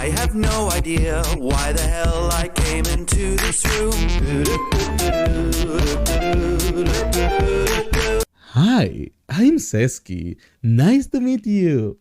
I have no idea why the hell I came into this room. Hi, I'm Seski. Nice to meet you.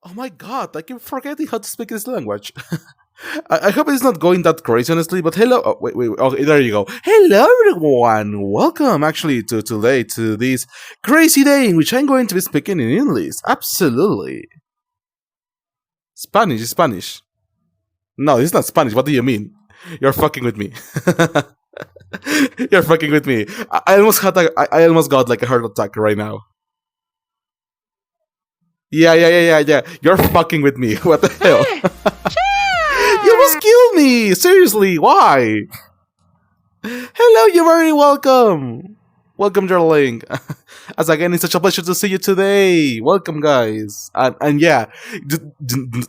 Oh my god, I keep forgetting how to speak this language. I hope it's not going that crazy, honestly, but hello. Oh, wait. Okay, there you go. Hello, everyone. Welcome, actually, to today, to this crazy day in which I'm going to be speaking in English. Absolutely. Spanish is Spanish. No, it's not Spanish. What do you mean? You're fucking with me. You're fucking with me. I almost got like a heart attack right now. Yeah. You're fucking with me. What the hell? You almost killed me! Seriously, why? Hello, you're very welcome! Welcome, darling. As again, it's such a pleasure to see you today. Welcome, guys. And yeah,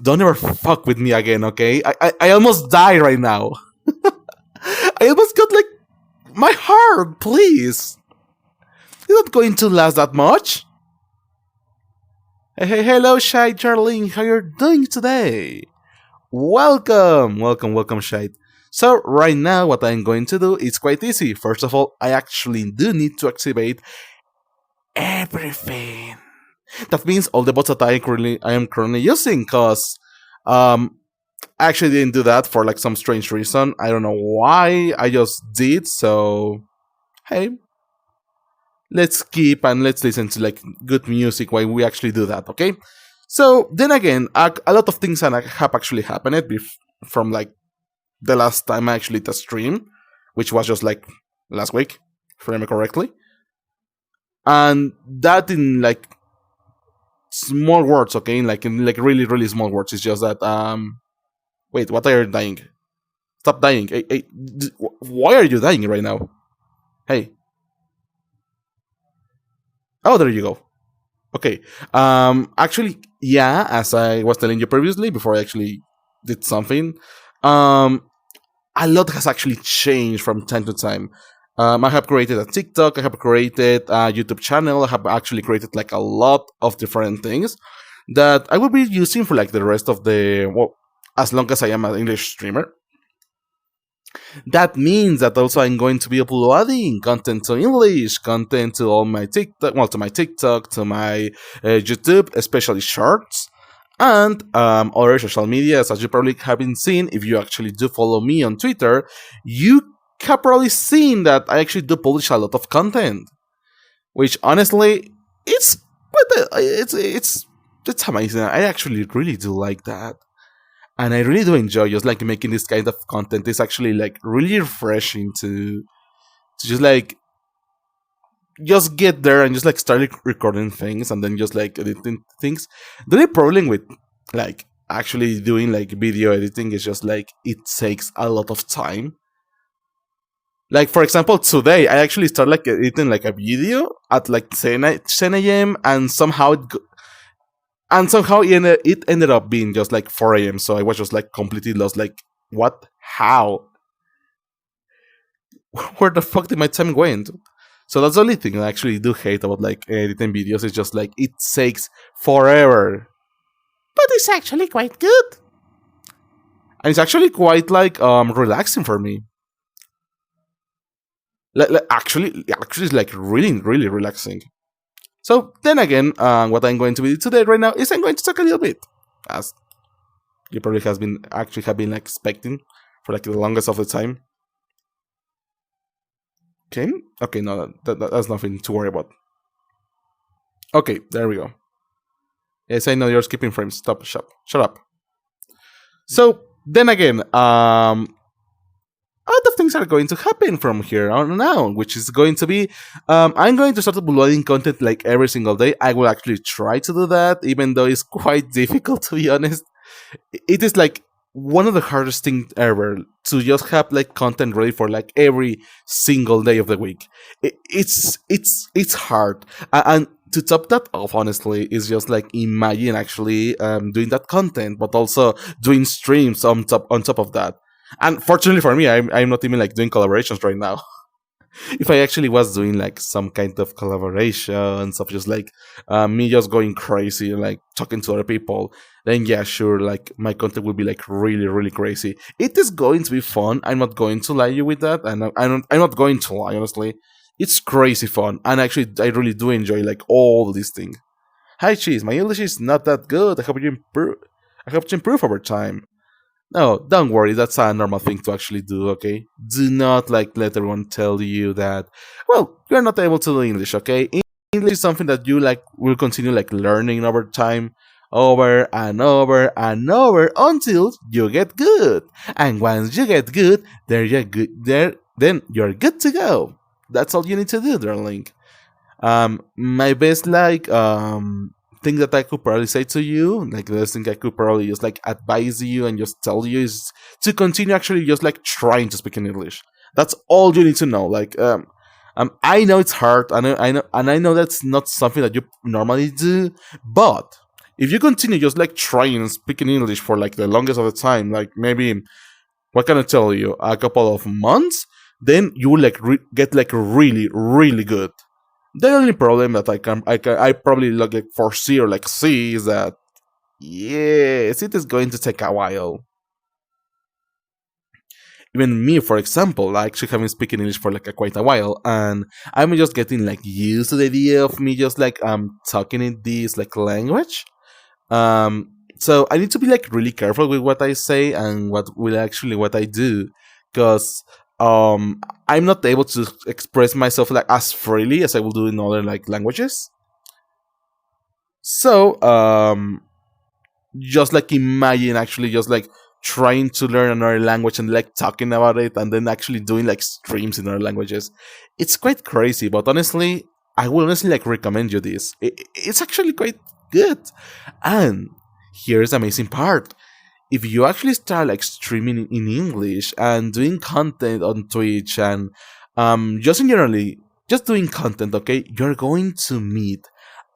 don't ever fuck with me again, okay? I almost died right now. I almost got like my heart, please. It's not going to last that much. Hey, hello, Shy darling. How you doing today? Welcome, Shade. So right now what I'm going to do is quite easy. First of all, I actually do need to activate everything. That means all the bots that I am currently using, cause I actually didn't do that for like some strange reason. I don't know why. I just did. So hey, let's keep and let's listen to like good music while we actually do that. Okay. So then again, a lot of things have actually happened from like the last time I actually did the stream, which was just like last week, if I remember correctly. And that in like small words, okay, in like really really small words. It's just that wait, what are you dying? Stop dying! Hey, why are you dying right now? Hey. Oh, there you go. Okay. Actually, yeah, as I was telling you previously, before I actually did something, a lot has actually changed from time to time. I have created a TikTok, I have created a YouTube channel, I have actually created like a lot of different things that I will be using for like the rest of the, well, as long as I am an English streamer. That means that also I'm going to be uploading content to English, content to all my TikTok, well, to my TikTok, to my YouTube, especially shorts, and other social medias. As you probably have been seeing, if you actually do follow me on Twitter, you have probably seen that I actually do publish a lot of content, which honestly, it's amazing. I actually really do like that. And I really do enjoy just like making this kind of content. It's actually like really refreshing to just like just get there and just like start recording things and then just like editing things. The only problem with like actually doing like video editing is just like it takes a lot of time. Like for example, today I actually started like editing like a video at like 10 a.m. and somehow it ended up being just like 4 a.m. So I was just like completely lost. Like, what? How? Where the fuck did my time go into? So that's the only thing I actually do hate about like editing videos. It's just like it takes forever. But it's actually quite good. And it's actually quite like relaxing for me. Actually, it's like really, really relaxing. So then again, what I'm going to do today right now is I'm going to talk a little bit, as you probably have been like expecting for like the longest of the time. Okay, no, that's nothing to worry about. Okay, there we go. Yes, I know you're skipping frames. Stop, shut up. So then again, a lot of things are going to happen from here on out, which is going to be I'm going to start uploading content like every single day. I will actually try to do that, even though it's quite difficult, to be honest. It is like one of the hardest things ever to just have like content ready for like every single day of the week. It's hard, and to top that off, honestly, is just like imagine actually doing that content, but also doing streams on top of that. And fortunately for me, I'm not even like doing collaborations right now. If I actually was doing like some kind of collaborations of just like me just going crazy and like talking to other people, then yeah, sure, like my content will be like really, really crazy. It is going to be fun. I'm not going to lie you with that, and I'm not going to lie, honestly. It's crazy fun, and actually, I really do enjoy like all these things. Hi, Cheese. My English is not that good. I hope you improve over time. No, don't worry. That's a normal thing to actually do. Okay. Do not like let everyone tell you that. Well, you're not able to do English. Okay. English is something that you like will continue like learning over time, over and over and over until you get good. And once you get good, there you good. Then you're good to go. That's all you need to do, darling. My best thing that I could probably say to you, like the best thing I could probably just like advise you and just tell you is to continue actually just like trying to speak in English. That's all you need to know. I know it's hard, I know that's not something that you normally do, but if you continue just like trying and speaking English for like the longest of the time, like maybe what can I tell you, a couple of months, then you will like get like really really good. The only problem that I probably like foresee or like see is that yes, it is going to take a while. Even me, for example, I actually have been speaking English for like quite a while, and I'm just getting like used to the idea of me just like talking in this like language. So I need to be like really careful with what I say and what I do, because I'm not able to express myself like as freely as I will do in other like languages. So just like imagine actually just like trying to learn another language and like talking about it and then actually doing like streams in other languages. It's quite crazy, but honestly, I will honestly like recommend you this. It's actually quite good. And here's the amazing part. If you actually start like streaming in English and doing content on Twitch and just in generally just doing content, okay, you're going to meet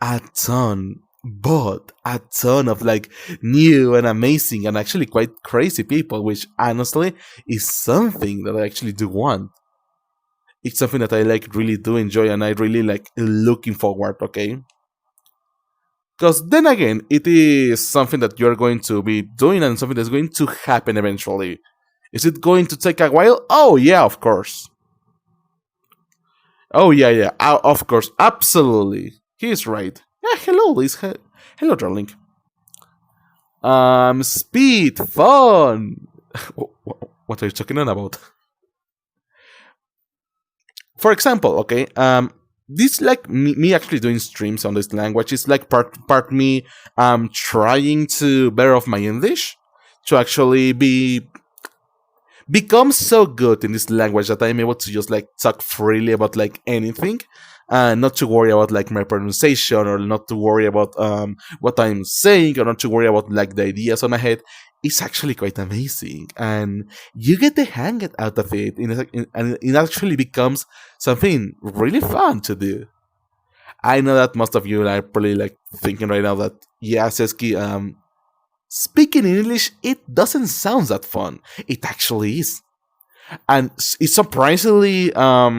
a ton, but a ton of like new and amazing and actually quite crazy people, which honestly is something that I actually do want. It's something that I like really do enjoy and I really like looking forward, okay? Because then again, it is something that you're going to be doing and something that's going to happen eventually. Is it going to take a while? Oh, yeah, of course. Oh, yeah, yeah, of course, absolutely. He's right. Yeah, hello, Liz. Hello, darling. Speed, fun. What are you talking on about? For example, okay, this like me actually doing streams on this language is like part me trying to better off my English to actually become so good in this language that I'm able to just like talk freely about like anything and not to worry about like my pronunciation or not to worry about what I'm saying or not to worry about like the ideas on my head. It's actually quite amazing and you get the hang out of it and it actually becomes something really fun to do. I know that most of you are probably like thinking right now that yeah, Seski, speaking in English, it doesn't sound that fun. It actually is. And it's surprisingly how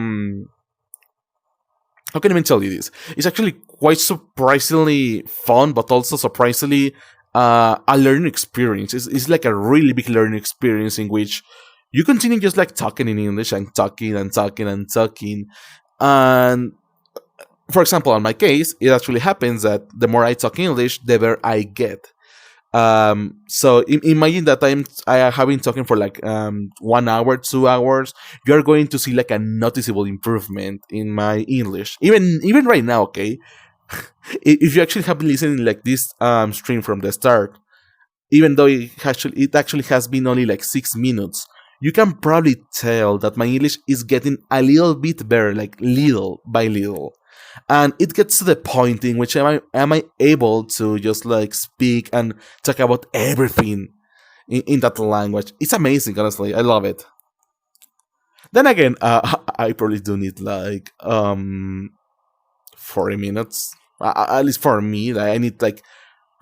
can I even tell you this? It's actually quite surprisingly fun, but also surprisingly a learning experience. It's like a really big learning experience in which you continue just like talking in English and talking and talking and talking. And for example, in my case, it actually happens that the more I talk English, the better I get. So imagine that I have been talking for like 1 hour, 2 hours. You're going to see like a noticeable improvement in my English. Even right now, okay. If you actually have been listening like this stream from the start, even though it actually has been only like 6 minutes, you can probably tell that my English is getting a little bit better, like little by little. And it gets to the point in which am I able to just like speak and talk about everything in that language. It's amazing, honestly. I love it. Then again, I probably do need like 40 minutes. At least for me, like, I need like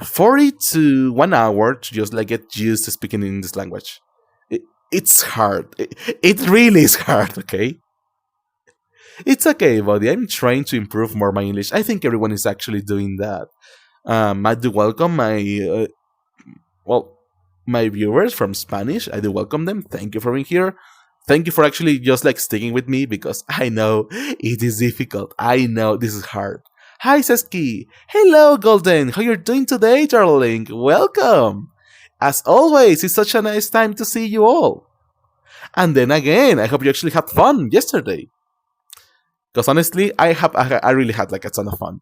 40 to 1 hour to just like get used to speaking in this language. It's hard. It really is hard, okay? It's okay, buddy. I'm trying to improve more my English. I think everyone is actually doing that. I do welcome well, my viewers from Spanish. I do welcome them. Thank you for being here. Thank you for actually just like sticking with me because I know it is difficult. I know this is hard. Hi, Seski. Hello, Golden. How you doing today, darling? Welcome. As always, it's such a nice time to see you all. And then again, I hope you actually had fun yesterday. Because honestly, I really had like a ton of fun.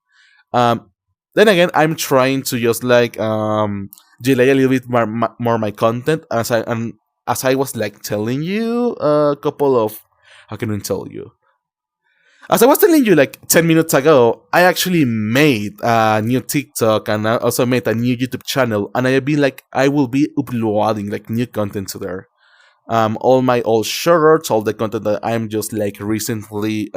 Um, then again, I'm trying to just like delay a little bit more my content as I was like telling you a couple of how can I tell you? As I was telling you like 10 minutes ago, I actually made a new TikTok and I also made a new YouTube channel, and I will be uploading like new content to there. All my old shorts, all the content that I'm just like recently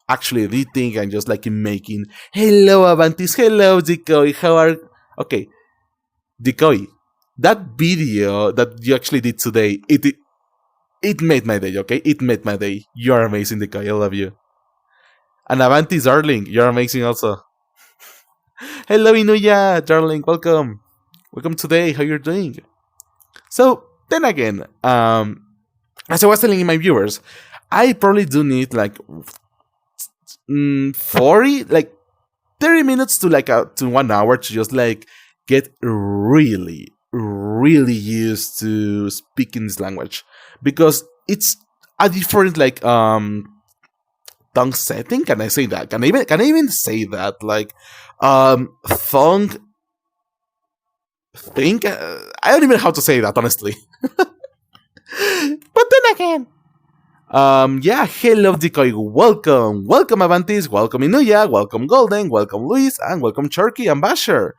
actually editing and just like making. Hello Avantis, hello Decoy, how are okay. Decoy, that video that you actually did today, it made my day, okay? It made my day. You're amazing, Decoy, I love you. And Avantis, darling, you're amazing also. Hello Inuya, darling, welcome. Welcome today, how you're doing? So then again, as I was telling my viewers, I probably do need like 40, like 30 minutes to like to 1 hour to just like get really, really used to speaking this language, because it's a different like tongue setting. Can I say that? Can I even say that? Like tongue think I don't even know how to say that honestly. But then again, yeah, hello Decoy, welcome, welcome Avantis, welcome Inuya, welcome Golden, welcome Luis, and welcome Cherky and Basher,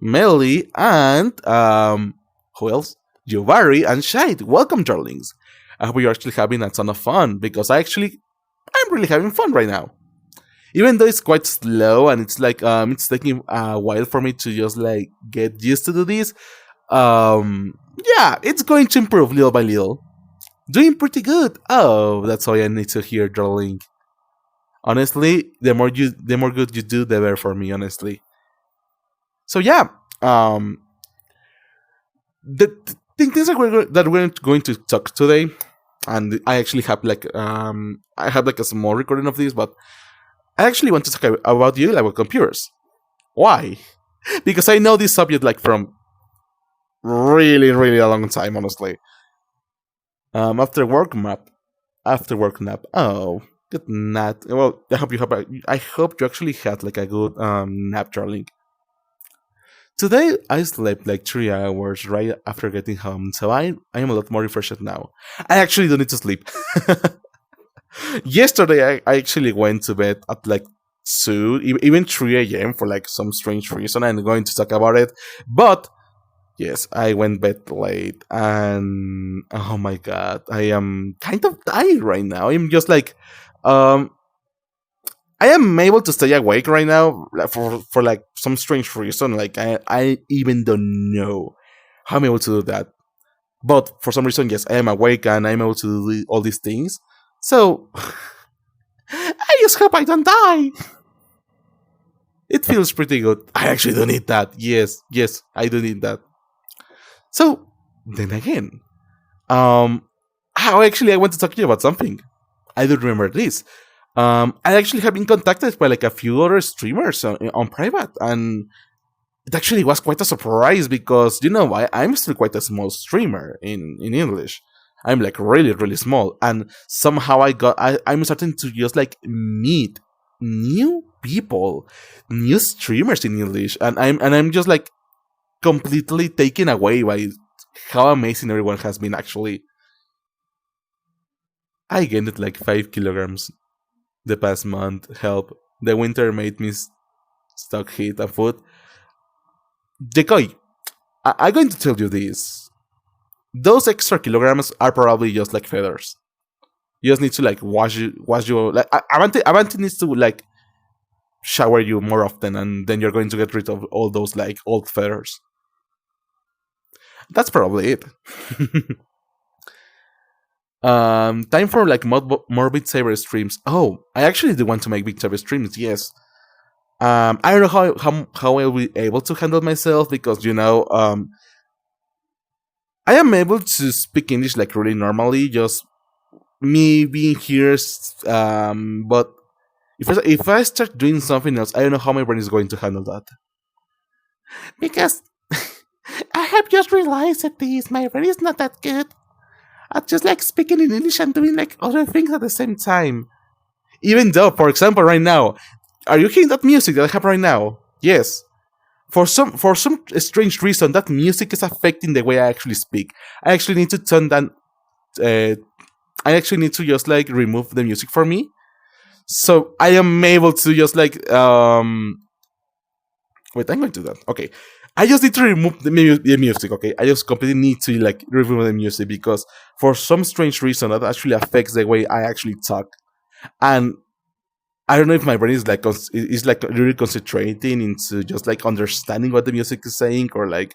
Melly, and who else? Jovari and Shite. Welcome, darlings. I hope you're actually having a ton of fun, because I'm really having fun right now. Even though it's quite slow and it's like it's taking a while for me to just like get used to do this. Yeah, it's going to improve little by little. Doing pretty good. Oh, that's all I need to hear, darling. Honestly, the more good you do, the better for me. Honestly. So yeah, the things that we're going to talk today, and I actually have like I have like a small recording of this, but I actually want to talk about you like with computers. Why? Because I know this subject like from really, really a long time, honestly. After work map, Oh, good nap. Well, I hope you actually had like a good nap, darling. Today I slept like 3 hours right after getting home, so I am a lot more refreshed now. I actually don't need to sleep. Yesterday I actually went to bed at like 2, even 3 a.m. for like some strange reason. I'm going to talk about it, but yes, I went bed late, and oh my god, I am kind of dying right now. I'm just like, I am able to stay awake right now for like some strange reason. Like I even don't know how I'm able to do that. But for some reason, yes, I am awake and I'm able to do all these things. So I just hope I don't die. It feels pretty good. I actually do need that. Yes, I do need that. So then again, how actually I want to talk to you about something. I do remember this. I actually have been contacted by like a few other streamers on private, and it actually was quite a surprise, because you know I'm still quite a small streamer in English. I'm like really, really small, and somehow I'm starting to just like meet new people, new streamers in English, and I'm just like completely taken away by how amazing everyone has been. Actually, I gained like 5 kilograms the past month. Help! The winter made me stuck heat and food. Decoy, I'm going to tell you this. Those extra kilograms are probably just like feathers. You just need to like wash you like Avanti needs to like shower you more often, and then you're going to get rid of all those like old feathers. That's probably it. Time for like more Beat Saber streams. Oh, I actually do want to make Beat Saber streams. Yes. I don't know how I'll be able to handle myself, because you know I am able to speak English like really normally, just me being here. But If I start doing something else, I don't know how my brain is going to handle that. Because I have just realized that my brain is not that good at just like speaking in English and doing like other things at the same time. Even though, for example, right now, are you hearing that music that I have right now? Yes. For some strange reason, that music is affecting the way I actually speak. I actually need to turn down. I actually need to just like remove the music for me, so I am able to just like Wait, I'm going to do that. Okay, I just need to remove the music. Okay, I just completely need to like remove the music because for some strange reason that actually affects the way I actually talk, and I don't know if my brain is like is like really concentrating into just like understanding what the music is saying or like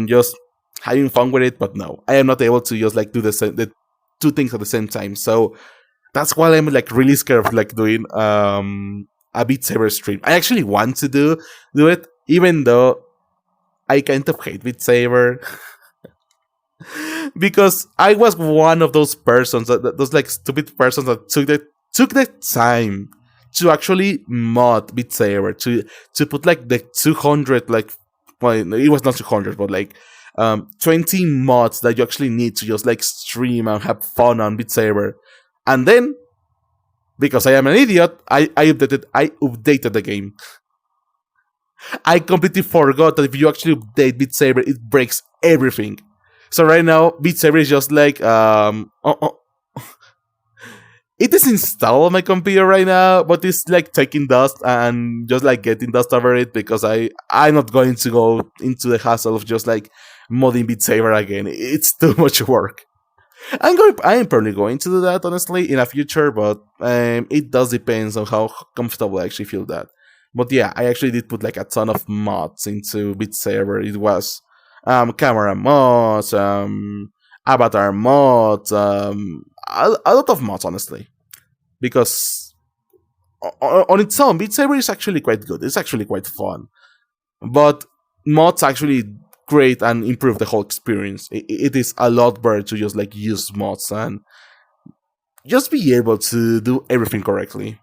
just having fun with it. But no, I am not able to just like do the two things at the same time. So that's why I'm like really scared of like doing a Beat Saber stream. I actually want to do it, even though I kind of hate Beat Saber. Because I was one of those persons those like stupid persons that took the time to actually mod Beat Saber to put like the 200 like, well, it was not 200 but like 20 mods that you actually need to just like stream and have fun on Beat Saber. And then, because I am an idiot, I updated the game. I completely forgot that if you actually update Beat Saber, it breaks everything. So right now, Beat Saber is just like it is installed on my computer right now, but it's like taking dust and just like getting dust over it because I'm not going to go into the hassle of just like modding Beat Saber again. It's too much work. I am probably going to do that honestly in a future, but it does depend on how comfortable I actually feel that. But yeah, I actually did put like a ton of mods into Beat Saber. It was camera mods, avatar mods, a lot of mods honestly, because on its own, Beat Saber is actually quite good. It's actually quite fun, but mods actually create and improve the whole experience. It is a lot better to just like use mods and just be able to do everything correctly.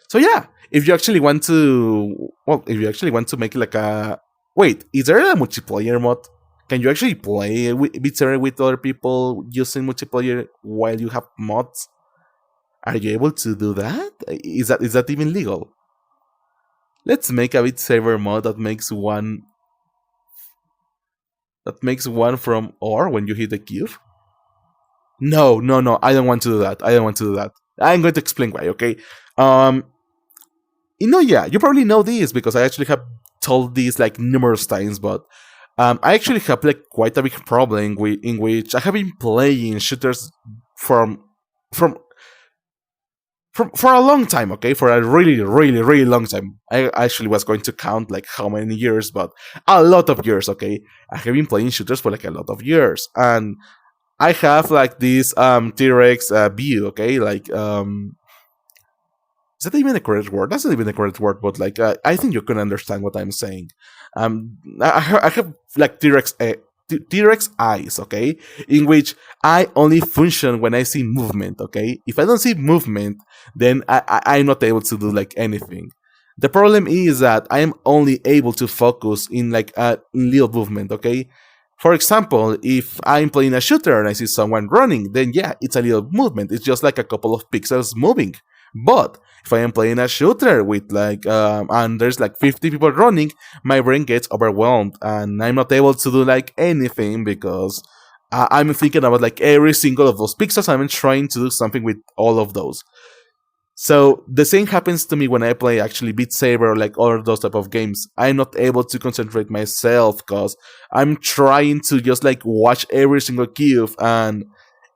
So yeah, if you actually want to, make like a wait, is there a multiplayer mod? Can you actually play Beat Saber with other people using multiplayer while you have mods? Are you able to do that? Is that even legal? Let's make a Beat Saber mod that makes one from or when you hit the cube. No, no, no. I don't want to do that. I'm going to explain why. Okay. Um. Yeah, you probably know this because I actually have told this like numerous times, but I actually have like quite a big problem in which I have been playing shooters from from for a long time, okay? For a really, really, really long time. I actually was going to count like how many years, but a lot of years, okay? I have been playing shooters for like a lot of years. And I have like this T-Rex view, okay? Like is that even a correct word? That's not even a correct word, but like I think you can understand what I'm saying. I have like T-Rex eyes, okay, in which I only function when I see movement. Okay, if I don't see movement, then I'm not able to do like anything. The problem is that I am only able to focus in like in little movement. Okay, for example, if I'm playing a shooter and I see someone running, then yeah, it's a little movement. It's just like a couple of pixels moving. But if I am playing a shooter with like and there's like 50 people running, my brain gets overwhelmed and I'm not able to do like anything because I'm thinking about like every single of those pixels. I'm trying to do something with all of those. So the same happens to me when I play actually Beat Saber or like all those type of games. I'm not able to concentrate myself because I'm trying to just like watch every single cube and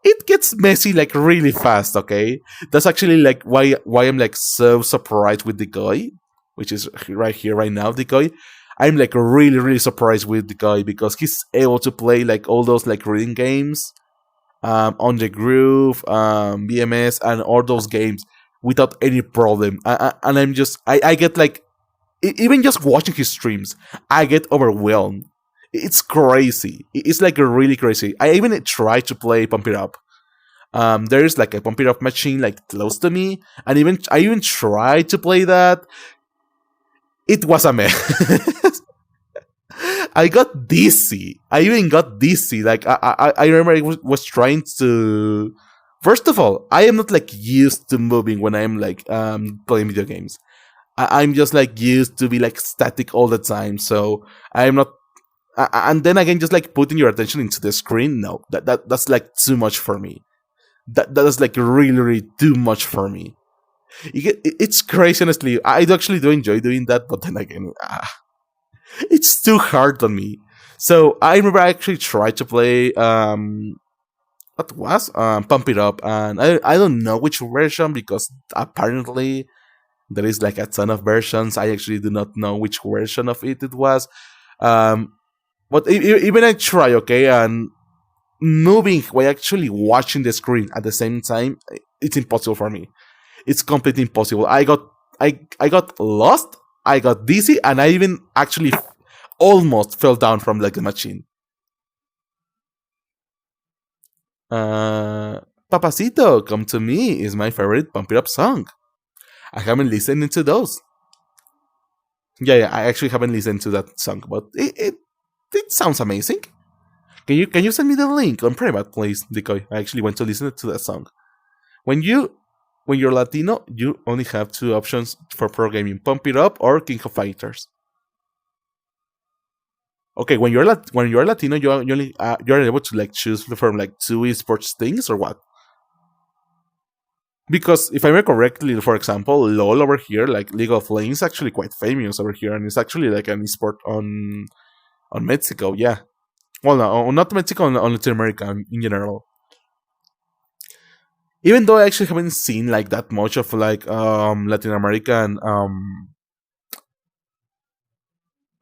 it gets messy like really fast, okay? That's actually like why I'm like so surprised with Decoy, which is right here, right now, Decoy. I'm like really, really surprised with Decoy because he's able to play like all those like reading games, On the Groove, BMS, and all those games without any problem. And I get like, even just watching his streams, I get overwhelmed. It's crazy. It's like really crazy. I even tried to play Pump It Up. There's like a Pump It Up machine like close to me, and I even tried to play that. It was a mess. I got dizzy. I even got dizzy. Like I remember I was trying to. First of all, I am not like used to moving when I'm like playing video games. I'm just like used to be like static all the time. So I'm not. And then again, just like putting your attention into the screen. No, that's like too much for me. That is like really, really too much for me. It's crazy, honestly. I actually do enjoy doing that, but then again, it's too hard on me. So I remember I actually tried to play what was Pump It Up, and I don't know which version because apparently there is like a ton of versions. I actually do not know which version of it was. But even I try, okay, and moving while actually watching the screen at the same time, it's impossible for me. It's completely impossible. I got lost, I got dizzy, and I even actually almost fell down from like the machine. Papacito, Come to Me is my favorite Pump It Up song. I haven't listened to those. Yeah, I actually haven't listened to that song, but it sounds amazing. Can you send me the link on private, please, Decoy? I actually want to listen to that song. When you're Latino, you only have two options for pro gaming: Pump It Up or King of Fighters. Okay, when you're Latino, you only you're able to like choose from like two esports things or what? Because if I remember correctly, for example, LOL over here, like League of Legends, is actually quite famous over here, and it's actually like an esport on Mexico. Yeah, well, no, not Mexico, on Latin America in general. Even though I actually haven't seen like that much of like Latin American oh,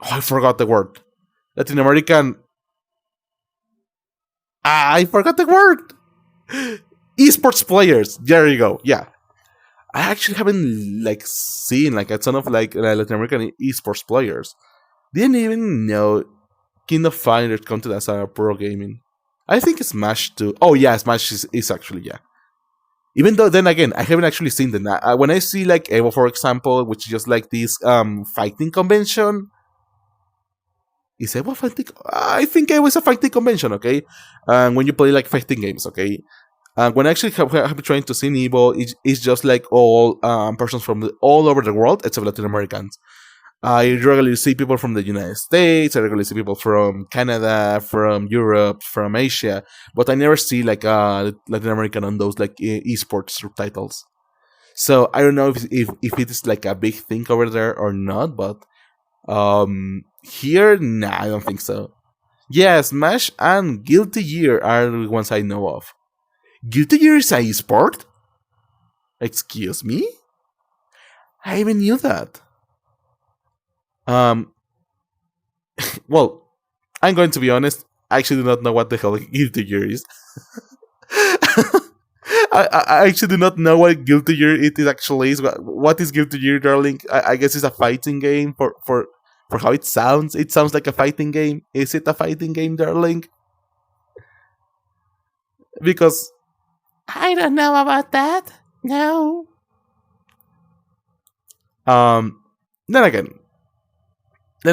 I forgot the word. Latin American. I forgot the word. Esports players. There you go. Yeah, I actually haven't like seen like a ton of like Latin American esports players. Didn't even know King of Fighters counted as a pro gaming. I think Smash too. Oh yeah, Smash is actually, yeah. Even though then again, I haven't actually seen them. When I see like Evo, for example, which is just like this fighting convention. Is Evo fighting? I think Evo is a fighting convention, okay? When you play like fighting games, okay? When I actually have been trying to see Evo, it's just like all persons from all over the world, except Latin Americans. I regularly see people from the United States. I regularly see people from Canada, from Europe, from Asia, but I never see like Latin American on those like esports titles. So I don't know if it is like a big thing over there or not, but here, nah, I don't think so. Yeah, Smash and Guilty Gear are the ones I know of. Guilty Gear is a esport? Excuse me? I even knew that. Um, well, I'm going to be honest. I actually do not know what the hell Guilty Gear is. I actually do not know what Guilty Gear it is actually is. What is Guilty Gear, darling? I guess it's a fighting game for how it sounds. It sounds like a fighting game. Is it a fighting game, darling? Because I don't know about that. No. Um. Then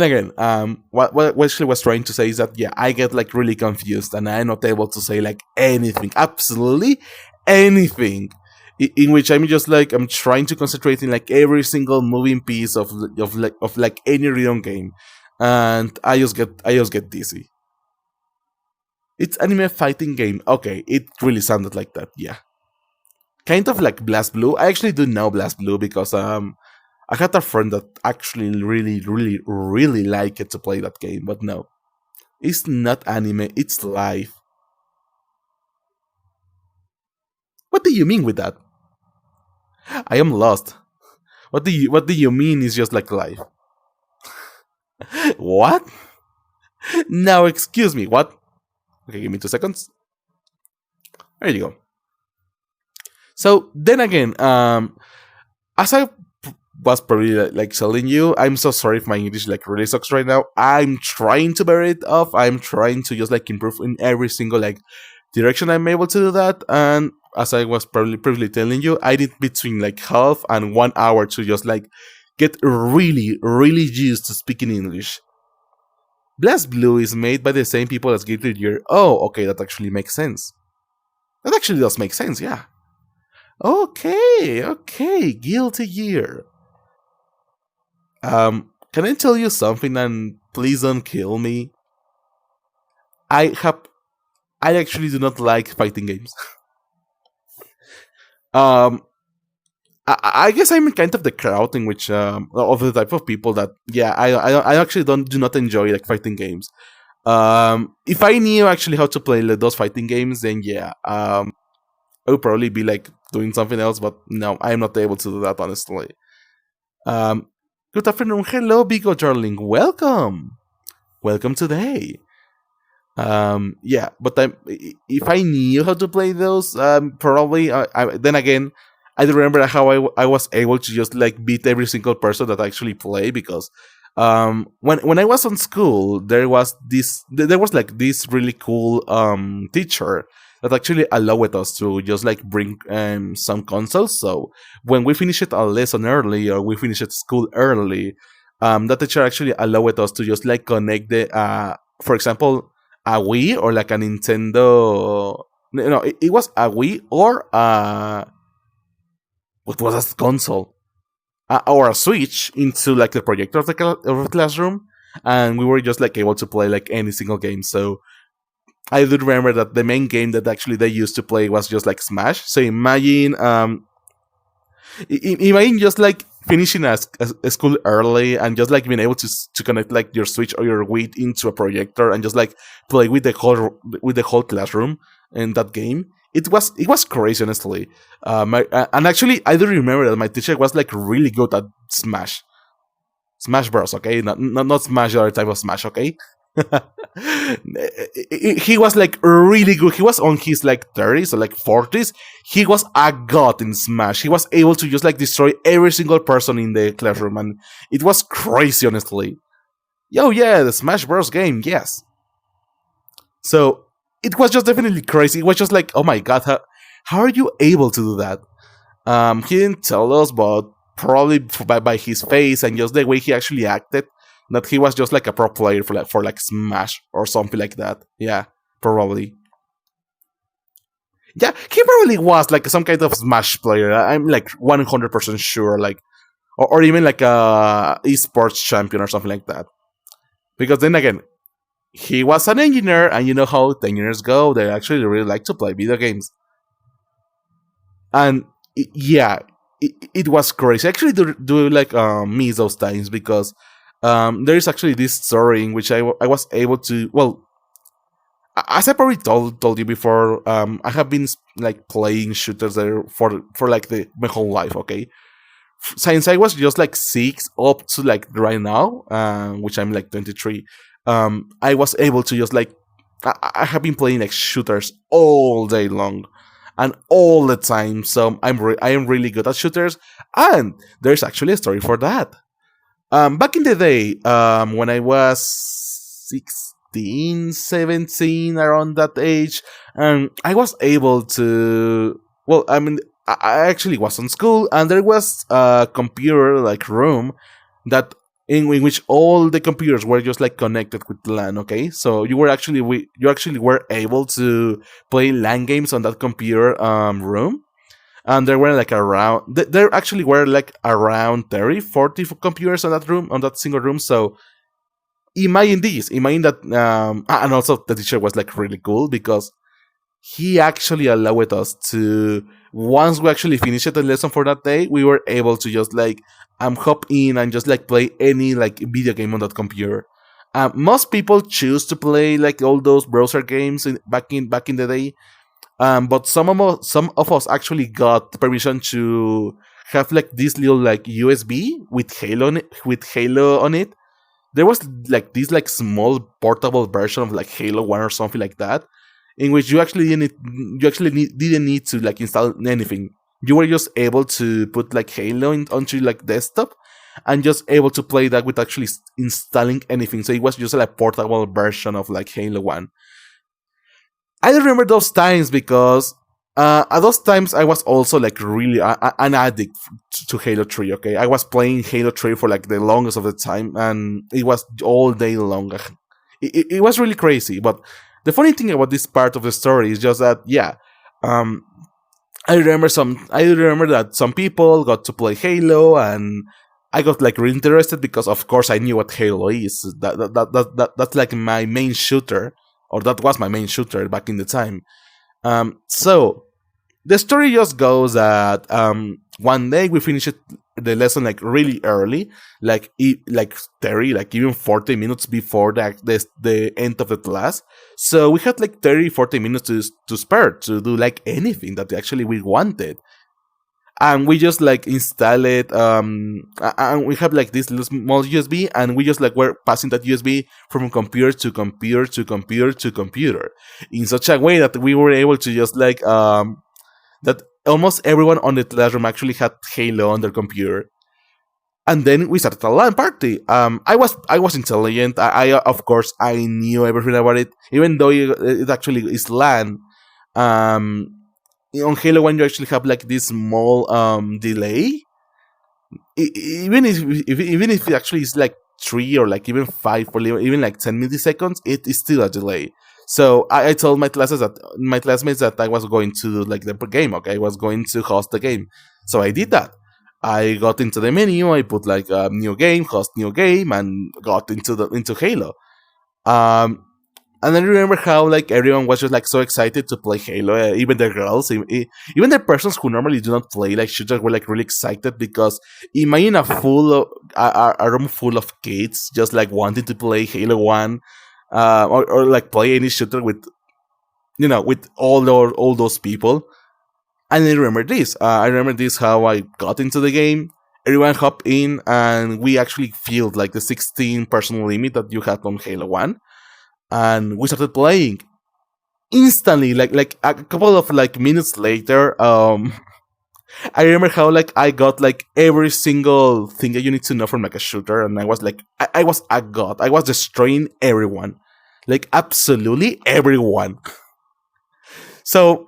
again, what Wesley was trying to say is that yeah, I get like really confused and I'm not able to say like anything, absolutely anything. In which I'm just like I'm trying to concentrate in like every single moving piece of like any rhythm game, and I just get dizzy. It's anime fighting game. Okay, it really sounded like that. Yeah, kind of like Blast Blue. I actually do know Blast Blue because I had a friend that actually really, really, really liked it to play that game, but no. It's not anime, it's live. What do you mean with that? I am lost. What do you mean it's just like live? What? Now excuse me, what? Okay, give me 2 seconds. There you go. So then again, as I was probably like telling you, I'm so sorry if my English like really sucks right now. I'm trying to bear it off. I'm trying to just like improve in every single like direction I'm able to do that. And as I was probably previously telling you, I did between like half and 1 hour to just like get really, really used to speaking English. BlazBlue is made by the same people as Guilty Gear. Oh, okay, that actually makes sense. That actually does make sense, yeah. Okay, Guilty Gear. Can I tell you something and please don't kill me? I actually do not like fighting games. I guess I'm kind of the crowd in which of the type of people that I actually do not enjoy like fighting games. If I knew actually how to play like, those fighting games, then I would probably be like doing something else. But no, I'm not able to do that honestly. Good afternoon, hello, Bigo darling, welcome today. But if I knew how to play those, probably. Then again, I don't remember how I was able to just like beat every single person that I actually play because when I was on school, there was like this really cool teacher that actually allowed us to just like bring some consoles. So when we finished a lesson early or we finished school early, that teacher actually allowed us to just like connect for example, a Wii or like a Nintendo. No, it was a Wii or what was a console or a Switch into like the projector of the classroom, and we were just like able to play like any single game. So I do remember that the main game that actually they used to play was just like Smash. So imagine just like finishing a school early and just like being able to connect like your Switch or your Wii into a projector and just like play with the whole classroom in that game. It was crazy, honestly. And actually, I do remember that my teacher was like really good at Smash Bros. Okay, not Smash, the other type of Smash. Okay. He was like really good. He was on his like 30s or like 40s. He was a god in Smash. He was able to just like destroy every single person in the classroom, and it was crazy, honestly. Yo, yeah, the Smash Bros. Game, yes. So it was just definitely crazy. It was just like, oh my god, how are you able to do that? He didn't tell us, but probably by his face and just the way he actually acted, that he was just like a pro player for like Smash or something like that. Yeah, probably. Yeah, he probably was like some kind of Smash player. I'm like 100% sure, like, or even like a esports champion or something like that. Because then again, he was an engineer, and you know how engineers go. They actually really like to play video games. And it was crazy. I actually do like miss those times because there is actually this story in which I was able to, well, as I probably told you before, I have been like playing shooters there for like my whole life. Okay, since I was just like 6 up to like right now, which I'm like 23. I was able to just like I have been playing like shooters all day long and all the time. So I am really good at shooters, and there's actually a story for that. Back in the day, when I was 16, 17, around that age, I was able to. Well, I mean, I actually was in school, and there was a computer like room that in which all the computers were just like connected with LAN. Okay, so you actually were able to play LAN games on that computer room. And there were like around there actually were like around 30, 40 computers on that single room. So imagine that and also the teacher was like really cool because he actually allowed us to, once we actually finished the lesson for that day, we were able to just like hop in and just like play any like video game on that computer. Most people choose to play like all those browser games back in the day. But some of us actually got permission to have like this little like USB with Halo on it. There was like this like small portable version of like Halo 1 or something like that, in which you actually didn't need to like install anything. You were just able to put like Halo onto like desktop and just able to play that without actually installing anything. So it was just like a portable version of like Halo 1. I remember those times because At those times, I was also like really an addict to Halo 3. Okay, I was playing Halo 3 for like the longest of the time, and it was all day long. It was really crazy. But the funny thing about this part of the story is just that, yeah, um, I remember that some people got to play Halo, and I got like really interested because, of course, I knew what Halo is. That's like my main shooter, or that was my main shooter back in the time. So the story just goes that one day we finished the lesson like really early, like 30, like even 40 minutes before the end of the class. So we had like 30, 40 minutes to spare to do like anything that actually we wanted. And we just like install it, and we have like this little small USB, and we just like were passing that USB from computer to computer to computer to computer in such a way that we were able to just like that almost everyone on the classroom actually had Halo on their computer. And then we started a LAN party. I was intelligent. I of course I knew everything about it, even though it actually is LAN. On Halo 1 you actually have like this small delay. Even if it actually is like 3 or like even 5 or even like 10 milliseconds, it is still a delay. So I told my classmates that I was going to do like the game. Okay, I was going to host the game. So I did that. I got into the menu. I put like a new game, host new game, and got into Halo. And I remember how like everyone was just like so excited to play Halo. Even the girls, even the persons who normally do not play like shooters were like really excited because imagine a room full of kids just like wanting to play Halo 1, or like play any shooter with with all those people. And I remember this. I remember this how I got into the game. Everyone hopped in, and we actually filled like the 16-person limit that you had on Halo 1. And we started playing instantly, like a couple of like minutes later. I remember how like I got like every single thing that you need to know from like a shooter, and I was like, I was a god. I was destroying everyone, like absolutely everyone. So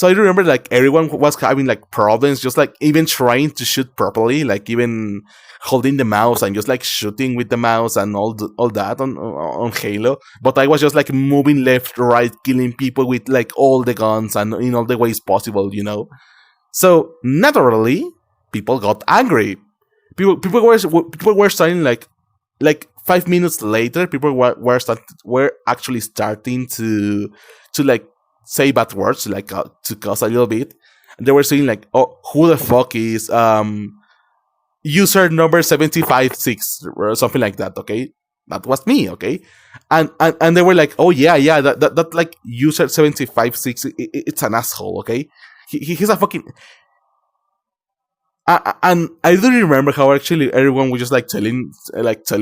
I remember like everyone was having like problems, just like even trying to shoot properly, like even holding the mouse and just like shooting with the mouse and all that on Halo. But I was just like moving left, right, killing people with like all the guns and in all the ways possible, So naturally, people got angry. People were starting like 5 minutes later. People were actually starting to like say bad words, like to cuss a little bit. And they were saying like, "Oh, who the fuck is user number 756 or something like that?" Okay, that was me. Okay, and they were like, "Oh yeah, that like user 756, it's an asshole." Okay, he's a fucking. And I do remember how actually everyone was just like telling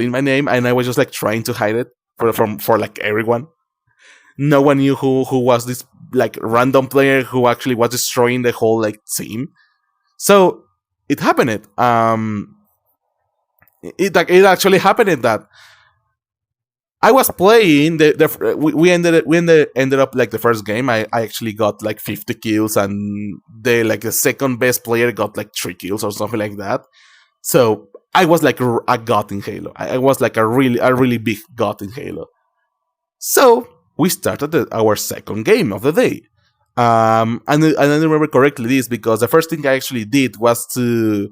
my name, and I was just like trying to hide it for like everyone. No one knew who was this like random player who actually was destroying the whole like team. So it happened. It actually happened that I was playing we ended up like the first game. I actually got like 50 kills, and the second best player got like 3 kills or something like that. So I was like a god in Halo. I was like a really big god in Halo. So we started our second game of the day. And I remember correctly this because the first thing I actually did was to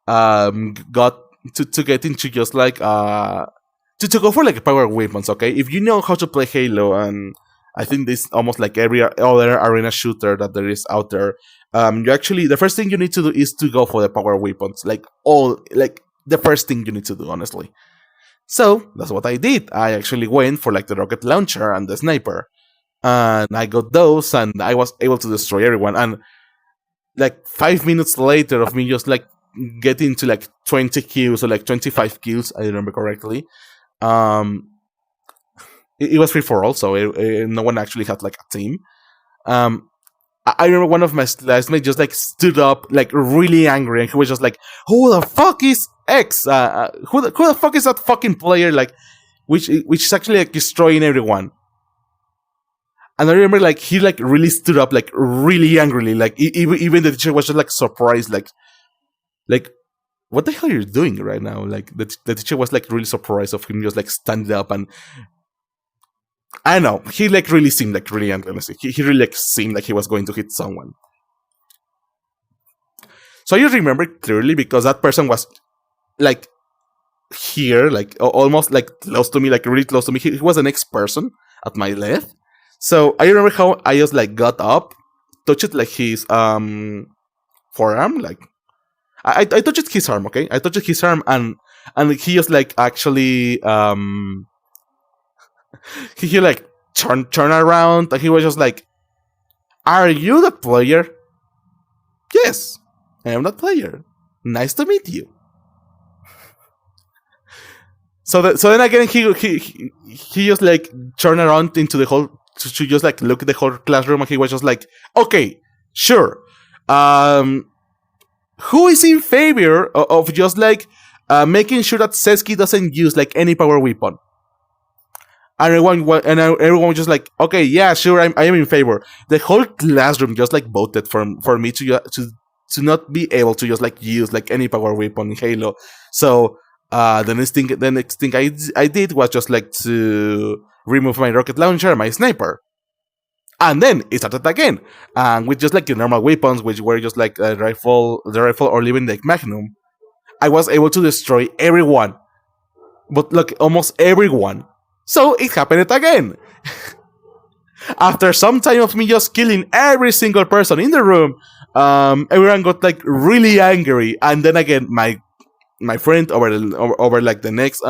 get into just like to go for like power weapons. Okay, if you know how to play Halo, and I think this almost like every other arena shooter that there is out there, you actually the first thing you need to do is to go for the power weapons. Like the first thing you need to do, honestly. So that's what I did. I actually went for like the rocket launcher and the sniper, and I got those, and I was able to destroy everyone. And like 5 minutes later of me just like getting to like 20 kills or like 25 kills, I remember correctly. It was free for all, so no one actually had like a team. I remember one of my classmates just like stood up like really angry, and he was just like, "Who the fuck is X? Who the fuck is that fucking player? Like, which is actually like destroying everyone." And I remember like he like really stood up like really angrily, like even the teacher was just like surprised, like what the hell are you doing right now? Like the teacher was like really surprised of him just like standing up, and I don't know, he like really seemed like really angry. Honestly, he really like seemed like he was going to hit someone. So I remember clearly because that person was like here, like almost like close to me, like really close to me. He was the next person at my left. So I remember how I just like got up, touched like his forearm, like I touched his arm, okay? I touched his arm, and he just like actually he like turn around, and he was just like, "Are you the player?" "Yes, I am that player. Nice to meet you." So then again, he just like turned around into the whole to just like look at the whole classroom, and he was just like, "Okay, sure. Who is in favor of just like making sure that Sesky doesn't use like any power weapon?" And everyone was just like, "Okay, yeah, sure, I am in favor." The whole classroom just like voted for me to not be able to just like use like any power weapon in Halo. So the next thing I did was just like to remove my rocket launcher and my sniper. And then it started again, and with just like the normal weapons, which were just like the rifle or even like Magnum, I was able to destroy everyone, but like almost everyone. So it happened again. After some time of me just killing every single person in the room, everyone got like really angry, and then again my friend over like the next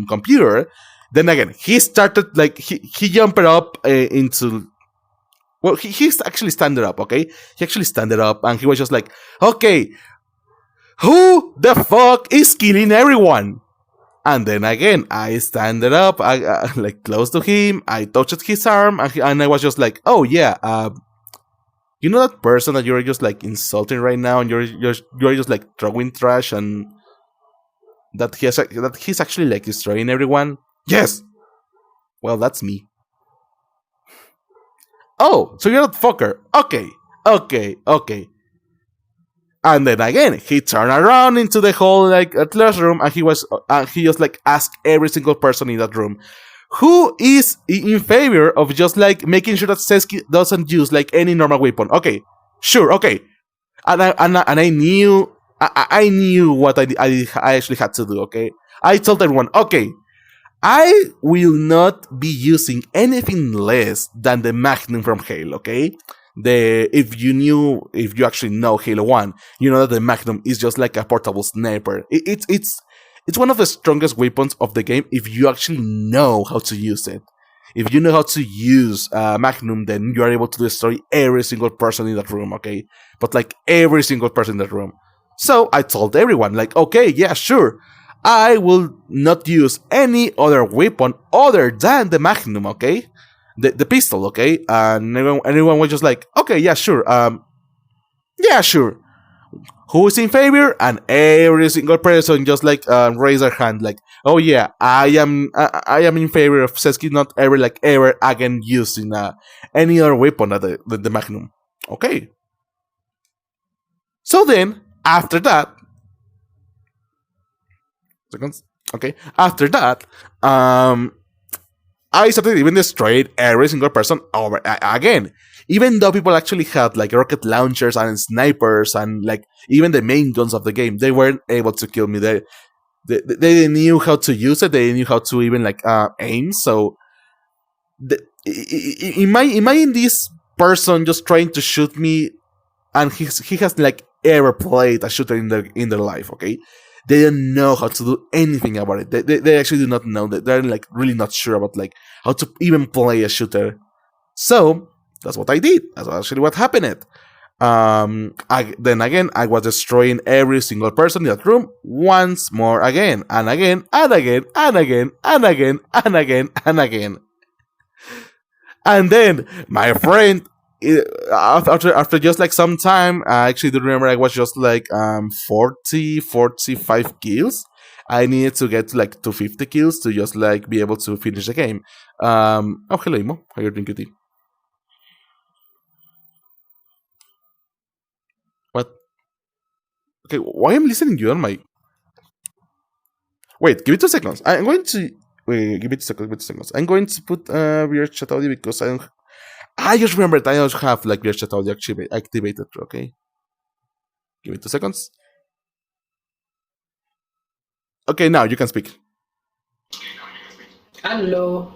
computer, then again he started like he jumped up into. Well, he's actually standing up, okay? He actually standing up, and he was just like, "Okay, who the fuck is killing everyone?" And then again, I standed up, I like close to him, I touched his arm, and I was just like, "Oh yeah, you know that person that you're just like insulting right now, and you're just like throwing trash, and that he's actually like destroying everyone?" "Yes." "Well, that's me." "Oh, so you're that fucker. Okay. And then again, he turned around into the whole like classroom, and he just like asked every single person in that room, "Who is in favor of just like making sure that Sesky doesn't use like any normal weapon?" "Okay, sure, okay." And I knew I knew what I actually had to do. Okay, I told everyone, "Okay, I will not be using anything less than the Magnum from Halo." Okay, if you actually know Halo 1, you know that the Magnum is just like a portable sniper. It's one of the strongest weapons of the game if you actually know how to use it. If you know how to use Magnum, then you are able to destroy every single person in that room, okay? But like every single person in that room. So I told everyone, like, "Okay, yeah, sure. I will not use any other weapon other than the Magnum, okay? The pistol, okay?" And everyone was just like, "Okay, yeah, sure. Yeah, sure. Who is in favor?" And every single person just like raise their hand, like, "Oh yeah, I am in favor of Sesky not ever again using any other weapon than the Magnum." Okay. So then after that, seconds. Okay. After that, I started even destroying every single person over again. Even though people actually had like rocket launchers and snipers and like even the main guns of the game, they weren't able to kill me. They knew how to use it. They knew how to even like aim. So imagine this person just trying to shoot me, and he has like ever played a shooter in their life. Okay, they don't know how to do anything about it. They actually do not know that. They're like really not sure about like how to even play a shooter. So that's what I did. That's actually what happened. Then again, I was destroying every single person in that room once more again and again and again and again and again and again and again. And then my friend, after just like some time, I actually do remember I was just like 45 kills. I needed to get to like 250 kills to just like be able to finish the game. Oh, hello, Imo. How are you doing, cutie? Okay, why am I listening you on my? Wait, give me 2 seconds. I'm going to wait. Give me 2 seconds. Give me 2 seconds. I'm going to put VR chat audio because I don't. I just remembered I don't have like VR chat audio activated. Okay, give me 2 seconds. Okay, now you can speak. Hello.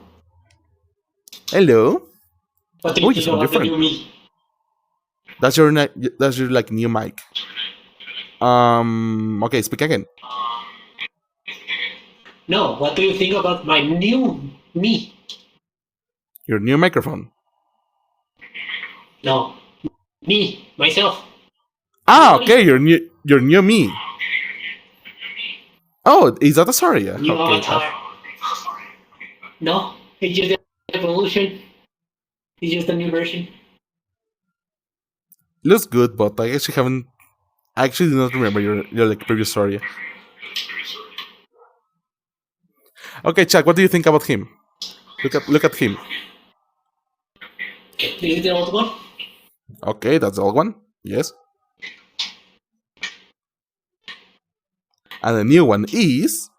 Hello. What do Oh, you you think sound about the different. new me? That's your like new mic. Okay, speak again. No, what do you think about my new me? Your new microphone. No, me, myself. Okay, your new me. Oh, is that a sorry? Yeah. New Okay. avatar. No, it's just the evolution. It's just a new version. Looks good, but I actually haven't. I actually do not remember your like previous story. Okay, Chuck, what do you think about him? Look at him. Okay, this is the old one. Okay, that's the old one. Yes. And the new one is.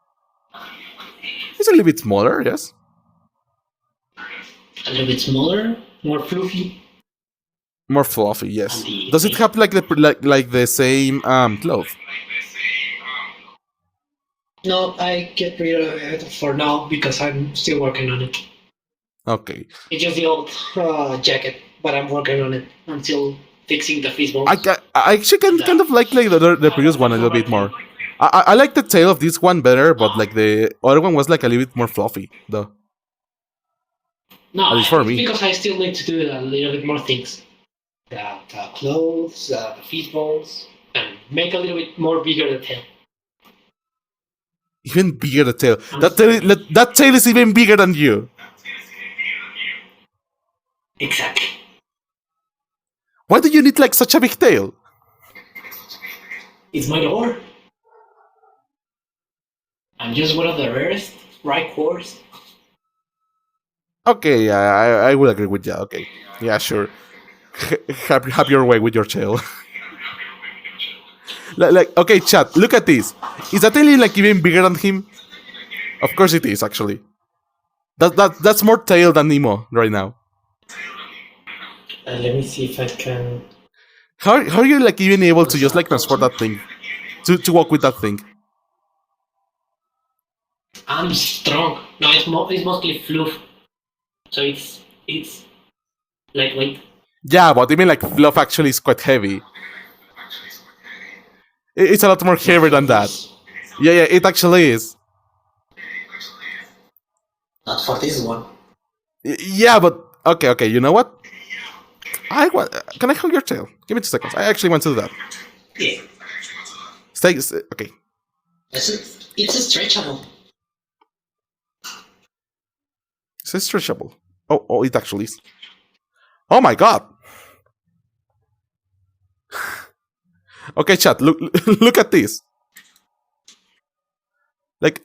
It's a little bit smaller. Yes. A little bit smaller, more fluffy. More fluffy. Yes. Does it have like the same cloth? No, I get rid of it for now because I'm still working on it. Okay. It's just the old jacket, but I'm working on it until fixing the fishbowl. I actually can kind of like the previous one a little bit more. I like the tail of this one better, but like the other one was like a little bit more fluffy, though. No, At least for me. because I still need to do a little bit more things. The clothes, the fishbowls, and make a little bit more bigger the tail. Even bigger the tail. That tail is even bigger than you. Exactly. Why do you need like such a big tail? It's my door. I'm just one of the rarest Rykors. Okay, yeah, I will agree with you. Okay, yeah, sure. Have your way with your tail. like, okay, chat. Look at this. Is that tail like even bigger than him? Of course it is. Actually, that's more tail than Nemo right now. Let me see if I can. How are you like even able to just like transport that thing, to walk with that thing? I'm strong. No, it's mostly fluff. So it's lightweight. Yeah, but even like fluff actually is quite heavy. It's a lot more heavier than that. Yeah, it actually is. Not for this one. Yeah, but okay. You know what? Can I hug your tail? Give me 2 seconds. I actually want to do that. Yeah. Stay. Okay. It's a stretchable. It's stretchable. Oh, it actually is. Oh my god. Okay, chat. Look at this. Like,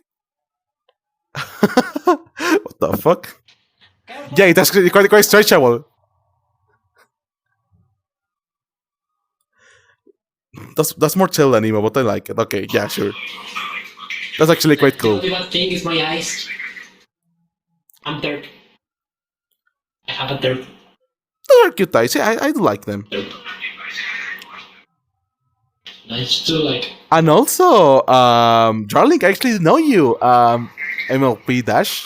what the fuck? Yeah, it's actually quite stretchable. That's more chill than Nemo, but I like it. Okay, yeah, sure. That's actually quite cool. The only bad thing is my eyes. I'm third. I have a third. They're cute eyes. Yeah, I do like them. Nice to like. And also, Darling, I actually know you. MLP Dash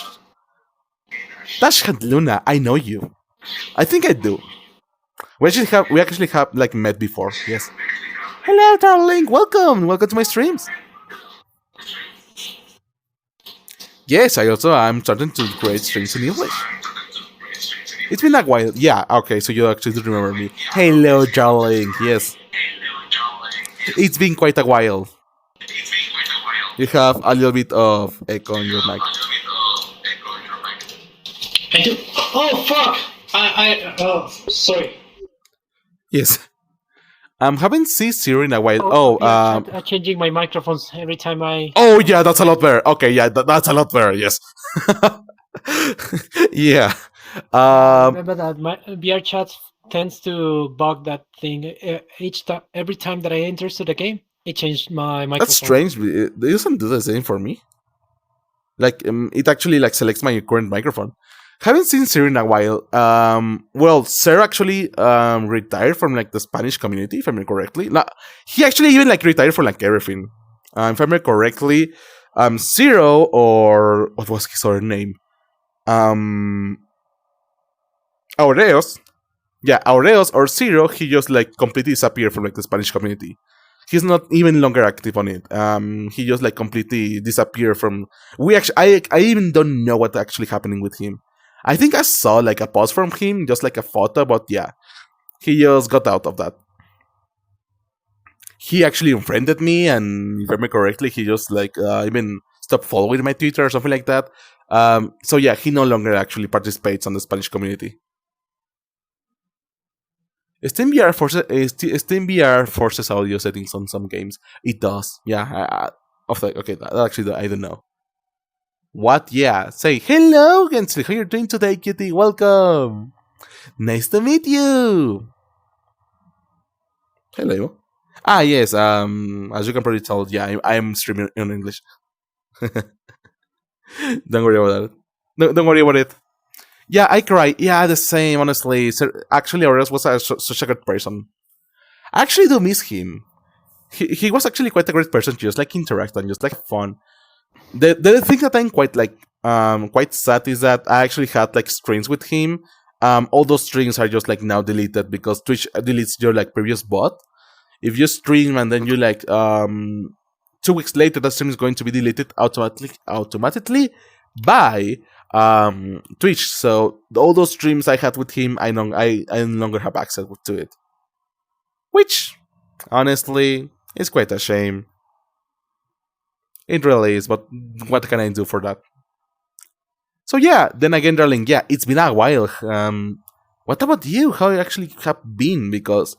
and Luna. I know you. I think I do. We actually have like met before. Yes. Hello, Darling. Welcome to my streams. Yes, I'm starting to create streams in English. It's been a while. Yeah, okay, so you actually do remember me. Hello, darling. Yes. It's been quite a while. You have a little bit of echo on your mic. I do. Oh fuck! Oh, sorry. Yes. Haven't seen Siri in a while. I'm changing my microphones every time I. Oh yeah, that's a lot better. Okay, yeah, that's a lot better. Yes. Yeah. Remember that my VR chat tends to bug that thing every time that I enter to the game. It changed my microphone. That's strange. It doesn't do the same for me. Like it actually like selects my current microphone. Haven't seen Sarah in a while. Well, Sarah actually retired from like the Spanish community, if I remember correctly. No, he actually even like retired from like everything. If I remember correctly, Zero, or what was his other name? Aureos. Yeah, Aureos or Zero, he just like completely disappeared from like the Spanish community. He's not even longer active on it. He just like completely disappeared from. I even don't know what's actually happening with him. I think I saw like a post from him, just like a photo, but yeah, he just got out of that. He actually unfriended me, and if I remember correctly, he just like even stopped following my Twitter or something like that. So yeah, he no longer actually participates on the Spanish community. SteamVR forces audio settings on some games. It does. Yeah. Okay, that actually I don't know. What? Yeah. Say hello, Gensly. How you doing today, kitty? Welcome. Nice to meet you. Hello. Ah, yes. As you can probably tell, yeah, I'm streaming in English. Don't worry about that. Don't worry about it. Yeah, I cry. Yeah, the same, honestly. Actually, Aureus was such a good person. I actually do miss him. He was actually quite a great person to just like interact and just like fun. The thing that I'm quite sad is that I actually had like streams with him. All those streams are just like now deleted because Twitch deletes your like previous bot. If you stream and then you like 2 weeks later, that stream is going to be deleted automatically by Twitch. So all those streams I had with him, I no longer have access to it, which honestly is quite a shame. It really is, but what can I do for that? So yeah, then again, darling, yeah, it's been a while. What about you? How you actually have been? Because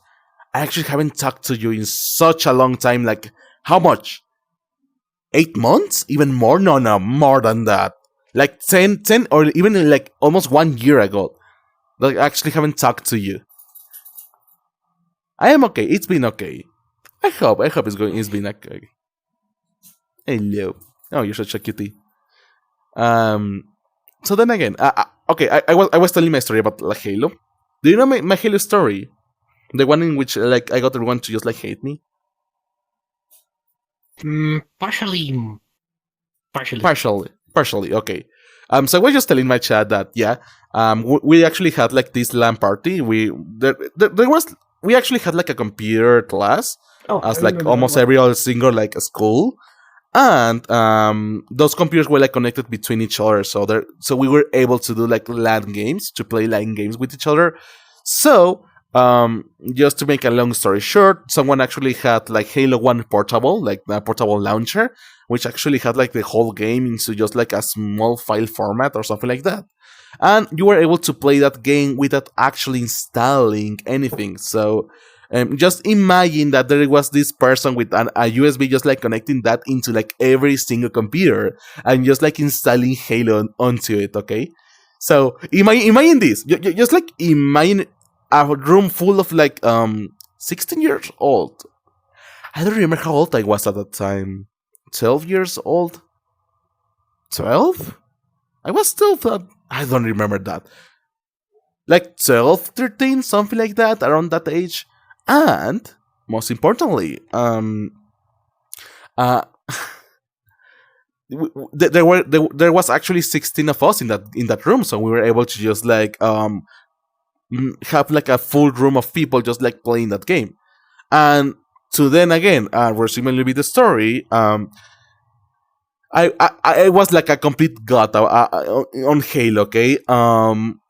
I actually haven't talked to you in such a long time. Like, how much? 8 months? Even more? No, more than that. Like 10 or even like almost 1 year ago. Like, I actually haven't talked to you. I am okay. It's been okay. I hope it's been okay. Hello. Oh, you're such a cutie. So then again, okay, I was telling my story about like Halo. Do you know my Halo story? The one in which like I got everyone to just like hate me? Partially. Partially, okay. So I was just telling my chat that yeah, we actually had like this LAN party. We actually had like a computer class as like almost every other single like a school, and those computers were like connected between each other. So we were able to do like LAN games, to play LAN games with each other. So just to make a long story short, someone actually had like Halo 1 portable, like a portable launcher, which actually had like the whole game into just like a small file format or something like that. And you were able to play that game without actually installing anything. So just imagine that there was this person with a USB just like connecting that into like every single computer and just like installing Halo onto it, okay? So imagine this. Just like imagine a room full of like 16 years old. I don't remember how old I was at that time. 12 years old? 12? I was still I don't remember that. Like 12, 13, something like that, around that age. And most importantly, there was actually 16 of us in that room, so we were able to just like have like a full room of people just like playing that game. And so then again, resuming a be the story, I was like a complete god on Halo, okay?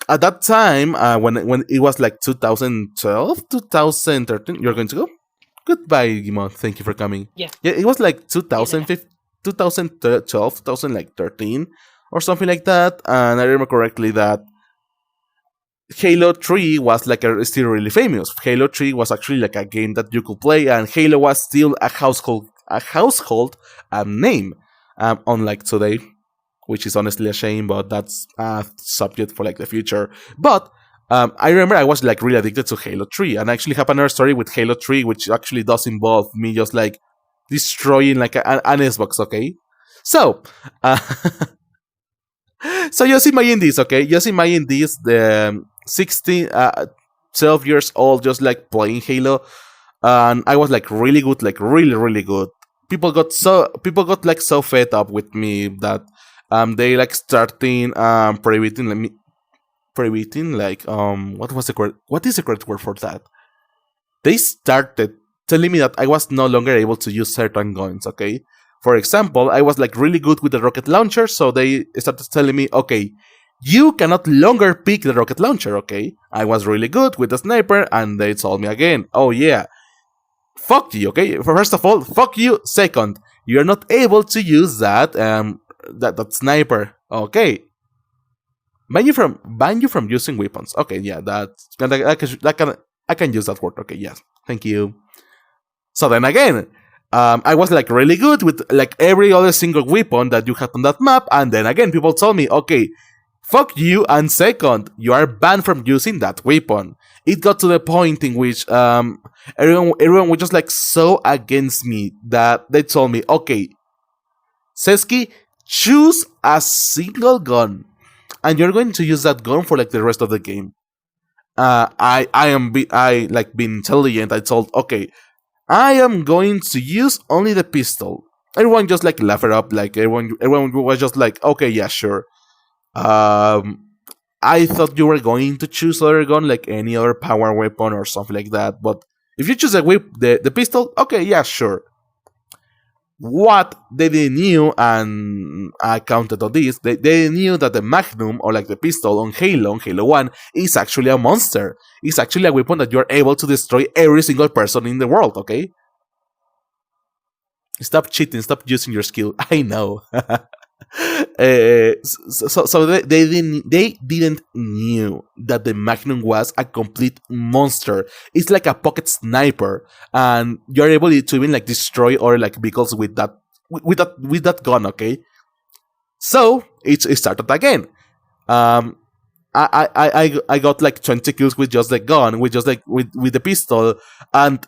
At that time, when it was like 2012, 2013, you're going to go? Goodbye, Gimo. Thank you for coming. Yeah, it was like 2012, 2013, or something like that. And I remember correctly that Halo 3 was like still really famous. Halo 3 was actually like a game that you could play, and Halo was still a household name, unlike today, which is honestly a shame, but that's a subject for like the future. But I remember I was like really addicted to Halo 3, and I actually have another story with Halo 3, which actually does involve me just like destroying like an Xbox, okay? So, uh, so just imagine this, okay? Just imagine this: the 16, 12 years old, just like playing Halo, and I was like really good, like really, really good. People got like so fed up with me that they like starting prohibiting like what is the correct word for that? They started telling me that I was no longer able to use certain guns, okay? For example, I was like really good with the rocket launcher, so they started telling me, okay, you cannot longer pick the rocket launcher, okay? I was really good with the sniper, and they told me again, oh yeah, fuck you, okay? First of all, fuck you. Second, you're not able to use that that sniper, okay? Ban you from using weapons. Okay, yeah, I can use that word. Okay, yes, thank you. So then again, I was like really good with like every other single weapon that you had on that map, and then again, people told me, okay, fuck you, and second, you are banned from using that weapon. It got to the point in which everyone was just like so against me that they told me, okay, Seski, choose a single gun, and you're going to use that gun for like the rest of the game. I like being intelligent. I told, okay, I am going to use only the pistol. Everyone just like laughed it up. Like everyone was just like, okay, yeah, sure. I thought you were going to choose other gun, like any other power weapon or something like that. But if you choose the pistol, okay, yeah, sure. What they knew, and I counted on this, they knew that the Magnum, or like the pistol on Halo 1, is actually a monster. It's actually a weapon that you're able to destroy every single person in the world, okay? Stop cheating, stop using your skill. I know. So they didn't knew that the Magnum was a complete monster. It's like a pocket sniper, and you're able to even like destroy or like vehicles with that gun. Okay, so it started again. I got like 20 kills with just the gun, with just like with the pistol, and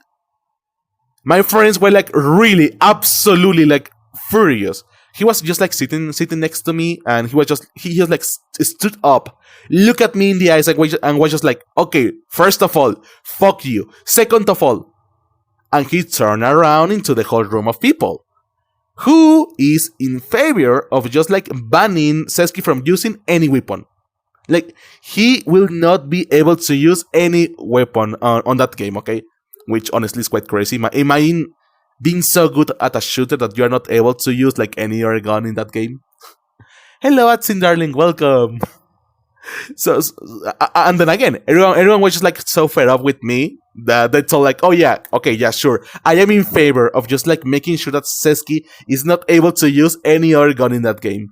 my friends were like really, absolutely like furious. He was just like sitting next to me, and he just like stood up, looked at me in the eyes, and was just like, okay, first of all, fuck you. Second of all, and he turned around into the whole room of people who is in favor of just like banning Seski from using any weapon. Like, he will not be able to use any weapon on that game, okay? Which honestly is quite crazy. Imagine being so good at a shooter that you are not able to use like any other gun in that game. Hello, Atsin darling, welcome. So and then again, everyone was just like so fed up with me that they told like, oh yeah, okay, yeah, sure, I am in favor of just like making sure that Seski is not able to use any other gun in that game.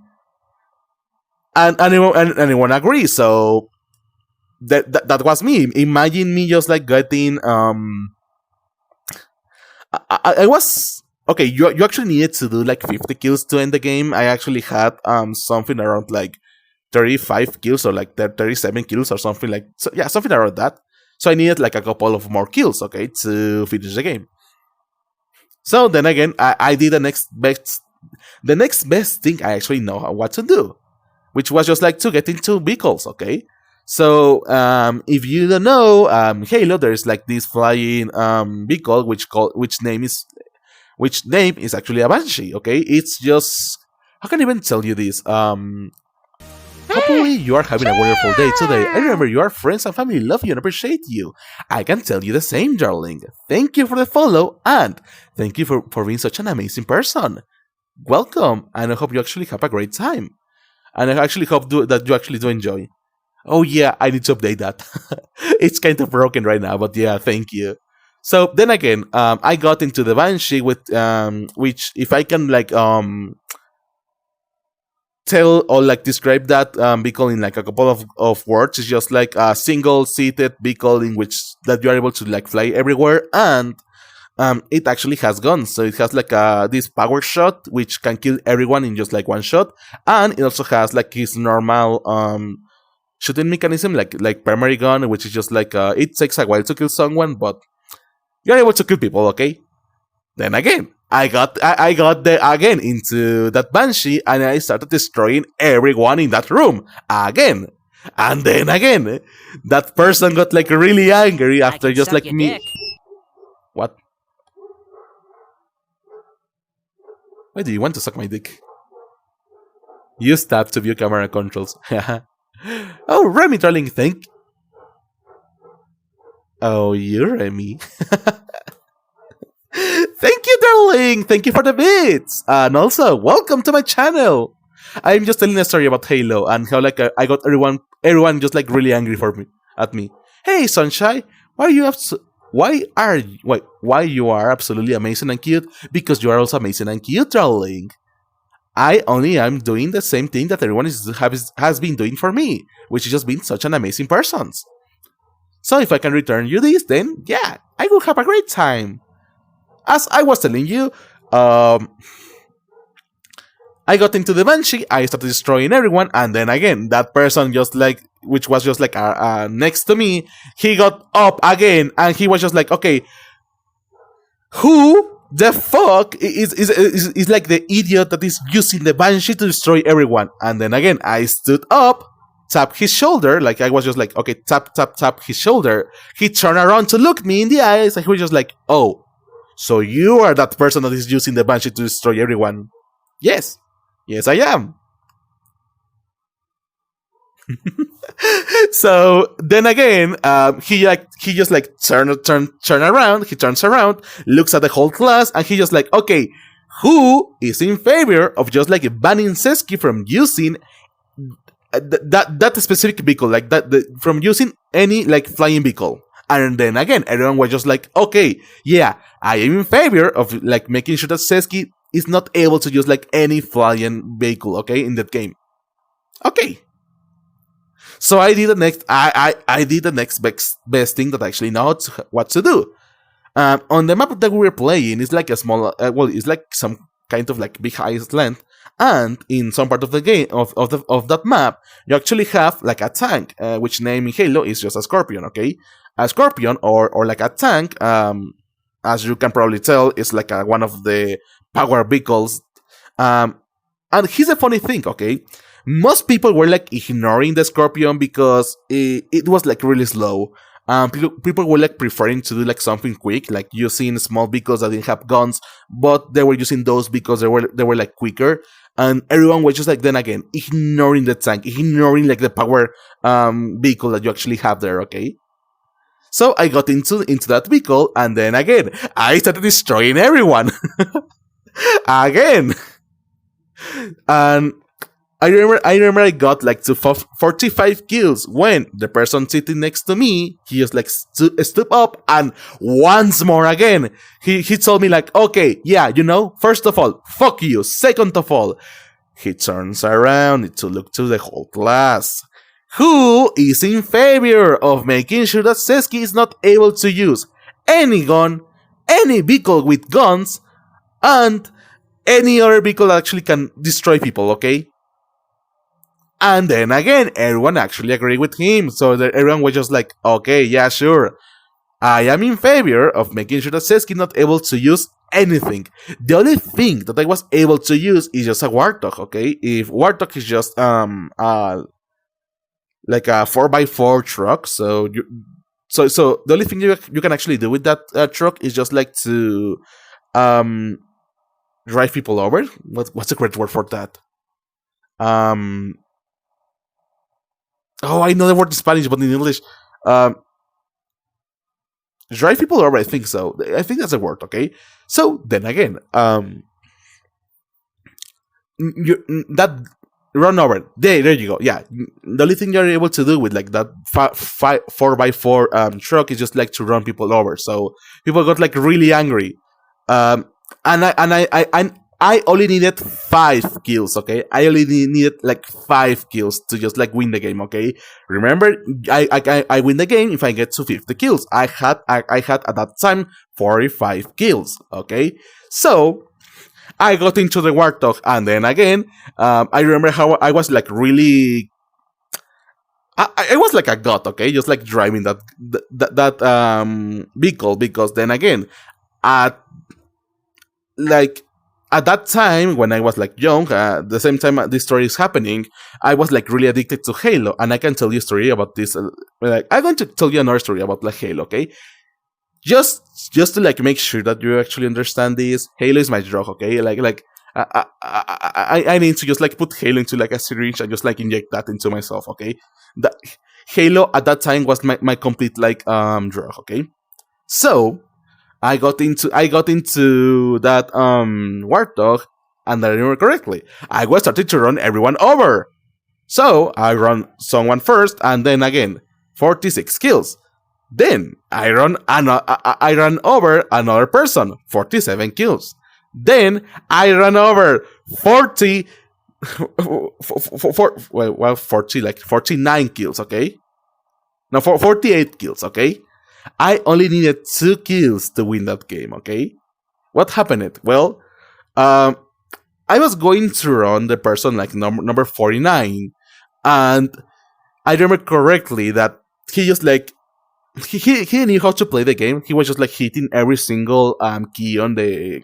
And anyone agrees. So that was me. Imagine me just like getting I was okay. You actually needed to do like 50 kills to end the game. I actually had something around like 35 kills or like 37 kills or something like so. Yeah, something around that. So I needed like a couple of more kills, okay, to finish the game. So then again, I did the next best thing I actually know what to do, which was just like to get into vehicles, okay. So, if you don't know, Halo, there's like this flying vehicle which name is actually a Banshee. Okay, it's just, how can I even tell you this? Hopefully you are having a wonderful day today. I remember your friends and family love you and appreciate you. I can tell you the same, darling. Thank you for the follow, and thank you for being such an amazing person. Welcome, and I hope you actually have a great time. And I actually hope that you actually do enjoy. Oh yeah, I need to update that. It's kind of broken right now, but yeah, thank you. So then again, I got into the Banshee with which, if I can like tell or like describe that vehicle in like a couple of words, it's just like a single seated vehicle in which that you are able to like fly everywhere, and it actually has guns. So it has like this power shot which can kill everyone in just like one shot, and it also has like his normal shooting mechanism, like primary gun, which is just like it takes a while to kill someone, but you're able to kill people, okay? Then again, I got there again into that Banshee, and I started destroying everyone in that room again. And then again, that person got like really angry after just like me. Dick. What? Why do you want to suck my dick? Use tab to view camera controls. Oh, Remy, darling, thank. Oh, you, Remy. Thank you, darling. Thank you for the bits. And also, welcome to my channel. I'm just telling a story about Halo and how like I got everyone just like really angry at me. Hey, Sunshine, why you are absolutely amazing and cute? Because you are also amazing and cute, darling. I only am doing the same thing that everyone has been doing for me, which is just being such an amazing person. So if I can return you this, then yeah, I will have a great time. As I was telling you, I got into the Banshee, I started destroying everyone, and then again, that person just like, which was just like next to me, he got up again, and he was just like, okay, who the fuck is like the idiot that is using the Banshee to destroy everyone? And then again, I stood up, tapped his shoulder, like I was just like, okay, tap his shoulder. He turned around to look me in the eyes, and he was just like, oh, so you are that person that is using the Banshee to destroy everyone? Yes, I am. So then again, he just like turns around, looks at the whole class, and he just like, okay, who is in favor of just like banning Sesky from using that specific vehicle, like from using any like flying vehicle? And then again, everyone was just like, okay, yeah, I am in favor of like making sure that Sesky is not able to use like any flying vehicle, okay, in that game. Okay. So I did the next. I did the next best thing that I actually know what to do. On the map that we were playing, it's like a small. It's like some kind of like big island, and in some part of the game of that map, you actually have like a tank, which name in Halo is just a Scorpion. Okay, a Scorpion or like a tank. As you can probably tell, it's like one of the power vehicles. And here's a funny thing. Okay. Most people were like ignoring the Scorpion because it was like really slow. People were like preferring to do like something quick, like using small vehicles that didn't have guns, but they were using those because they were like quicker. And everyone was just like, then again, ignoring the tank, ignoring like the power vehicle that you actually have there. Okay. So I got into that vehicle, and then again, I started destroying everyone again. And I remember I got like to 45 kills when the person sitting next to me, he just like stood up, and once more again, he told me like, okay, yeah, first of all, fuck you. Second of all, he turns around to look to the whole class. Who is in favor of making sure that Sesky is not able to use any gun, any vehicle with guns, and any other vehicle that actually can destroy people, okay? And then again, everyone actually agreed with him. So that everyone was just like, okay, yeah, sure. I am in favor of making sure that Sesky is not able to use anything. The only thing that I was able to use is just a Warthog, okay? If Warthog is just like a 4x4 truck, so the only thing you can actually do with that truck is just like to drive people over. What's the correct word for that? Oh, I know the word in Spanish, but in English, drive people over. I think so. I think that's a word. Okay. So then again, that run over. There you go. Yeah. The only thing you're able to do with like that 4x4 truck is just like to run people over. So people got like really angry. And I only needed 5 kills, okay? I only needed like 5 kills to just like win the game, okay? Remember, I win the game if I get to 50 kills. I had at that time 45 kills, okay? So I got into the Warthog, and then again, I remember how I was like really. I was like a god, okay? Just like driving that vehicle, because then again, at like at that time when I was like young, the same time this story is happening, I was like really addicted to Halo, and I can tell you a story about this. Like I'm going to tell you another story about like Halo, okay? Just to like make sure that you actually understand this. Halo is my drug, okay? I need to just like put Halo into like a syringe and just like inject that into myself, okay? That Halo at that time was my complete like drug, okay? So I got into that Warthog, and I remember correctly, I was starting to run everyone over. So I run someone first, and then again 46 kills. Then I run over another person, 47 kills. Then I run over 40, 40 like 49 kills. Okay, no, 48 kills. Okay, I only needed 2 kills to win that game. Okay, what happened? Well, I was going to run the person like number 49, and I remember correctly that he just like. He knew how to play the game. He was just like hitting every single key on the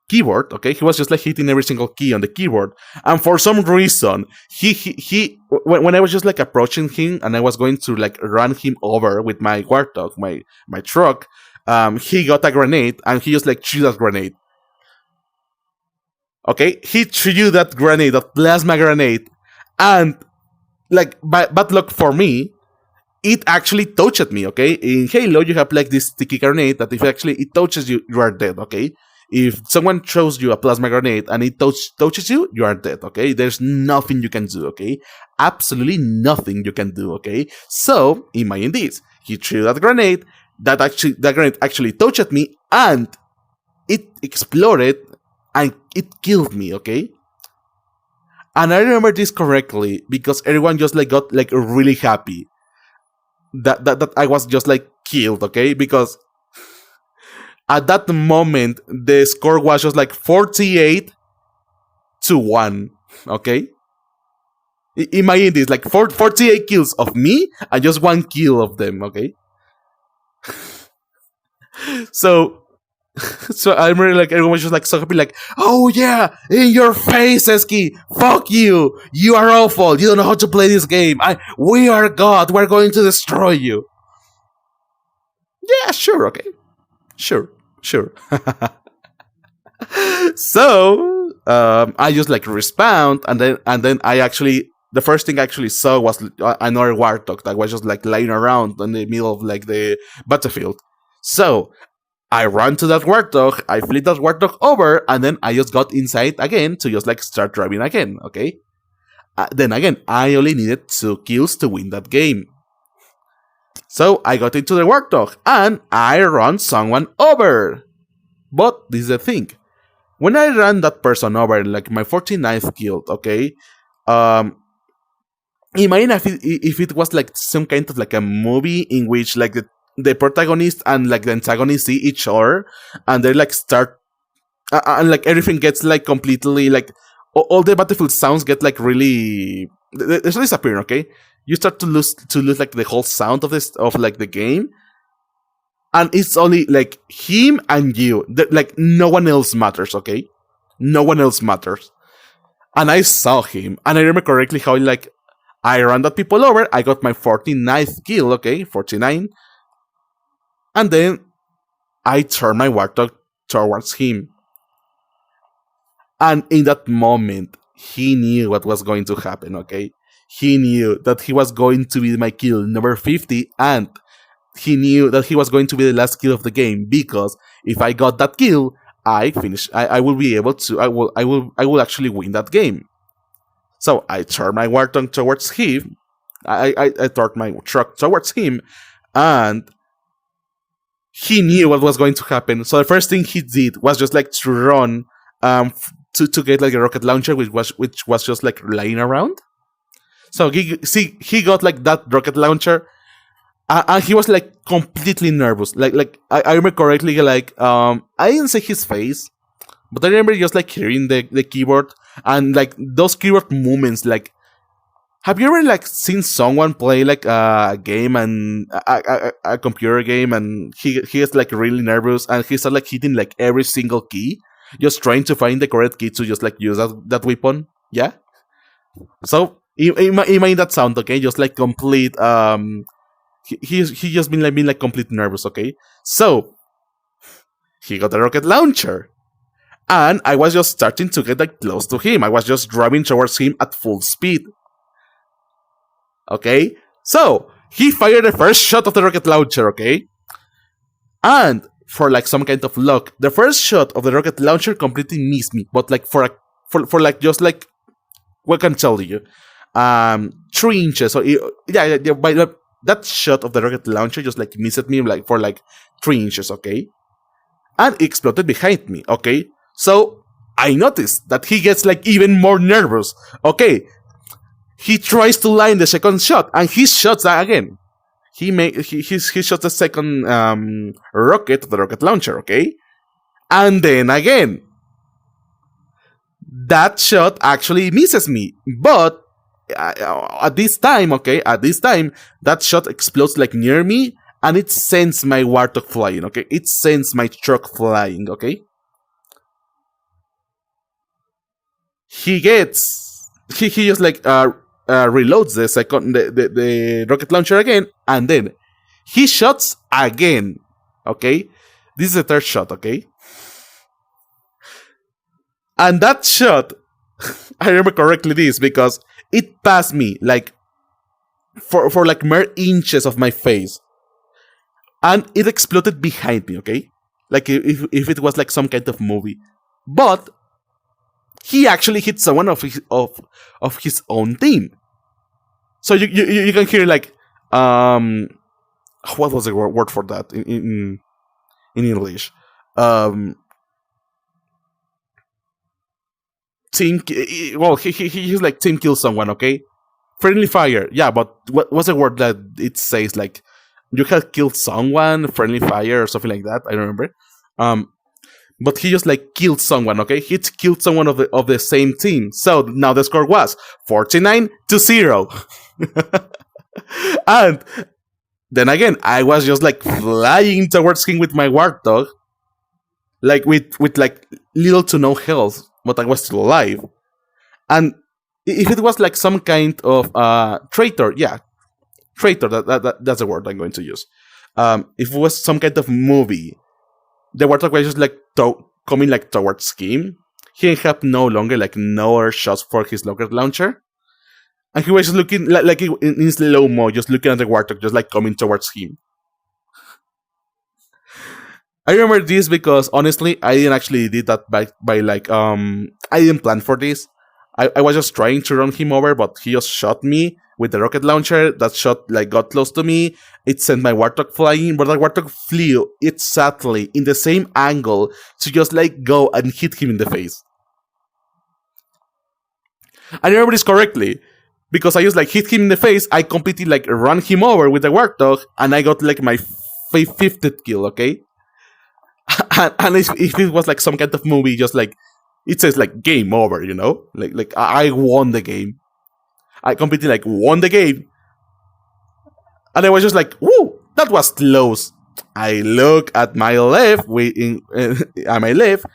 keyboard. Okay, he was just like hitting every single key on the keyboard, and for some reason, he when I was just like approaching him and I was going to like run him over with my Warthog, my truck, he got a grenade and he just like threw that grenade. Okay, he threw that grenade, that plasma grenade, and like bad luck for me, it actually touched me. Okay, in Halo you have like this sticky grenade that if actually it touches you, you are dead. Okay, if someone throws you a plasma grenade and it touches you, you are dead. Okay, there's nothing you can do. Okay, absolutely nothing you can do. Okay, so imagine this: he threw that grenade. That grenade actually touched me and it exploded and it killed me. Okay. And I remember this correctly because everyone just like got like really happy that I was just like killed, okay? Because at that moment the score was just like 48-1, okay? Imagine this, like 48 kills of me and just 1 kill of them, okay? So I remember like everyone was just like so happy, like, oh yeah, in your face, Eski, fuck you, you are awful, you don't know how to play this game, we are God, we're going to destroy you. Yeah, sure, okay, sure. So I just like respawned, and then I actually, the first thing I actually saw was another Warthog that was just like lying around in the middle of like the battlefield. So I ran to that Warthog, I flipped that Warthog over, and then I just got inside again to just like start driving again, okay? Then again, I only needed 2 kills to win that game. So I got into the Warthog, and I ran someone over. But this is the thing. When I ran that person over, like my 49th kill, okay? Imagine if it was like some kind of like a movie in which like the protagonist and like the antagonist see each other and they like start and like everything gets like completely like all the battlefield sounds get like really they disappear. Okay, you start to lose like the whole sound of like the game, and it's only like him and you. Like no one else matters. Okay, no one else matters. And I saw him, and I remember correctly how like I ran that people over. I got my 49th kill. Okay, 49. And then I turned my Warthog towards him. And in that moment, he knew what was going to happen, okay? He knew that he was going to be my kill number 50, and he knew that he was going to be the last kill of the game, because if I got that kill, I will be able to, I will actually win that game. So I turned my Warthog towards him, I turned my truck towards him, and he knew what was going to happen. So the first thing he did was just like to run to get like a rocket launcher, which was just like lying around. So he got like that rocket launcher, and he was like completely nervous. Like I remember correctly, like I didn't see his face, but I remember just like hearing the keyboard and like those keyboard movements, like have you ever like seen someone play like a game and a computer game, and he is like really nervous and he starts like hitting like every single key, just trying to find the correct key to just like use that weapon? Yeah. So imagine that sound, okay? Just like complete he just been like complete nervous, okay? So he got a rocket launcher. And I was just starting to get like close to him. I was just driving towards him at full speed. Okay? So, he fired the first shot of the rocket launcher, okay? And, for like some kind of luck, the first shot of the rocket launcher completely missed me. But like for like just like, what can I tell you? 3 inches. So, yeah, by that shot of the rocket launcher just like missed me like for like 3 inches, okay? And it exploded behind me, okay? So, I noticed that he gets like even more nervous. Okay, he tries to line the second shot, and he shots that again. He shot the second rocket, the rocket launcher, okay? And then again. That shot actually misses me. But at this time, that shot explodes like near me, and it sends my Warthog flying, okay? It sends my truck flying, okay? He just like reloads the rocket launcher again, and then he shots again. Okay, this is the third shot. Okay, and that shot, I remember correctly this because it passed me like for like mere inches of my face, and it exploded behind me. Okay, like if it was like some kind of movie, but he actually hit someone of his own team. So you can hear like what was the word for that in English? Team. Well, he's like team kill someone. Okay, friendly fire. Yeah, but what's the word that it says? Like you have killed someone, friendly fire or something like that. I don't remember. But he just like killed someone, okay? He killed someone of the same team. So now the score was 49-0. And then again, I was just like flying towards him with my Warthog, like with like little to no health, but I was still alive. And if it was like some kind of traitor, yeah, traitor. That's the word I'm going to use. If it was some kind of movie, the Warthog was just like coming like towards him. He had no longer like no other shots for his rocket launcher, and he was just looking like in slow mo, just looking at the Warthog, just like coming towards him. I remember this because honestly, I didn't actually did that by like I didn't plan for this. I was just trying to run him over, but he just shot me with the rocket launcher. That shot like got close to me. It sent my Warthog flying, but the Warthog flew exactly in the same angle to just like go and hit him in the face. I remember this correctly because I just like hit him in the face. I completely like ran him over with the Warthog, and I got like my 50th kill. Okay, and if it was like some kind of movie, just like it says like game over, you know, like I won the game. I completely like won the game. And I was just like, woo, that was close. I look at my left, at my left,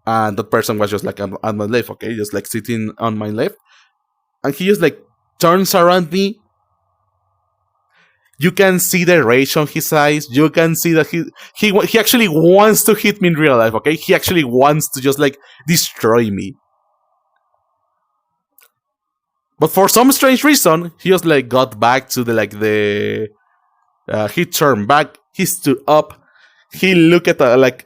and that person was just like on my left, okay, just like sitting on my left. And he just like turns around me. You can see the rage on his eyes. You can see that he actually wants to hit me in real life, okay? He actually wants to just like destroy me. But for some strange reason, he just like got back to he turned back, he stood up, he looked at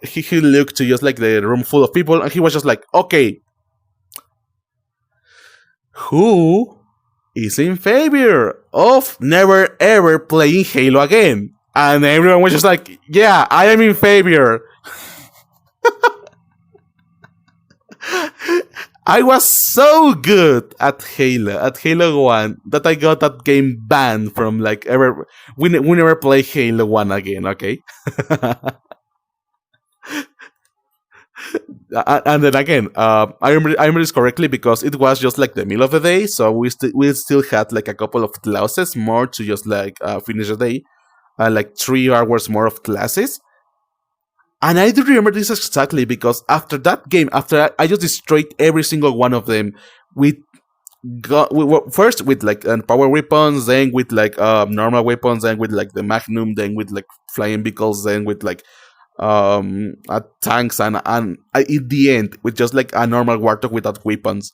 he looked to just like the room full of people, and he was just like, okay, who is in favor of never ever playing Halo again? And everyone was just like, yeah, I am in favor. I was so good at Halo 1, that I got that game banned from like ever. We never play Halo 1 again, okay? And then again, I remember this correctly because it was just like the middle of the day, so we still had like a couple of classes more to just like finish the day, like 3 hours more of classes. And I do remember this exactly because after that game, after I just destroyed every single one of them. We we were first with like power weapons, then with like normal weapons, then with like the magnum, then with like flying vehicles, then with like tanks, and in the end with just like a normal warthog without weapons.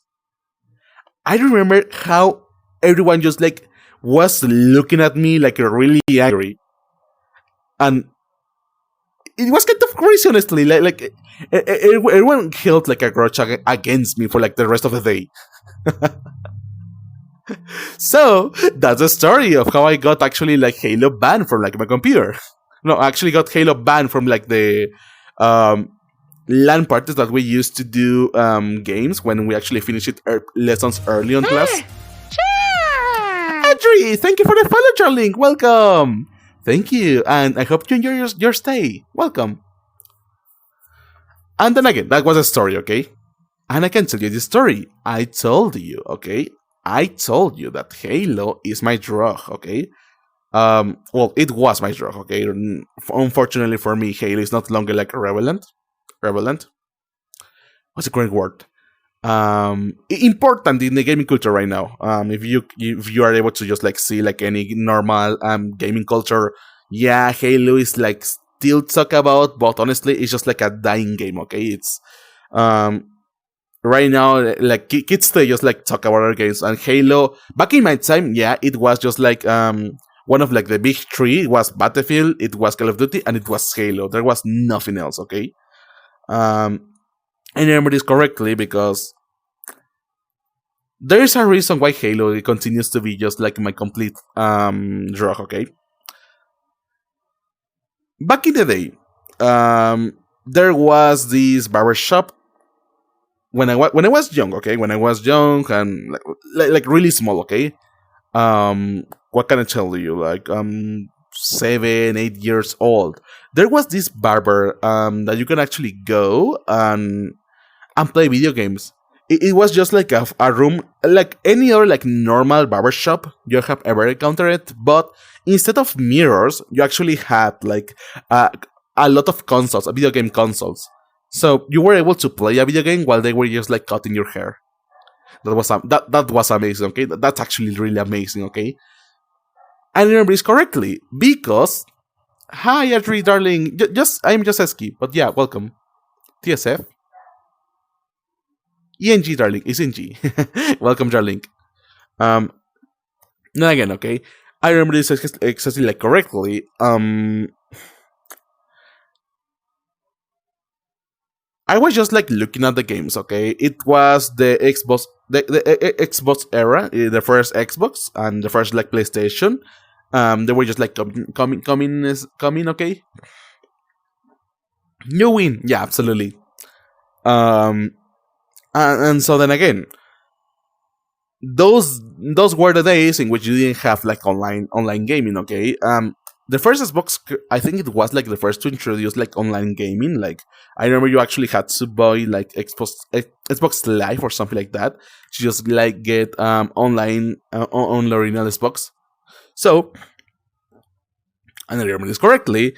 I remember how everyone just like was looking at me like really angry, and it was kind of crazy, honestly. Everyone held like a grudge against me for like the rest of the day. So that's the story of how I got actually like Halo banned from like my computer. No, I actually got Halo banned from like the um, LAN parties that we used to do games when we actually finished lessons early on class. Adri, thank you for the follow, Charlink. Welcome. Thank you, and I hope you enjoy your stay. Welcome. And then again, that was a story, okay? And I can tell you this story. I told you, okay? I told you that Halo is my drug, okay? Well, it was my drug, okay? Unfortunately for me, Halo is not longer like relevant. Relevant? What's the correct word? Important in the gaming culture right now. If you are able to just like see like any normal gaming culture, yeah, Halo is like still talk about, but honestly, it's just like a dying game. Okay, it's right now like kids they just like talk about other games, and Halo back in my time, yeah, it was just like one of like the big three. It was Battlefield, it was Call of Duty, and it was Halo. There was nothing else. Okay. I remember this correctly because there is a reason why Halo continues to be just like my complete drug, okay? Back in the day, there was this barber shop when I was young, okay? When I was young and like really small, okay? What can I tell you? Like 7, 8 years old. There was this barber that you can actually go and play video games. It was just like a room, like any other like normal barbershop you have ever encountered, but instead of mirrors, you actually had like a lot of consoles, video game consoles. So you were able to play a video game while they were just like cutting your hair. That was amazing. Okay, that's actually really amazing. Okay, I remember this correctly because hi, Adri, darling. I'm just Eski, but yeah, welcome. TSF. ENG, darling. It's NG. Welcome, darling. Then again, okay. I remember this exactly like correctly. I was just like looking at the games, okay. It was the Xbox, the Xbox era, the first Xbox and the first like PlayStation. They were just like coming, okay. New win, yeah, absolutely. And so then again, those were the days in which you didn't have like online gaming. Okay, the first Xbox, I think it was like the first to introduce like online gaming. Like I remember you actually had to buy like Xbox Live or something like that to just like get online on the original Xbox. So, and I remember this correctly.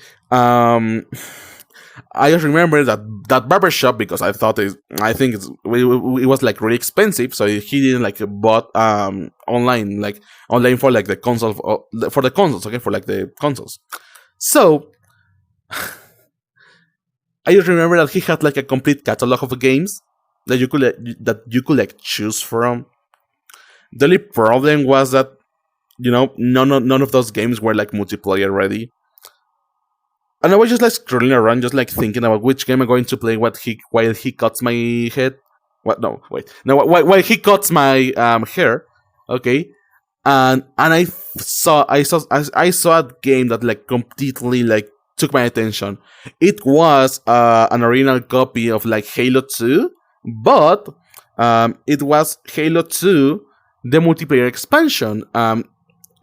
I just remember that barbershop because I think it was like really expensive, so he didn't like bought online for like the console for the consoles, okay, for like the consoles. So I just remember that he had like a complete catalog of games that you could like choose from. The only problem was that none of those games were like multiplayer ready. And I was just like scrolling around, just like thinking about which game I'm going to play. While he cuts my head. What? No, wait. No, while he cuts my hair. Okay, and I saw a game that like completely like took my attention. It was an original copy of like Halo 2, but it was Halo 2, the multiplayer expansion.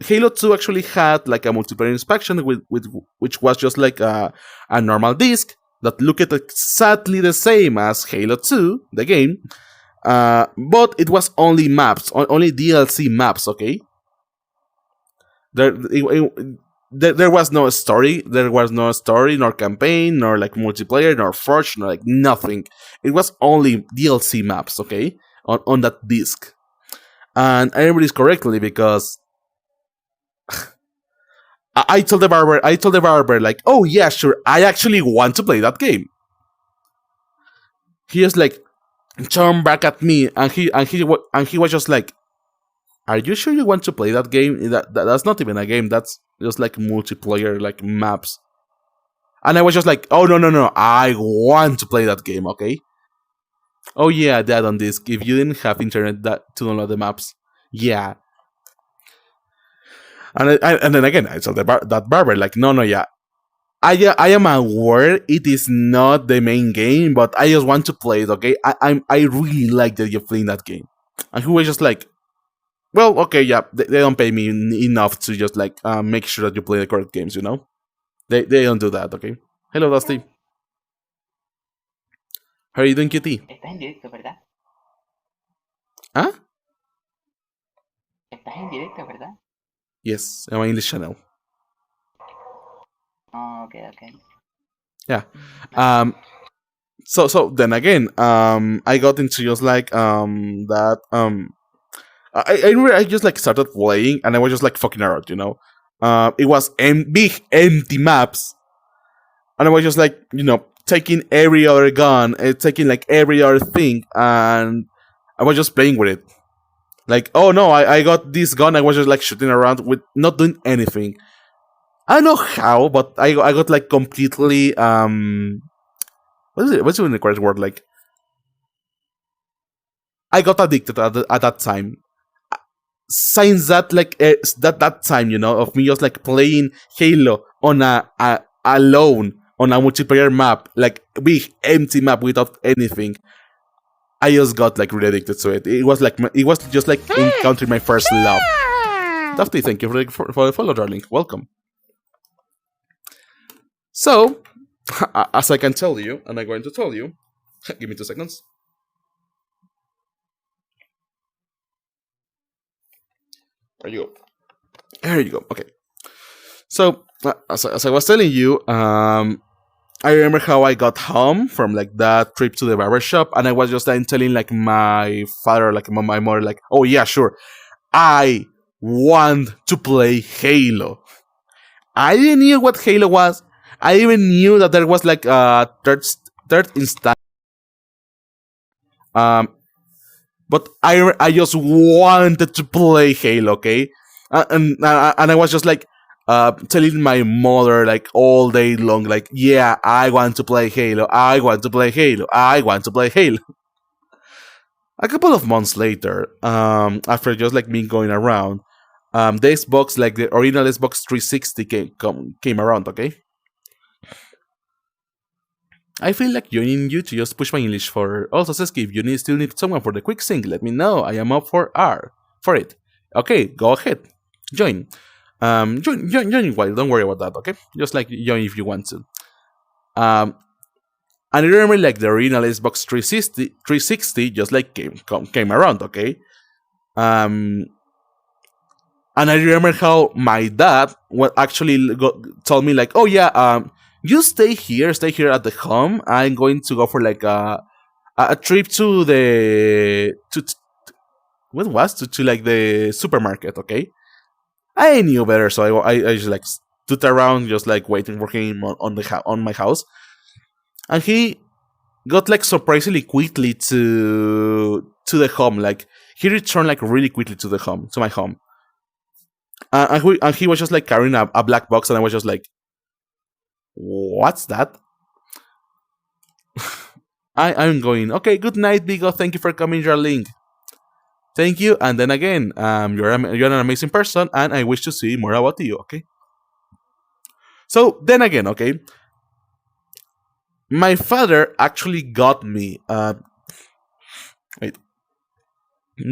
Halo 2 actually had like a multiplayer expansion with which was just like a normal disc, that looked exactly the same as Halo 2, the game, but it was only maps, only DLC maps, okay? There was no story, nor campaign, nor like multiplayer, nor Forge, nor like nothing. It was only DLC maps, okay? On that disc. And I remember this correctly because I told the barber, like, oh yeah, sure, I actually want to play that game. He just like turned back at me, and he was just like, are you sure you want to play that game? That's not even a game. That's just like multiplayer, like maps. And I was just like, oh no, I want to play that game, okay? Oh yeah, that on disc. If you didn't have internet to download the maps, yeah. And then again, I told that barber, like, no, yeah. I am aware it is not the main game, but I just want to play it, okay? I really like that you're playing that game. And he was just like, well, okay, yeah, they don't pay me enough to just like make sure that you play the correct games, you know? They don't do that, okay? Hello, Dusty. How are you doing, Kitty? Estás en directo, ¿verdad? Huh? Estás en directo, ¿verdad? Yes, on my English channel. Oh, okay. Yeah. So then again, I got into just like that I just like started playing, and I was just like fucking around, you know. It was big empty maps, and I was just like, you know, taking every other gun, taking like every other thing, and I was just playing with it. Like, oh no, I got this gun. I was just like shooting around with not doing anything. I don't know how, but I got like completely what is it? What's the correct word? Like, I got addicted at that time. Since that like that time, you know, of me just like playing Halo on a alone on a multiplayer map, like big empty map without anything. I just got like really addicted to it. It was just like encountering my first love. Dafty, thank you for the follow, darling. Welcome. So, as I can tell you, and I'm going to tell you, give me 2 seconds. There you go. Okay. So, as I was telling you, I remember how I got home from like that trip to the barbershop, and I was just like telling like my father, like my mother, like, oh yeah, sure, I want to play Halo. I didn't know what Halo was. I even knew that there was like a third instance. But I just wanted to play Halo, okay? And I was just like telling my mother like all day long, like, yeah, I want to play Halo. I want to play Halo. I want to play Halo. A couple of months later, after just like me going around, the Xbox, like the original Xbox 360 came around, okay? I feel like joining you to just push my English for. Also, Seski, if you still need someone for the quick sync, let me know. I am up for it. Okay, go ahead. Join. Join while. Don't worry about that, okay? Just like join if you want to. And I remember like the original Xbox 360 just like came around, okay? And I remember how my dad actually told me like, oh yeah, you stay here at the home. I'm going to go for like a trip to the to like the supermarket. Okay, I knew better, so I just like stood around, just like waiting for him on my house, and he got like surprisingly quickly to the home. Like he returned like really quickly to my home, and he was just like carrying a black box, and I was just like, what's that? I'm going, okay, good night, Bigo. Thank you for coming, darling. Thank you. And then again, you're an amazing person, and I wish to see more about you, okay? So, then again, okay? My father actually got me, the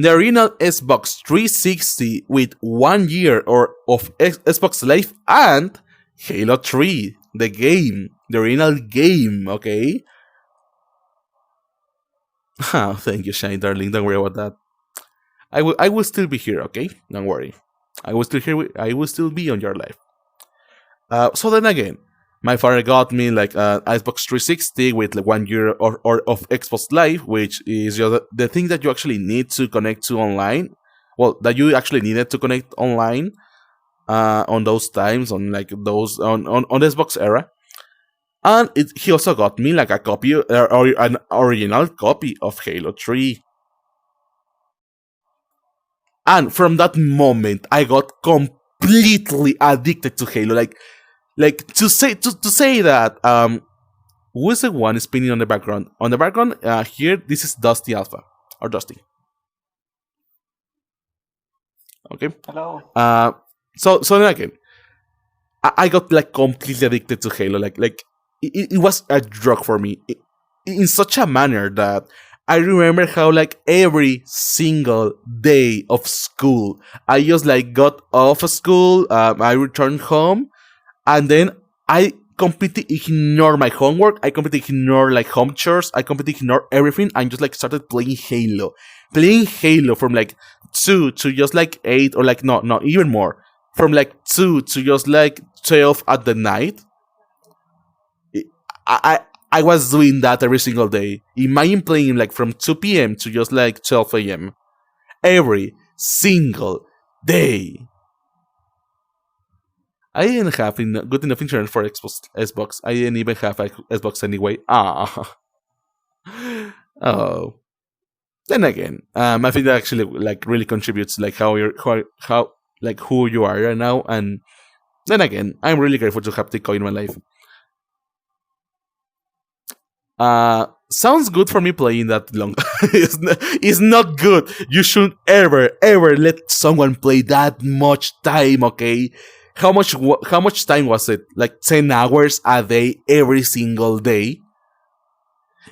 original Xbox 360 with 1 year of Xbox Live and Halo 3, the game. the original game, okay? Oh, thank you, Shiny darling. Don't worry about that. I will still be here, okay? Don't worry. I will still here. I will still be on your life. So then again, my father got me like an Xbox 360 with like 1 year or of Xbox Live, which is the thing that you actually need to connect to online. Well, that you actually needed to connect online on those times, on like those on the Xbox era. And he also got me like a copy or an original copy of Halo 3. And from that moment, I got completely addicted to Halo. Like to say that who is the one spinning on the background? On the background here, this is Dusty Alpha or Dusty. Okay. Hello. So then again, I got like completely addicted to Halo. Like it was a drug for me in such a manner that I remember how like every single day of school, I just like got off of school, I returned home, and then I completely ignored my homework. I completely ignored like home chores. I completely ignored everything and just like started playing Halo. Playing Halo from like 2 to just like 8 or like no even more. From like 2 to just like 12 at the night. I was doing that every single day. Imagine playing like from 2 p.m. to just like 12 a.m. every single day. I didn't have good enough internet for Xbox. I didn't even have an Xbox anyway. Oh. Then again, I think that actually like really contributes like how like who you are right now. And then again, I'm really grateful to have Tico in my life. Sounds good for me playing that long. It's not good. You shouldn't ever let someone play that much time, okay? How much time was it? Like 10 hours a day, every single day?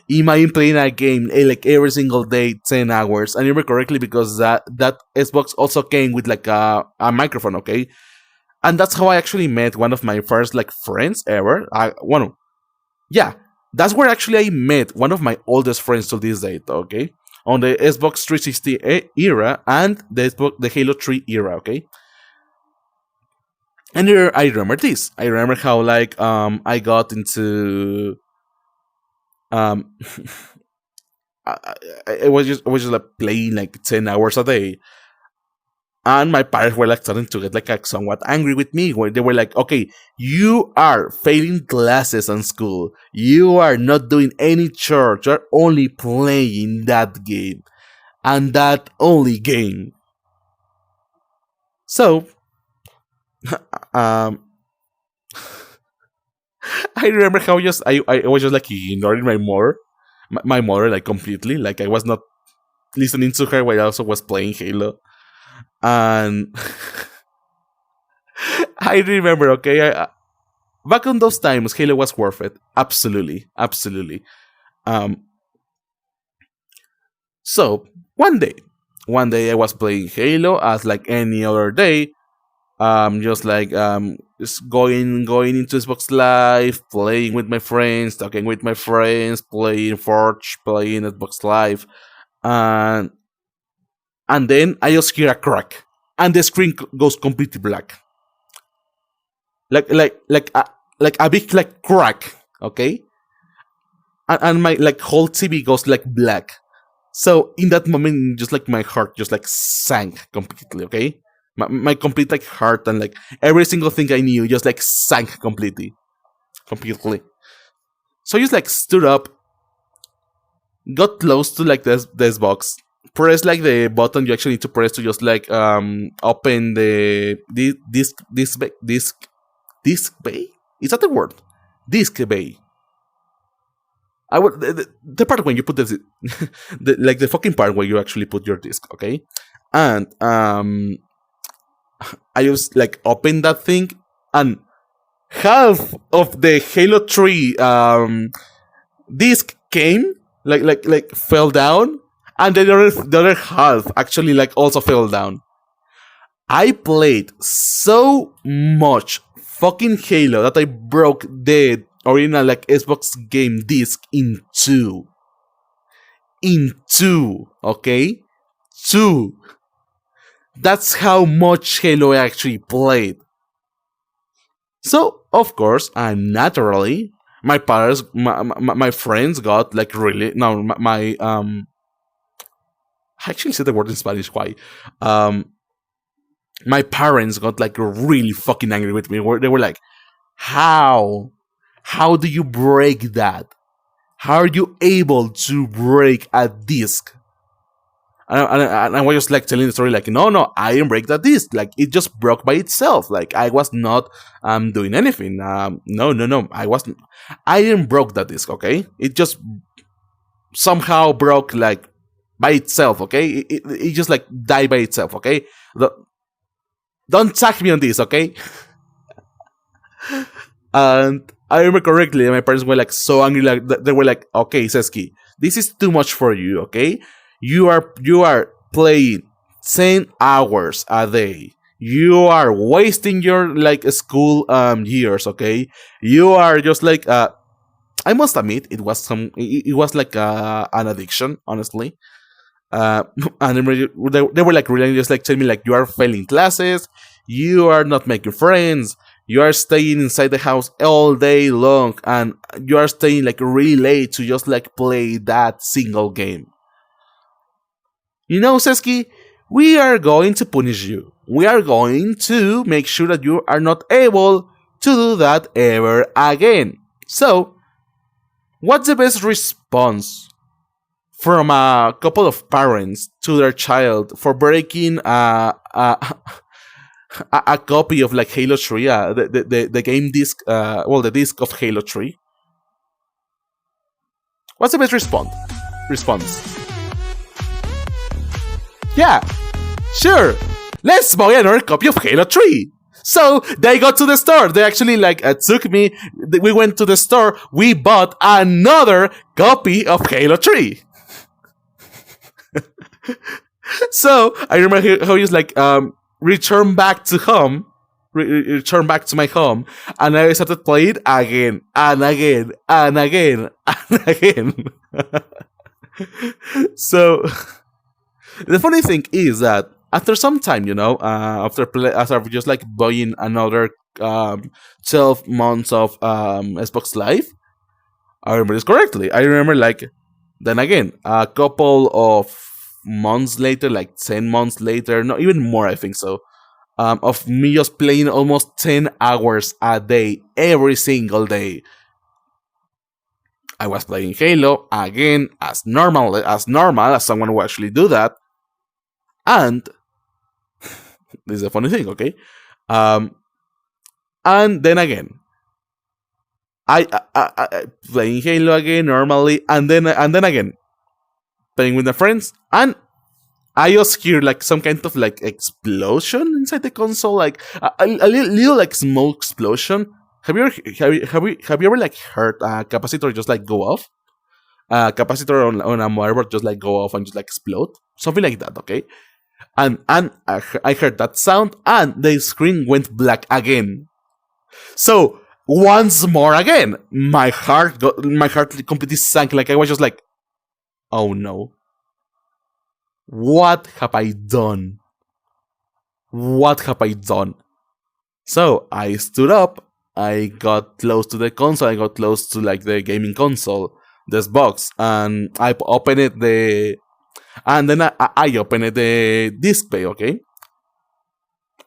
Imagine playing a game like every single day, 10 hours. I remember correctly because that Xbox also came with like a microphone, okay? And that's how I actually met one of my first like friends ever. That's where actually I met one of my oldest friends to this date, okay? On the Xbox 360 era and the Halo 3 era, okay? And here I remember this. I remember how like I got into I was just like playing like 10 hours a day. And my parents were like starting to get like somewhat angry with me. Where they were like, okay, you are failing classes in school. You are not doing any chores. You're only playing that game. And that only game. So, I remember how I was just like ignoring my mother like completely. Like I was not listening to her while I also was playing Halo. And I remember, okay, back on those times, Halo was worth it. Absolutely. So one day I was playing Halo as like any other day. Just going into Xbox Live, playing with my friends, talking with my friends, playing Forge, playing Xbox Live, and then I just hear a crack, and the screen goes completely black, like a big like crack, okay, and my like whole TV goes like black. So in that moment, just like my heart just like sank completely, okay. My complete like heart and like every single thing I knew just like sank completely. So I just like stood up, got close to like this box, press like the button you actually need to press to just like open the disc bay. Is that the word? Disc bay. I would the part when you put the fucking part where you actually put your disc, okay? And I just like opened that thing, and half of the Halo 3 disc came like fell down, and the other half actually like also fell down. I played so much fucking Halo that I broke the original like Xbox game disc in two. In two, okay? Two. That's how much Halo I actually played. So, of course, and naturally, my parents, my friends got like really, no, I actually said the word in Spanish, why? My parents got like really fucking angry with me. They were like, how do you break that? How are you able to break a disc? And I was just like telling the story, like, no, I didn't break that disc. Like, it just broke by itself. Like, I was not doing anything. No, I didn't broke that disc. Okay, it just somehow broke like by itself. Okay, it just like died by itself. Okay, don't tag me on this. Okay. And I remember correctly, my parents were like so angry, like they were like, "Okay, Seski, this is too much for you. Okay, you are playing 10 hours a day. You are wasting your like school years. Okay, you are just like I must admit, it was like an addiction, honestly. And they were like really just like telling me like you are failing classes, you are not making friends, you are staying inside the house all day long, and you are staying like really late to just like play that single game. You know, Seski, we are going to punish you. We are going to make sure that you are not able to do that ever again. So, what's the best response from a couple of parents to their child for breaking a copy of like Halo 3, the game disc, the disc of Halo 3? What's the best response? Yeah, sure. Let's buy another copy of Halo 3. So they got to the store. They actually like took me. We went to the store. We bought another copy of Halo 3. So I remember how he was like, return back to home, return back to my home, and I started playing again and again and again and again. So the funny thing is that after some time, after just like buying another 12 months of Xbox Live, I remember this correctly. I remember like then again a couple of months later, like 10 months later, not even more, I think so, of me just playing almost 10 hours a day every single day. I was playing Halo again as normal as someone would actually do that. And this is a funny thing, okay? And then again, I playing Halo again normally, and then again playing with my friends, and I just hear like some kind of like explosion inside the console, like a little like small explosion. Have you ever like heard a capacitor just like go off? A capacitor on a motherboard just like go off and just like explode, something like that, okay? And I heard that sound, and the screen went black again. So once more again, my heart completely sank. Like I was just like, oh no, what have I done? What have I done? So I stood up. I got close to the console. I got close to like the gaming console, this box, and I opened it. And then I opened the display, okay?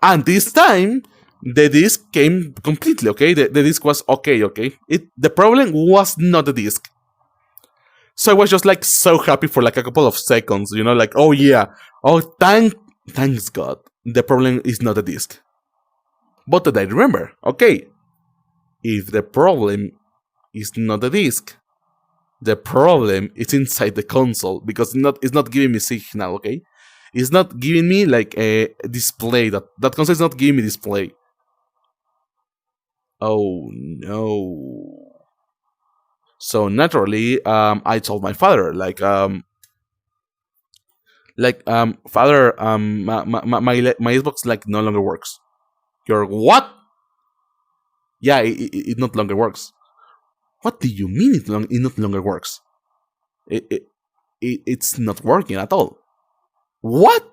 And this time, the disc came completely, okay? The disc was okay? The problem was not the disc. So I was just like so happy for like a couple of seconds, like, oh yeah. Oh, thanks God. The problem is not the disc. But then I remember, okay, if the problem is not the disc, the problem is inside the console, because it's not giving me signal, okay? It's not giving me like a display. That console is not giving me display. Oh no. So naturally, I told my father, father, my Xbox like no longer works. You're what? Yeah, it no longer works. What do you mean it no longer works? It's not working at all. What?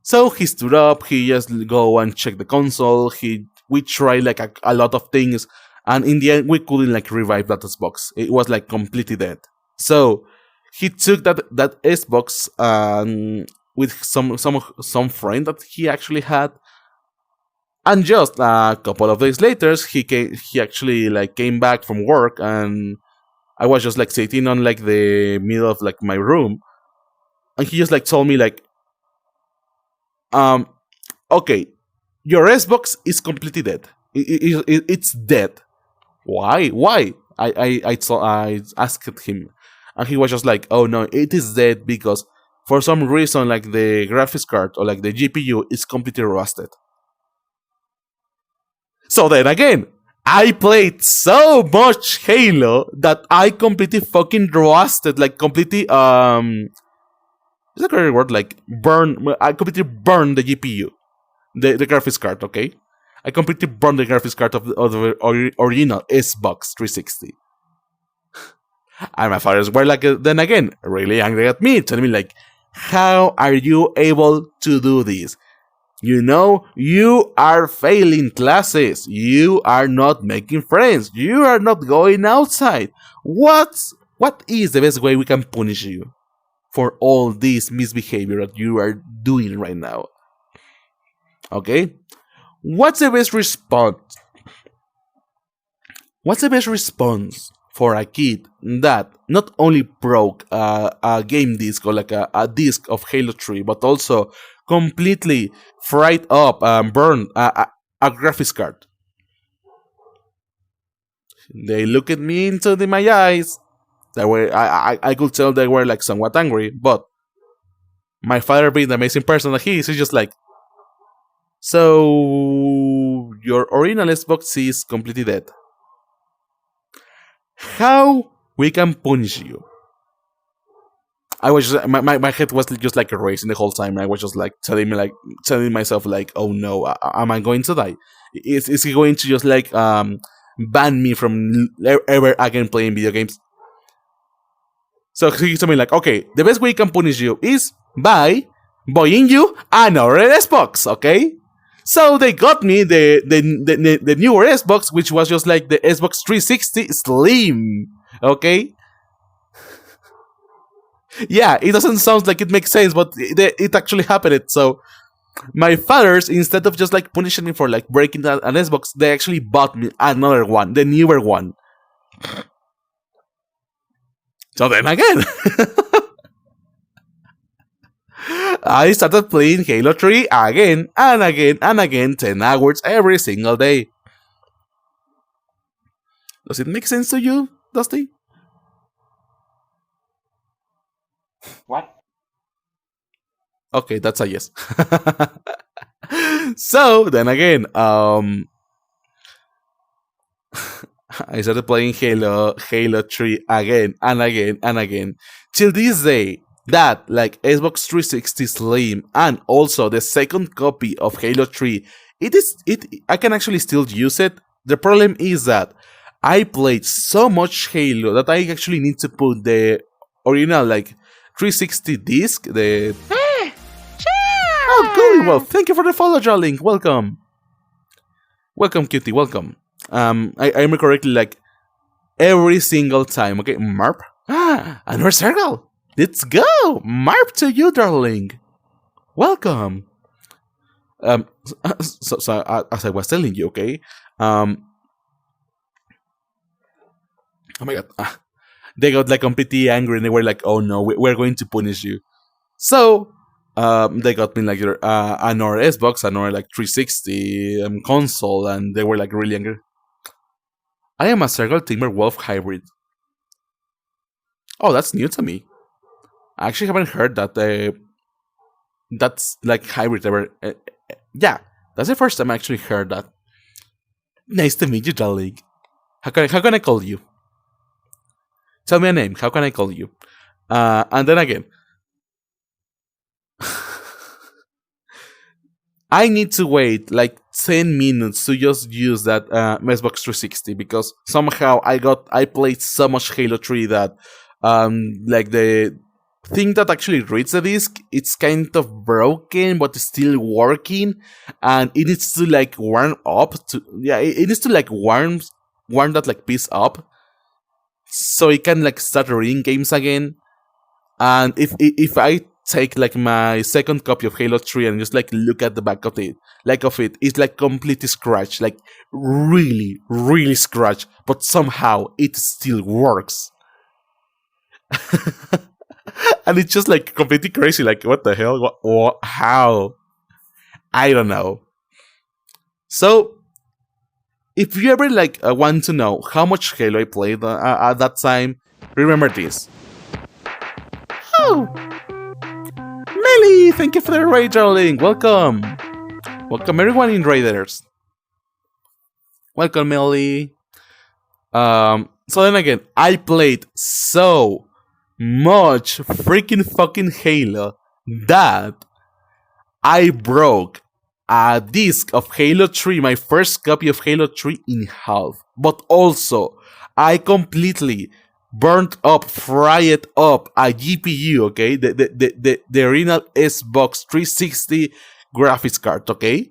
So he stood up, he just go and check the console, we tried like a lot of things, and in the end we couldn't like revive that Xbox. It was like completely dead. So he took that Xbox with some friend that he actually had, and just a couple of days later he actually like came back from work, and I was just like sitting on like the middle of like my room, and he just like told me like, okay, your Xbox is completely dead. It's dead. Why? I asked him, and he was just like, oh no, it is dead because for some reason like the graphics card or like the GPU is completely rusted. So then again, I played so much Halo that I completely fucking rusted, like completely is that the correct word? Like I completely burned the GPU, the graphics card. Okay, I completely burned the graphics card of the original Xbox 360. And my fathers were like, then again, really angry at me, telling me like, how are you able to do this? You know, you are failing classes. You are not making friends. You are not going outside. What is the best way we can punish you for all this misbehavior that you are doing right now? Okay? What's the best response? What's the best response for a kid that not only broke a game disc or like a disc of Halo 3, but also completely fried up and burned a graphics card? They look at me into my eyes. I could tell they were like somewhat angry, but my father, being the amazing person that he is, he's just like, so your original Xbox is completely dead. How we can punish you? I was just my head was just like racing the whole time. I was just like telling myself like, oh no, am I going to die? Is he going to just like ban me from ever again playing video games? So he told me like, okay, the best way we can punish you is by buying you another Xbox, okay? So they got me the newer Xbox, which was just like the Xbox 360 Slim, okay? Yeah, it doesn't sound like it makes sense, but it actually happened. So my fathers, instead of just like punishing me for like breaking an Xbox, they actually bought me another one, the newer one. So then again, I started playing Halo 3 again and again and again, 10 hours every single day. Does it make sense to you, Dusty? What? Okay, that's a yes. So then again, I started playing Halo 3 again and again and again till this day. That like Xbox 360 Slim and also the second copy of Halo 3, I can actually still use it. The problem is that I played so much Halo that I actually need to put the original like 360 disc. Oh, golly, well, thank you for the follow, darling. Welcome, cutie. Welcome. I remember correctly, like every single time. Okay, Marp. Another circle. Let's go! Marp to you, darling! Welcome! So as I was telling you, okay? Oh my god. They got like completely angry and they were like, oh no, we're going to punish you. So, they got me like another Xbox, another like 360 console, and they were like really angry. I am a Circle Timberwolf hybrid. Oh, that's new to me. I actually haven't heard that that's like hybrid ever. Yeah, that's the first time I actually heard that. Nice to meet you, darling. How can I call you? Tell me a name. How can I call you? And then again, I need to wait like 10 minutes to just use that Xbox 360 because somehow I played so much Halo 3 that like the thing that actually reads the disc, it's kind of broken but it's still working, and it needs to like warm up to it needs to like warm that like piece up so it can like start reading games again. And if I take like my second copy of Halo 3 and just like look at the back of it, it's like completely scratched, like really, really scratched, but somehow it still works. And it's just like completely crazy, like what the hell, what how? I don't know. So, if you ever like want to know how much Halo I played at that time, remember this. Oh! Melly, thank you for the raid, darling. Welcome. Welcome everyone in Raiders. Welcome, Melly. So then again, I played so much freaking fucking Halo that I broke a disc of Halo 3, my first copy of Halo 3, in half. But also, I completely burnt up, fried up a GPU, okay? The original Xbox 360 graphics card, okay?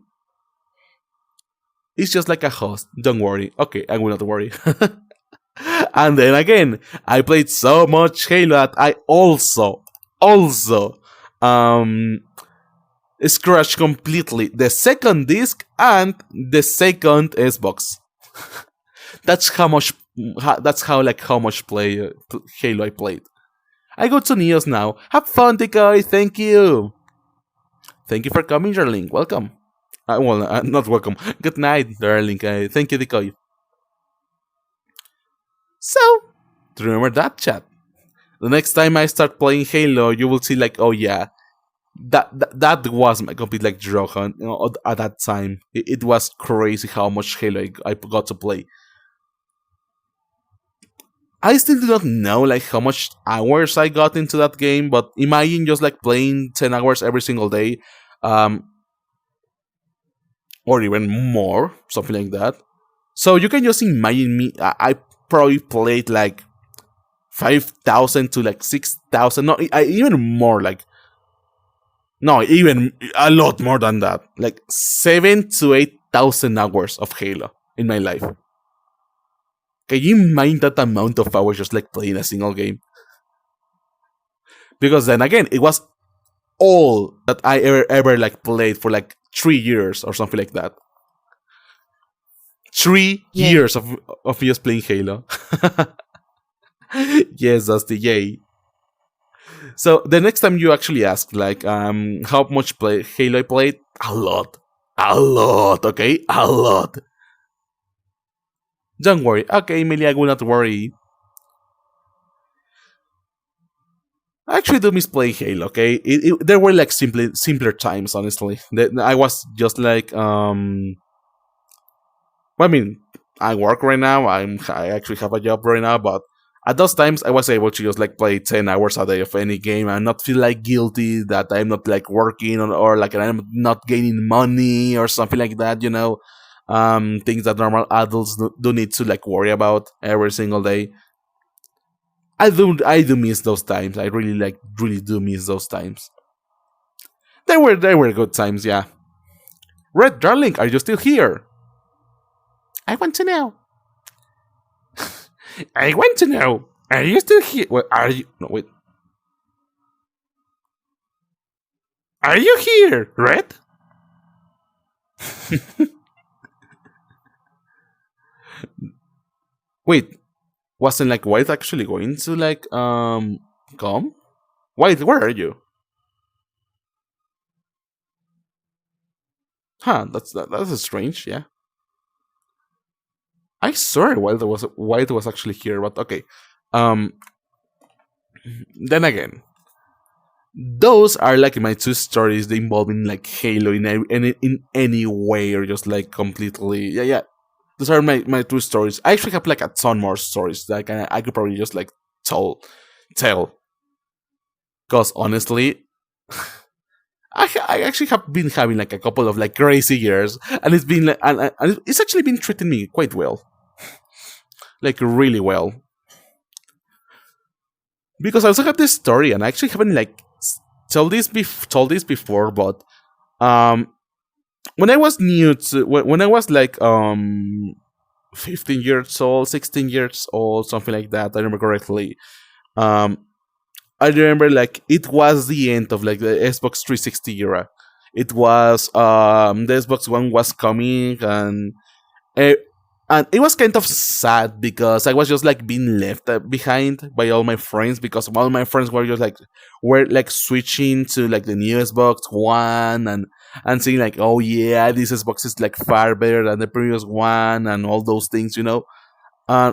It's just like a host. Don't worry. Okay, I will not worry. And then again, I played so much Halo that I also scratched completely the second disc and the second Xbox. That's how much Halo I played. I go to Neos now. Have fun, Decoy. Thank you. Thank you for coming, darling. Welcome. Not welcome. Good night, darling. Thank you, Decoy. So, remember that, chat. The next time I start playing Halo, you will see like, oh yeah, that was my complete like drug hunt, at that time. It was crazy how much Halo I got to play. I still do not know like how much hours I got into that game, but imagine just like playing 10 hours every single day, or even more, something like that. So you can just imagine me. I probably played like 5,000 to like 6,000, even more, even a lot more than that, like 7,000 to 8,000 hours of Halo in my life. Can you imagine that amount of hours just like playing a single game? Because then again, it was all that I ever like played for like 3 years or something like that. 3 years of just playing Halo. Yes, Dusty, yay. So the next time you actually ask like how much Halo I played, a lot, okay, a lot. Don't worry, okay, Emily, I will not worry. I actually do miss playing Halo, okay? There were like simpler times, honestly. I was just like I mean, I work right now. I actually have a job right now, but at those times, I was able to just like play 10 hours a day of any game and not feel like guilty that I'm not like working or like I'm not gaining money or something like that. You know, things that normal adults do need to like worry about every single day. I do miss those times. I really do miss those times. They were good times, yeah. Red Darling, are you still here? I want to know. I want to know. Are you still here? Well, are you? No, wait. Are you here, Red? Wait. Wasn't like White actually going to like come? White, where are you? Huh? That's strange. Yeah. I saw White was actually here, but okay. Then again, those are like my two stories involving like Halo in any way or just like completely. Yeah. Those are my two stories. I actually have like a ton more stories that I could probably just like tell. Because honestly, I actually have been having like a couple of like crazy years, and it's been and it's actually been treating me quite well, like really well. Because I also have this story, and I actually haven't like told this before, but um, when I was new to when I was like 15 years old, 16 years old, something like that, I remember correctly. Um, I remember like it was the end of like the Xbox 360 era. It was the Xbox One was coming, uh, and it was kind of sad because I was just like being left behind by all my friends, because all my friends were like switching to like the new Xbox One, and saying like, oh yeah, this Xbox is like far better than the previous one and all those things, you know. Uh,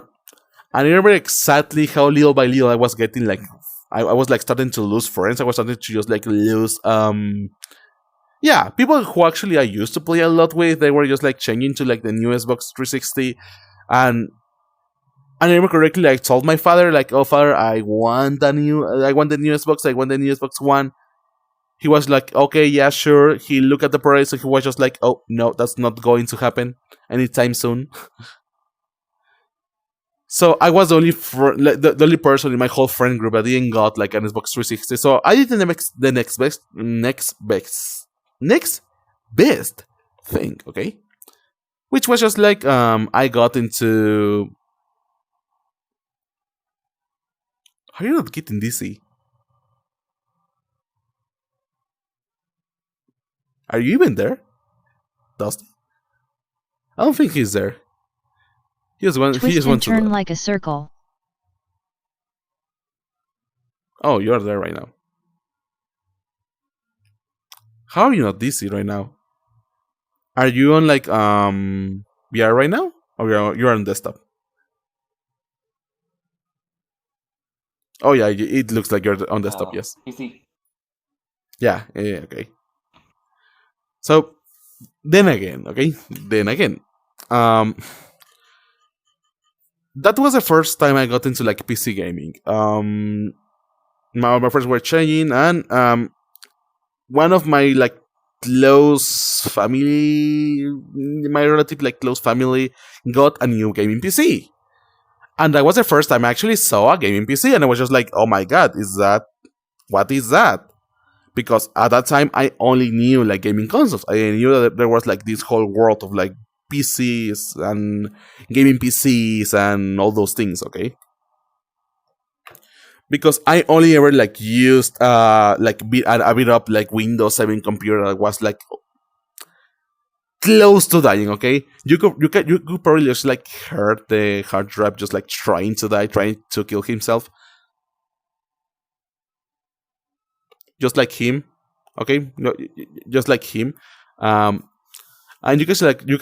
and I remember exactly how little by little I was getting like I was like starting to lose friends. I was starting to just like lose yeah, people who actually I used to play a lot with, they were just like changing to like the new Xbox 360. And I remember correctly, I told my father like, oh father, I want the new Xbox, I want the new Xbox One. He was like, okay, yeah, sure. He looked at the price and he was just like, oh no, that's not going to happen anytime soon. So I was the only the only person in my whole friend group that didn't got like an Xbox 360. So I did the next best thing, okay? Which was just like I got into. Are you not getting dizzy? Are you even there, Dusty? I don't think he's there. He just wants to turn like a circle. Oh, you're there right now. How are you not dizzy right now? Are you on like VR right now, or you're on desktop? Oh yeah, it looks like you're on desktop. Yes. PC. Yeah. Okay. So then again, that was the first time I got into like PC gaming. My friends were changing, and one of my like close family, my relative like close family, got a new gaming PC, and that was the first time I actually saw a gaming PC, and I was just like, oh my god, what is that? Because at that time I only knew like gaming consoles. I knew that there was like this whole world of like PCs and gaming PCs and all those things, okay? Because I only ever like used like a bit up like Windows 7 computer that was like close to dying, okay? You could probably just like hurt the hard drive just like trying to die, trying to kill himself. Just like him, okay? No, just like him. And you could like you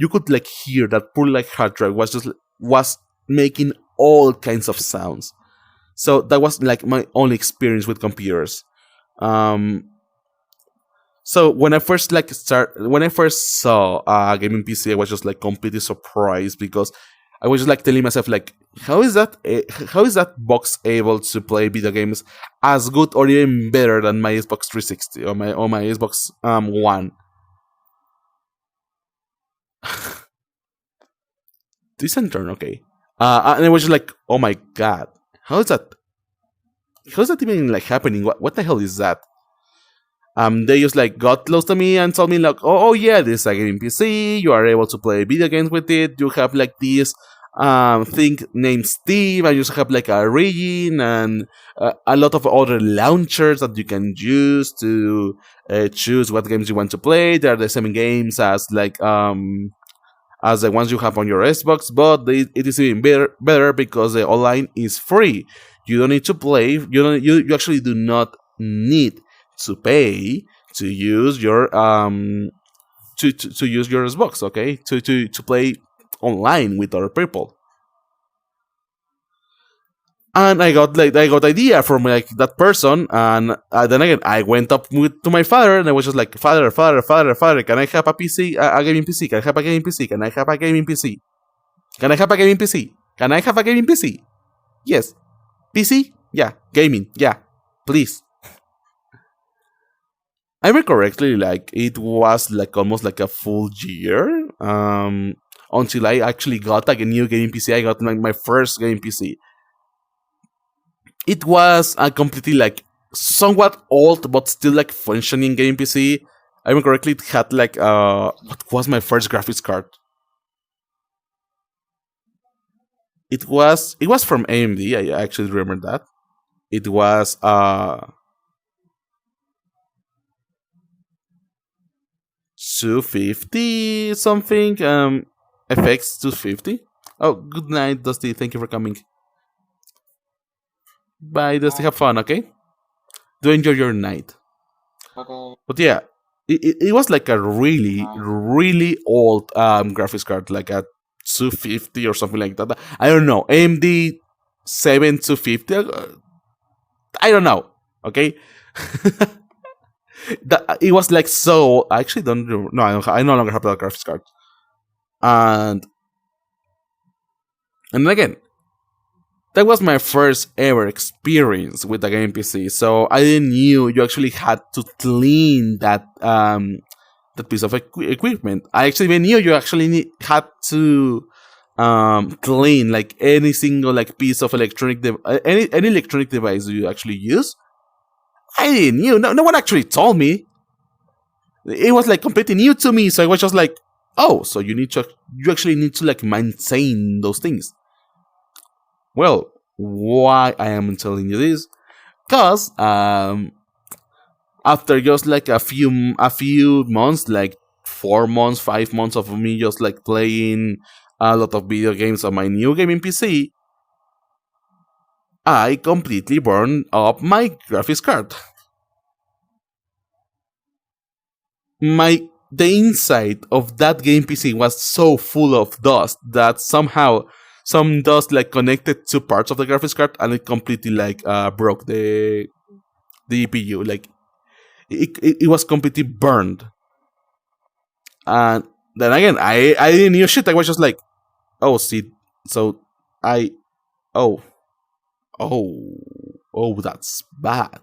could like hear that poor like hard drive was making all kinds of sounds. So that was like my only experience with computers. So when I first saw a gaming PC, I was just like completely surprised, because I was just like telling myself like, how is that box able to play video games as good or even better than my Xbox 360 or my Xbox One? Decent turn, okay. And I was just like, oh my god, how is that even like happening? What the hell is that? They just like got close to me and told me like, oh yeah, this is a gaming PC. You are able to play video games with it. You have like this thing named Steam, and you also have like a Origin and a lot of other launchers that you can use to choose what games you want to play. They are the same games as like as the ones you have on your Xbox, but it is even better because the online is free. You don't need to play. You actually do not need to pay to use your to use your Xbox, okay? To play online with other people. And I got idea from like that person, and then again I went up to my father, and I was just like, father, can I have a PC, a gaming PC? Can I have a gaming PC? Can I have a gaming PC? Can I have a gaming PC? Can I have a gaming PC? Yes. PC? Yeah. Gaming? Yeah. Please. I remember correctly, like it was like almost like a full year until I actually got like a new gaming PC. I got like my first gaming PC. It was a completely like somewhat old but still like functioning gaming PC. I remember correctly, it had like what was my first graphics card? It was from AMD. I actually remember that. It was 250 something. FX 250. Oh, good night, Dusty. Thank you for coming. Bye, Dusty. Have fun, okay? Do enjoy your night. Okay. But yeah, it was like a really, Bye. really old graphics card, like a 250 or something like that. I don't know. AMD 7250. I don't know. Okay. It was like so. I actually don't. No, I no longer have that graphics card. And then again, that was my first ever experience with the game PC. So I didn't knew you actually had to clean that piece of equipment. I actually even knew you actually had to clean like any single like piece of electronic any electronic device you actually use. I didn't knew. No one actually told me. It was like completely new to me. So I was just like, oh, so you actually need to like maintain those things. Well, why I am telling you this? Cause after just like a few months, like 4 months, 5 months of me just like playing a lot of video games on my new gaming PC, I completely burned up my graphics card. The inside of that game PC was so full of dust that somehow some dust like connected to parts of the graphics card and it completely like broke the EPU. Like it was completely burned. And then again, I didn't know shit. I was just like, oh, see, so I, oh, that's bad.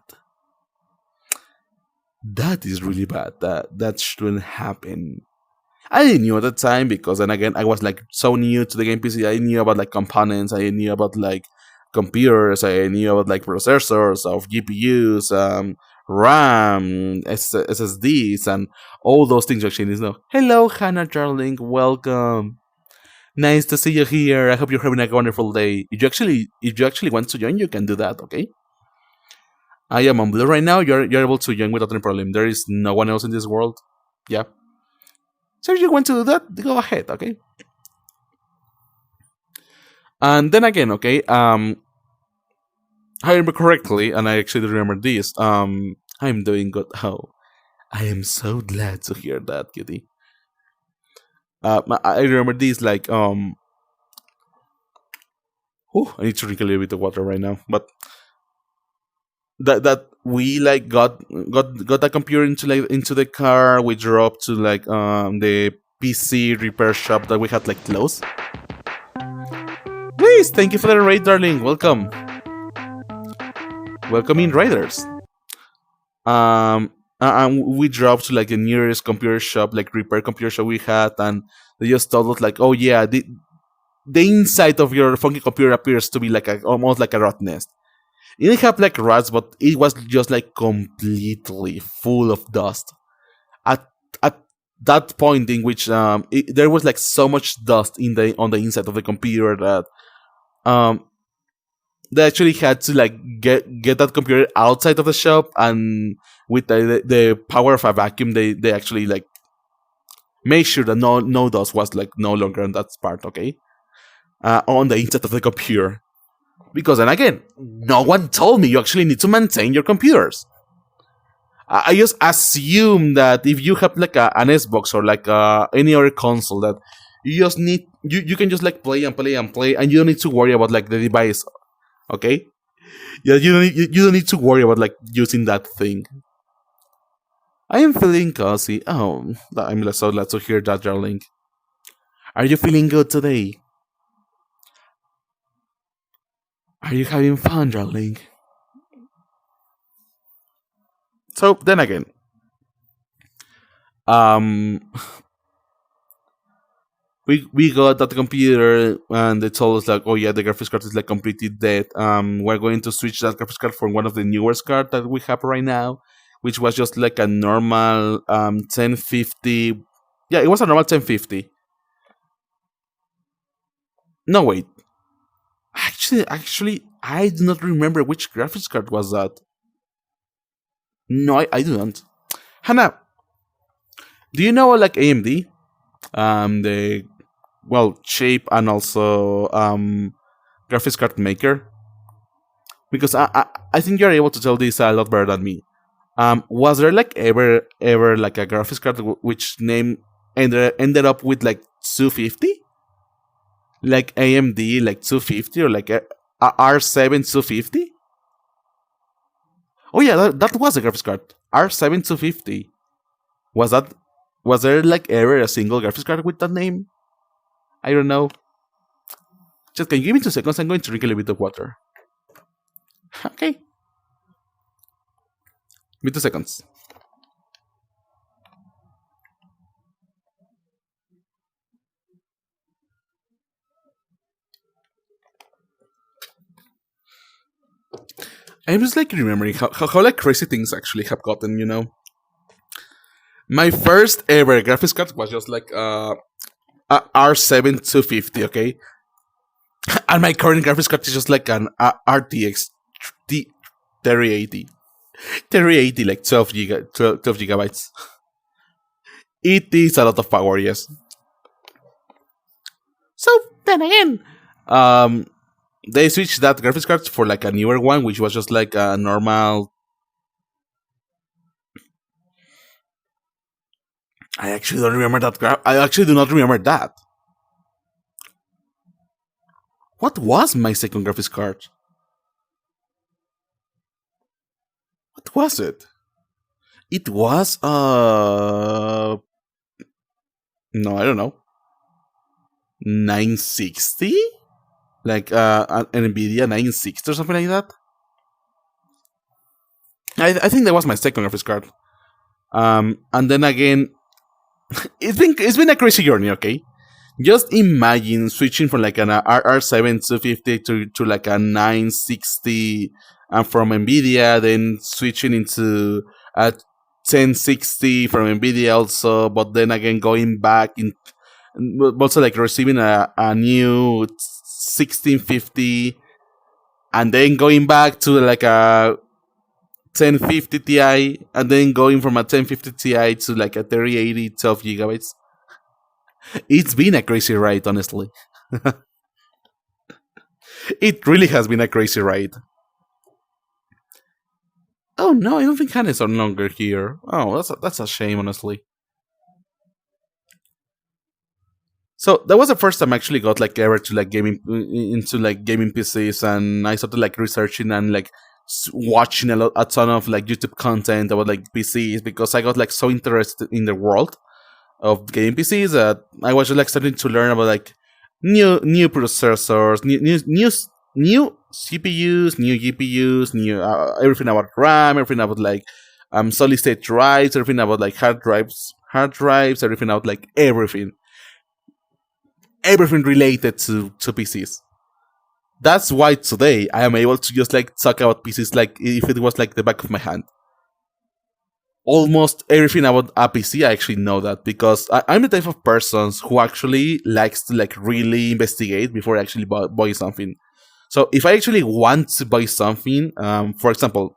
That is really bad. That shouldn't happen. I didn't know at the time because then again I was like so new to the game PC. I knew about like components. I knew about like computers. I knew about like processors of GPUs, RAM, SSDs, and all those things. Actually, is no. Hello, Hannah, darling. Welcome. Nice to see you here. I hope you're having a wonderful day. If you actually want to join, you can do that. Okay. I am on Blue right now. You're able to join without any problem. There is no one else in this world. Yeah. So if you want to do that, go ahead, okay? And then again, okay, I remember correctly, and I actually remember this. I'm doing good. Oh, I am so glad to hear that, Kitty. I remember this like I need to drink a little bit of water right now, but that we like got the computer into the car. We drove to like the PC repair shop that we had like closed. Please, thank you for the raid, darling. Welcome in, raiders. And we drove to like the nearest computer shop, like repair computer shop we had, and they just told us like, oh yeah, the inside of your funky computer appears to be like almost like a rat nest. It didn't have like rats, but it was just like completely full of dust. At that point in which there was like so much dust on the inside of the computer that they actually had to like get that computer outside of the shop, and with the power of a vacuum, they actually like made sure that no dust was like no longer on that part. Okay, on the inside of the computer. Because then again, no one told me you actually need to maintain your computers. I just assume that if you have like an Xbox or like any other console, that you just need you can just like play, and you don't need to worry about like the device. Okay, yeah, you don't need to worry about like using that thing. I am feeling cozy. Oh, I'm so glad to hear that, darling. Are you feeling good today? Are you having fun, darling? So then again, Um, we got that computer and they told us like, oh yeah, the graphics card is like completely dead. We're going to switch that graphics card for one of the newest cards that we have right now, which was just like a normal 1050. Yeah, it was a normal 1050. No wait, actually, I do not remember which graphics card was that. No, I don't. Hannah, do you know like AMD? The chip and also graphics card maker, because I think you're able to tell this a lot better than me. Was there like ever like a graphics card which name ended up with like 250, like AMD like 250 or like a R7 250? Oh yeah, that was a graphics card, R7 250. Was there like ever a single graphics card with that name? I don't know. Just can you give me 2 seconds? I'm going to drink a little bit of water. Okay. Give me 2 seconds. I'm just like remembering how like crazy things actually have gotten, you know. My first ever graphics card was just like a R7 250, okay? And my current graphics card is just like an RTX 3080. 3080, like 12 gigabytes. It is a lot of power, yes. So then again, they switched that graphics card for like a newer one, which was just like a normal. I actually don't remember that. I actually do not remember that. What was my second graphics card? What was it? It was no, I don't know. 960? Like an Nvidia 960 or something like that? I think that was my second graphics card. And then again, it's been a crazy journey, okay? Just imagine switching from like an R7 250 to like a 960 and from Nvidia, then switching into a 1060 from Nvidia also, but then again going back in, also like receiving a new 1650 and then going back to like a 1050 Ti and then going from a 1050 Ti to like a 3080 12 gigabytes. It's been a crazy ride, honestly. It really has been a crazy ride. Oh no, I don't think Hannah is no longer here. Oh, that's a shame, honestly. So that was the first time I actually got like ever to like gaming into like gaming PCs, and I started like researching and like watching a ton of like YouTube content about like PCs because I got like so interested in the world of gaming PCs that I was just like starting to learn about like new processors, new CPUs, new GPUs, new everything about RAM, everything about like solid state drives, everything about like hard drives, everything about like everything related to PCs. That's why today I am able to just like talk about PCs like if it was like the back of my hand. Almost everything about a PC, I actually know that because I'm the type of person who actually likes to like really investigate before I actually buy something. So if I actually want to buy something, for example,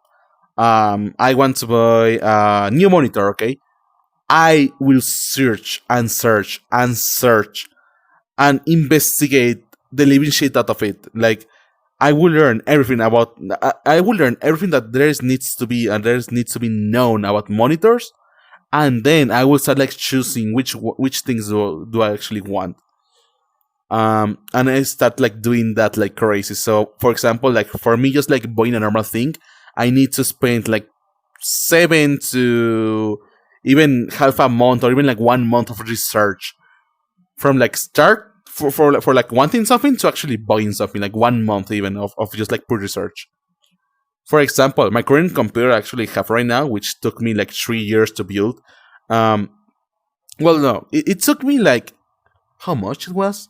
I want to buy a new monitor, okay? I will search and search and search and investigate the living shit out of it. Like, I will learn everything about. I will learn everything that there needs to be and there needs to be known about monitors, and then I will start like choosing which things do I actually want. And I start like doing that like crazy. So, for example, like for me, just like buying a normal thing, I need to spend like 7 to even half a month or even like 1 month of research from like start for like wanting something to actually buying something, like 1 month even of just like pure research. For example, my current computer I actually have right now, which took me like 3 years to build, Well, no, it took me like how much it was?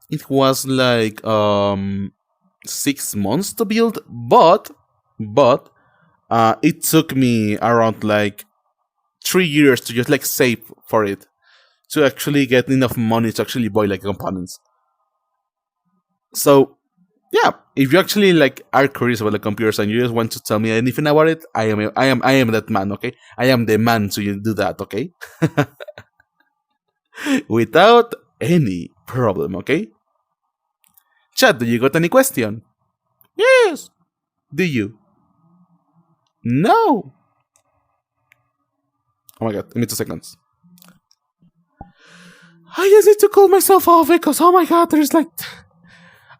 It was like 6 months to build, but it took me around like 3 years to just like save for it to actually get enough money to actually buy like components. So yeah, if you actually like are curious about the computers and you just want to tell me anything about it, I am that man. Okay, I am the man to do that. Okay, without any problem. Okay, chat. Do you got any question? Yes. Do you? No. Oh my god, give me 2 seconds. I just need to call myself off because oh my god, there's like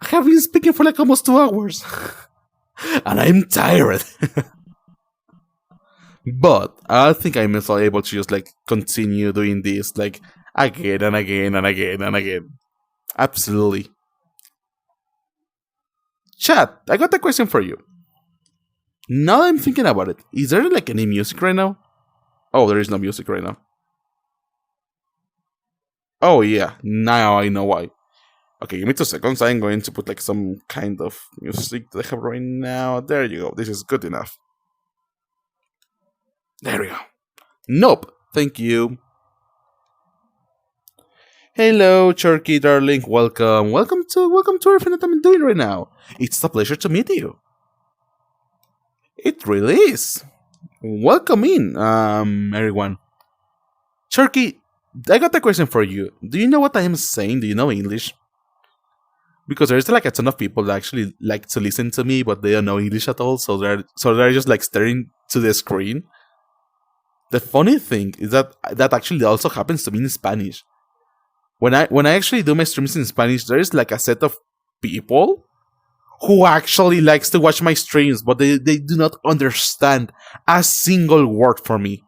I have been speaking for like almost 2 hours. And I'm tired. But I think I'm also able to just like continue doing this like again and again and again and again. Absolutely. Chat, I got a question for you. Now I'm thinking about it. Is there like any music right now? Oh, there is no music right now. Oh yeah, now I know why. Okay, give me 2 seconds. I'm going to put like some kind of music that I have right now. There you go. This is good enough. There we go. Nope. Thank you. Hello, Turkey darling. Welcome. Welcome to everything that I'm doing right now. It's a pleasure to meet you. It really is. Welcome in, everyone. Turkey, I got a question for you. Do you know what I am saying? Do you know English? Because there's like a ton of people that actually like to listen to me, but they don't know English at all, so they're just like staring to the screen. The funny thing is that actually also happens to me in Spanish. When I actually do my streams in Spanish, there is like a set of people who actually likes to watch my streams, but they do not understand a single word for me.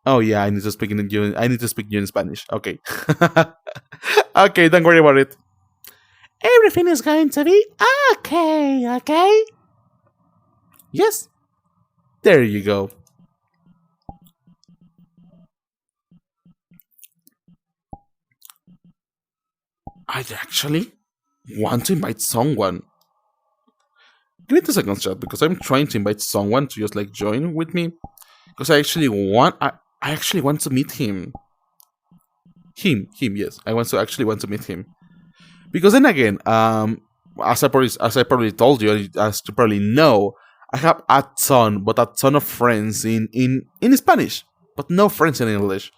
Oh yeah, I need to speak you in Spanish. Okay. Okay, don't worry about it. Everything is going to be okay, okay? Yes. There you go. I actually want to invite someone. Give me 2 seconds, chat, because I'm trying to invite someone to just like join with me. Because I actually want to meet him. Him, yes. I want to meet him. Because then again, as I probably told you, as you probably know, I have a ton of friends in Spanish, but no friends in English.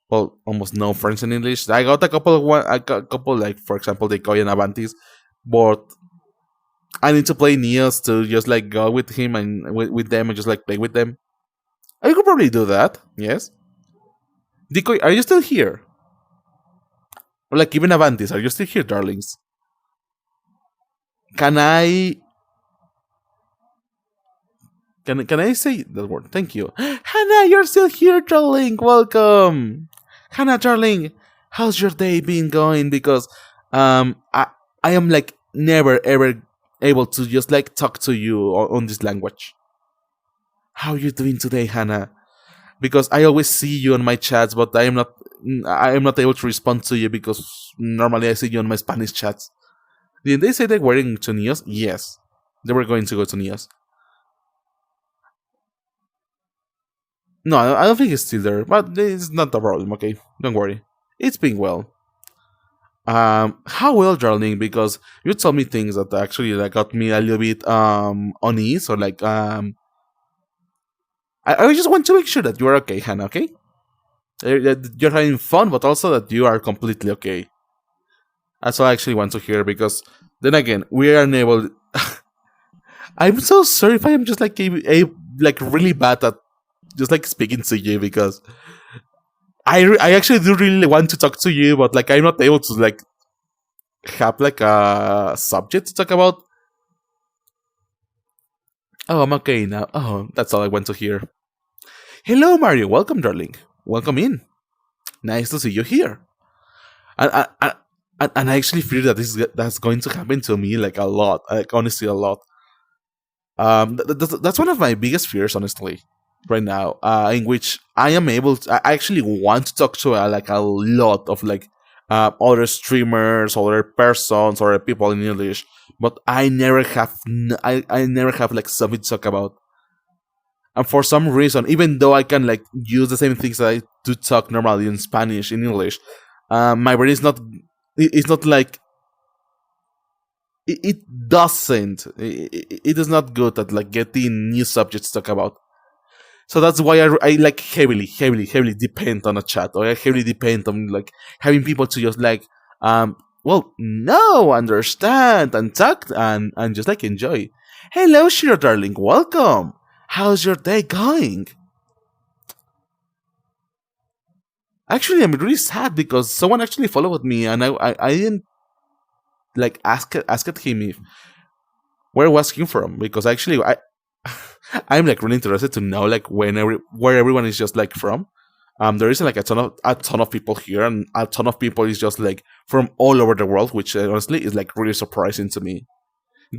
Well, almost no friends in English. I got a couple like, for example, the Koyan Avantis, but I need to play Neos to just like go with him and with them and just like play with them. I could probably do that, yes. Decoy, are you still here? Or like even Avantis, are you still here, darlings? Can I say that word? Thank you. Hannah, you're still here, darling. Welcome. Hannah, darling, how's your day been going? Because I am like never ever able to just like talk to you on this language. How are you doing today, Hannah? Because I always see you on my chats, but I am not able to respond to you because normally I see you on my Spanish chats. Did they say they were going to Neos? Yes, they were going to go to Neos. No, I don't think it's still there, but it's not a problem, okay? Don't worry. It's been well. How well, darling? Because you told me things that actually like got me a little bit unease or like I just want to make sure that you are okay, Hannah, okay? You're having fun, but also that you are completely okay. That's all I actually want to hear, because then again, we are unable. I'm so sorry if I am just like like really bad at just like speaking to you, because I actually do really want to talk to you, but like I'm not able to like have like a subject to talk about. Oh, I'm okay now. Oh, that's all I want to hear. Hello, Mario. Welcome, darling. Welcome in. Nice to see you here. And I actually fear that that's going to happen to me like a lot. Like honestly, a lot. That's one of my biggest fears, honestly. right now, in which I am able to, I actually want to talk to like a lot of like other streamers, other persons, or people in English, but I never have, I never have like something to talk about. And for some reason, even though I can like use the same things that I do talk normally in Spanish, in English, my brain is not, it's not like, it doesn't, it is not good at like getting new subjects to talk about. So that's why I like heavily depend on a chat, or I heavily depend on like having people to just like, well, no, understand and talk and just like enjoy. Hello, Shiro darling, welcome. How's your day going? Actually, I'm really sad because someone actually followed me, and I didn't like ask him if where was he from, because actually I'm like really interested to know like where everyone is just like from. There is like a ton of people here, and a ton of people is just like from all over the world, which honestly is like really surprising to me.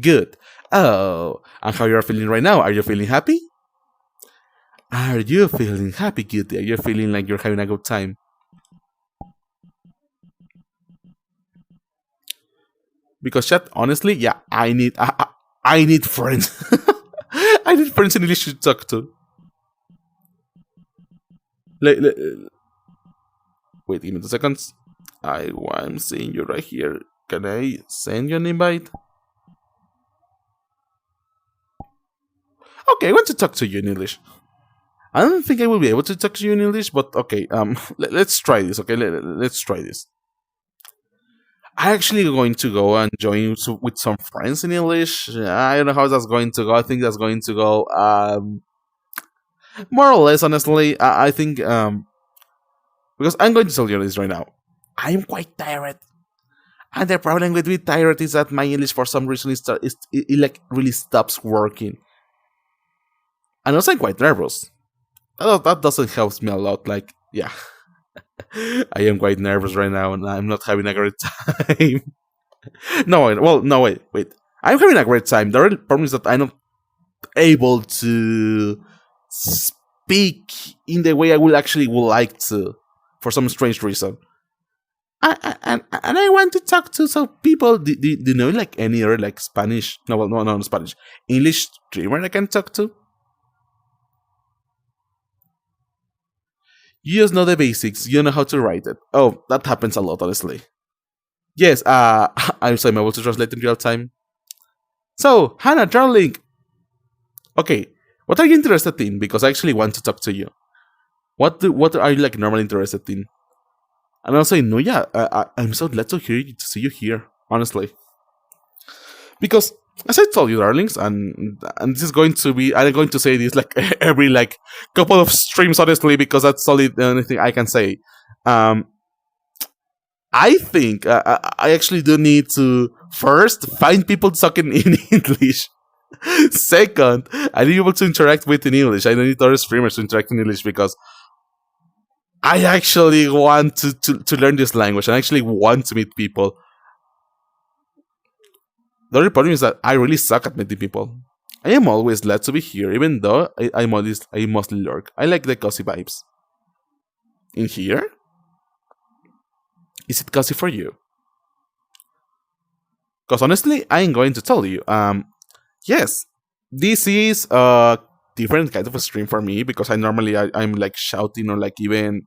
Good. Oh, and how you're feeling right now? Are you feeling happy? Are you feeling happy, Cutie? Are you feeling like you're having a good time? Because chat, honestly, yeah, I need friends. I need friends in English to talk to. Wait, give me 2 seconds. I'm seeing you right here. Can I send you an invite? Okay, I want to talk to you in English. I don't think I will be able to talk to you in English, but okay, let's try this, okay? Let's try this. I'm actually going to go and join with some friends in English. I don't know how that's going to go. I think that's going to go more or less, honestly. I think because I'm going to tell you this right now. I'm quite tired. And the problem with being tired is that my English, for some reason, it like really stops working. And also, I'm quite nervous. That doesn't help me a lot. Like, yeah. I am quite nervous right now, and I'm not having a great time. No, wait. I'm having a great time. The real problem is that I'm not able to speak in the way I would like to, for some strange reason. And I want to talk to some people. Do you know like any other like Spanish? No, Spanish. English streamer I can talk to? You just know the basics. You know how to write it. Oh, that happens a lot, honestly. Yes, I'm able to translate in real time. So, Hannah, darling. Okay, what are you interested in? Because I actually want to talk to you. What are you like normally interested in? And also, no, yeah, I'm so glad to see you here, honestly. Because as I told you, darlings, and this is going to be, I'm going to say this like every like couple of streams, honestly, because that's solid. The only thing I can say. I think I actually do need to first find people talking in English. Second, I need people to interact with in English. I don't need other streamers to interact in English because I actually want to learn this language and I actually want to meet people. The only problem is that I really suck at meeting people. I am always glad to be here, even though I mostly lurk. I like the cozy vibes. In here? Is it cozy for you? Because honestly, I'm going to tell you. Yes, this is a different kind of a stream for me because I'm like shouting or like even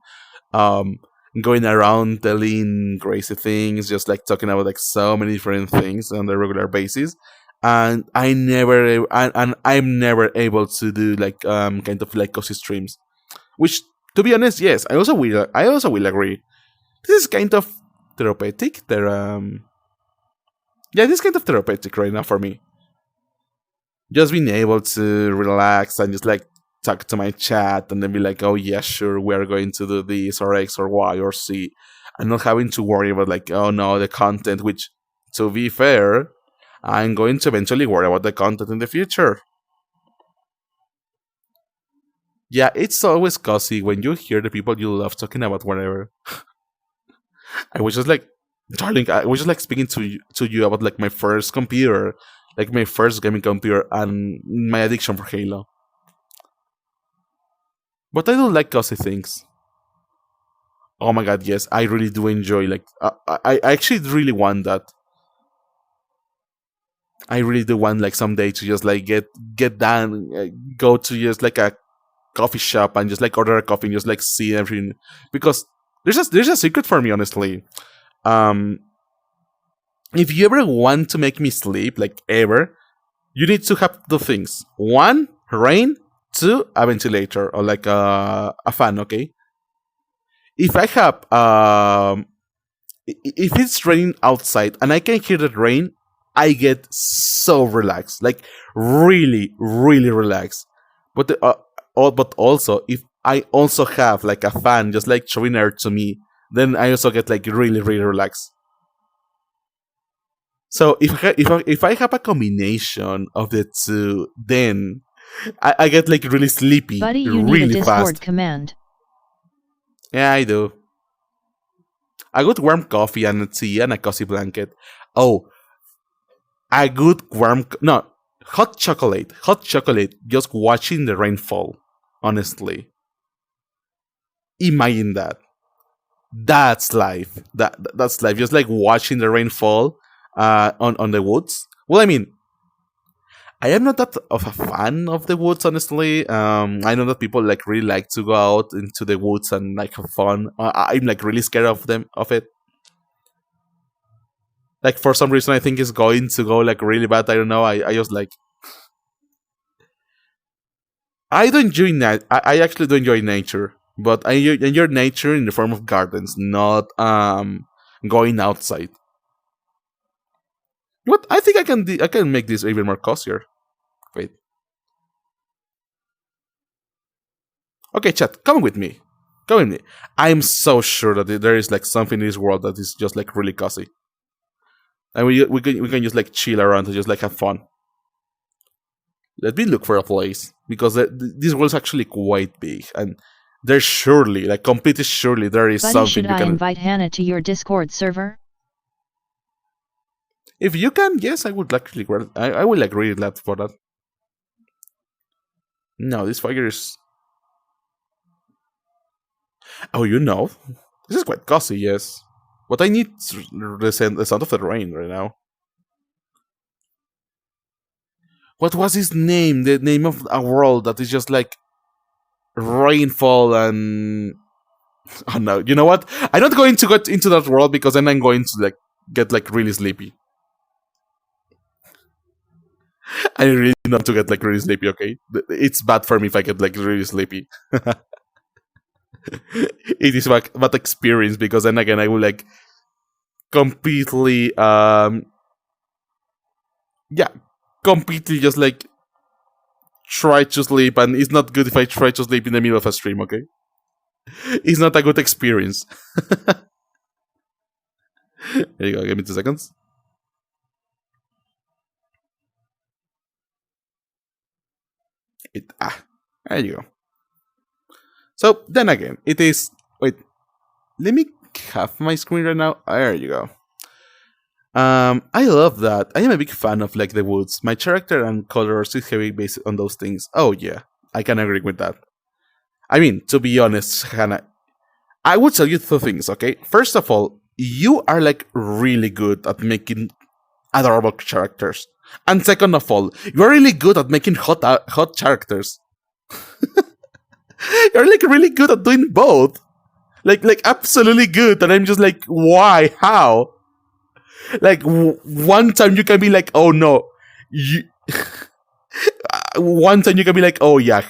going around telling crazy things, just like talking about like so many different things on a regular basis, and I'm never able to do like kind of like cozy streams, which to be honest, yes, I also will agree. This is kind of therapeutic. Yeah, this is kind of therapeutic right now for me. Just being able to relax and just like talk to my chat and then be like, oh yeah, sure, we're going to do this or X or Y or C, and not having to worry about like, oh no, the content, which to be fair, I'm going to eventually worry about the content in the future. Yeah, it's always cozy when you hear the people you love talking about whatever. I was just like, darling, I was just like speaking to you about like my first computer, like my first gaming computer, and my addiction for Halo. But I do like cozy things. Oh my god, yes, I really do enjoy. Like, I actually really want that. I really do want like someday to just like get down, go to just like a coffee shop and just like order a coffee and just like see everything. Because there's a secret for me, honestly. Um, if you ever want to make me sleep, like ever, you need to have two things: one, rain; two, a ventilator or like a fan. Okay. If I have if it's raining outside and I can hear the rain, I get so relaxed, like really, really relaxed. But but also if I also have like a fan just like showing air to me, then I also get like really, really relaxed. So if I have a combination of the two, then I get like really sleepy, Buddy, you need a really Discord fast. command. Yeah, I do. A good warm coffee and a tea and a cozy blanket. Oh, a good no, hot chocolate. Hot chocolate. Just watching the rain fall. Honestly, imagine that. That's life. That's life. Just like watching the rain fall on the woods. Well, I mean, I am not that of a fan of the woods, honestly. I know that people like really like to go out into the woods and like have fun. I'm like really scared of it. Like for some reason, I think it's going to go like really bad. I don't know. I just like I do enjoy I actually do enjoy nature, but I enjoy nature in the form of gardens, not going outside. What I think I can make this even more cozier. Wait. Okay, chat, come with me. Come with me. I'm so sure that there is like something in this world that is just like really cozy, and we can just like chill around and just like have fun. Let me look for a place because this world is actually quite big, and there's surely, like completely surely, there is Buddy, something should you I can. invite Hannah to your Discord server? If you can, yes, I would actually. I would like really glad for that. No, this fire is. Oh, you know, this is quite cozy, yes. But I need the sound of the rain right now. What was his name? The name of a world that is just like rainfall and. Oh no! You know what? I'm not going to get into that world because then I'm going to like get like really sleepy. I really not to get like really sleepy. Okay, it's bad for me if I get like really sleepy. It is like bad experience because then again I will like completely yeah, completely just like try to sleep, and it's not good if I try to sleep in the middle of a stream. Okay, it's not a good experience. There you go. Give me 2 seconds. There you go. So then again, it is. Wait, let me have my screen right now. There you go. I love that. I am a big fan of like the woods. My character and colors is heavy based on those things. Oh yeah, I can agree with that. I mean, to be honest, Hannah, I would tell you two things. Okay, first of all, you are like really good at making adorable characters, and second of all, you're really good at making hot characters. You're like really good at doing both. Like absolutely good, and I'm just like, why? How? Like one time you can be like, oh no, you. One time you can be like, oh yeah,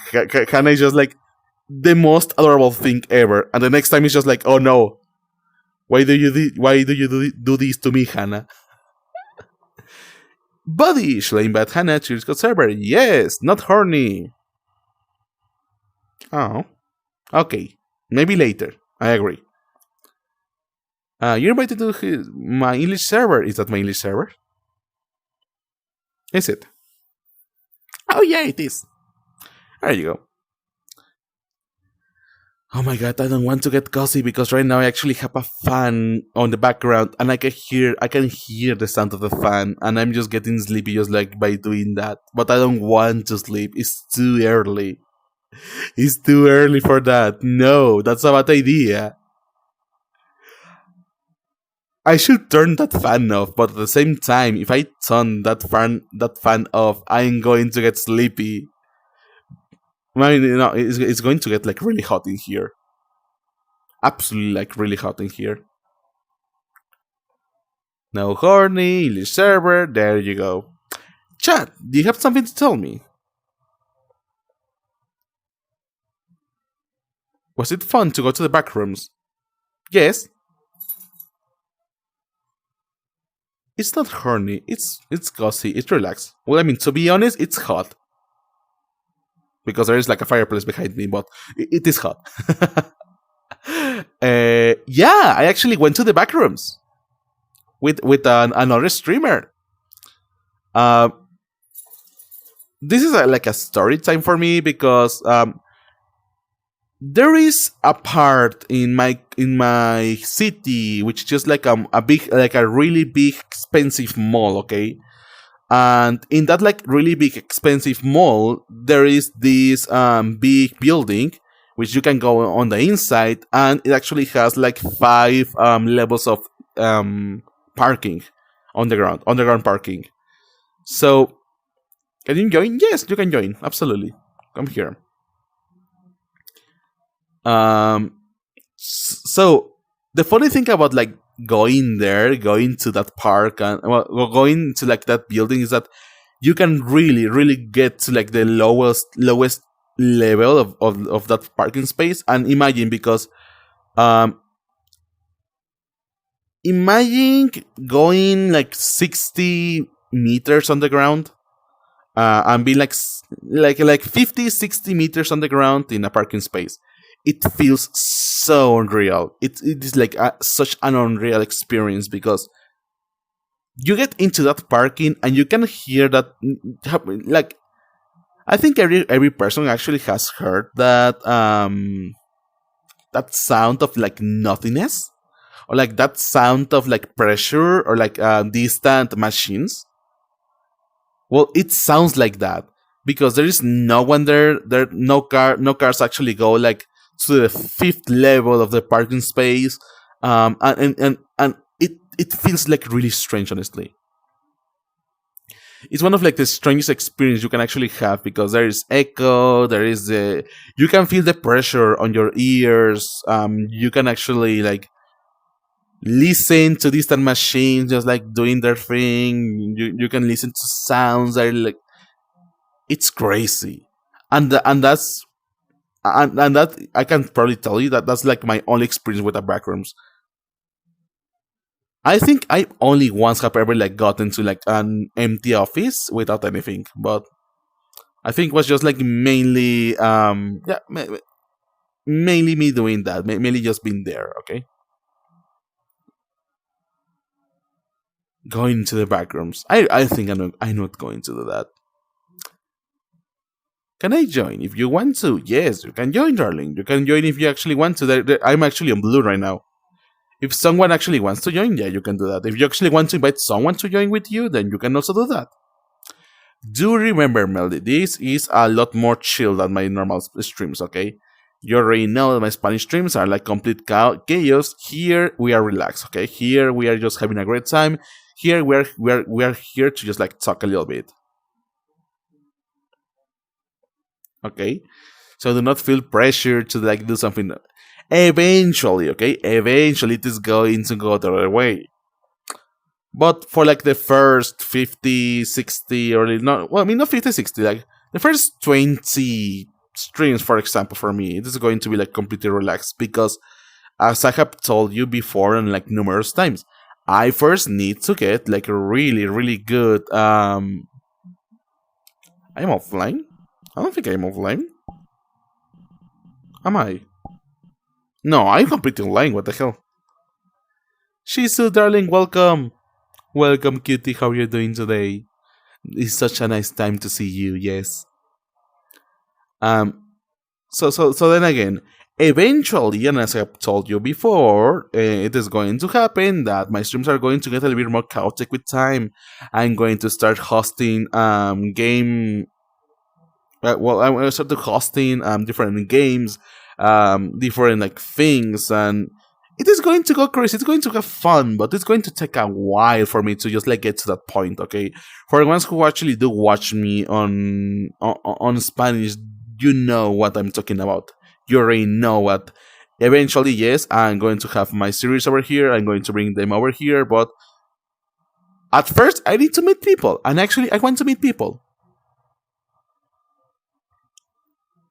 Hannah is just like the most adorable thing ever, and the next time it's just like, oh no, why do you do this to me, Hannah? Buddy, should I invite Hannah to your Discord server? Yes, not horny. Oh, okay, maybe later. I agree. You're invited to my English server. Is that my English server? Is it? Oh yeah, it is. There you go. Oh my god, I don't want to get cozy because right now I actually have a fan on the background and I can hear the sound of the fan, and I'm just getting sleepy just like by doing that. But I don't want to sleep. It's too early. It's too early for that. No, that's a bad idea. I should turn that fan off, but at the same time, if I turn that fan off, I'm going to get sleepy. I mean, it's going to get like really hot in here. Absolutely, like really hot in here. No horny, English server. There you go. Chat, do you have something to tell me? Was it fun to go to the back rooms? Yes. It's not horny. It's cozy. It's relaxed. Well, I mean, to be honest, it's hot because there is like a fireplace behind me, but it is hot. Yeah, I actually went to the back rooms with another streamer. This is like a story time for me because there is a part in my city which is just like a really big expensive mall, okay? And in that like really big expensive mall, there is this big building which you can go on the inside, and it actually has like 5 levels of parking underground parking. So, can you join? Yes, you can join. Absolutely, come here. So the funny thing about like going to that park and going to like that building is that you can really get to like the lowest level of that parking space. And imagine, because imagine going like 60 meters on the ground and being like 50-60 meters on the ground in a parking space. It feels so unreal. It is like such an unreal experience because you get into that parking and you can hear that. Like, I think every person actually has heard that that sound of like nothingness, or like that sound of like pressure, or like distant machines. Well, it sounds like that because there is no one there. No cars actually go like to the 5th level of the parking space, and it feels like really strange. Honestly, it's one of like the strangest experience you can actually have because there is echo. You can feel the pressure on your ears. You can actually like listen to distant machines just like doing their thing. You can listen to sounds that are like, it's crazy, and that's. And that I can probably tell you that that's like my only experience with the backrooms. I think I only once have ever like gotten to like an empty office without anything, but I think it was just like mainly mainly me doing that, mainly just being there. Okay, going to the backrooms. I think I'm not going to do that. Can I join if you want to? Yes, you can join, darling. You can join if you actually want to. I'm actually on blue right now. If someone actually wants to join, yeah, you can do that. If you actually want to invite someone to join with you, then you can also do that. Do remember, Melody, this is a lot more chill than my normal streams, okay? You already know that my Spanish streams are like complete chaos. Here we are relaxed, okay? Here we are just having a great time. Here we are here to just like talk a little bit. Okay, so do not feel pressure to like do something. Eventually, okay, eventually it is going to go the other way. But for like the first 50, 60, or not, well, I mean, not 50, 60, like the first 20 streams, for example, for me, it is going to be like completely relaxed because, as I have told you before and like numerous times, I first need to get like a really good. I'm offline. I don't think I'm offline. Am I? No, I'm completely online. What the hell? Shizu, darling, welcome. Welcome, cutie. How are you doing today? It's such a nice time to see you. Yes. So then again, eventually, and as I've told you before, it is going to happen that my streams are going to get a little bit more chaotic with time. I'm going to start hosting game well, I started hosting different games, different like things, and it is going to go crazy. It's going to have fun, but it's going to take a while for me to just like get to that point. Okay, for the ones who actually do watch me on Spanish, you know what I'm talking about. You already know what. Eventually, yes, I'm going to have my series over here. I'm going to bring them over here, but at first, I need to meet people, and actually, I want to meet people.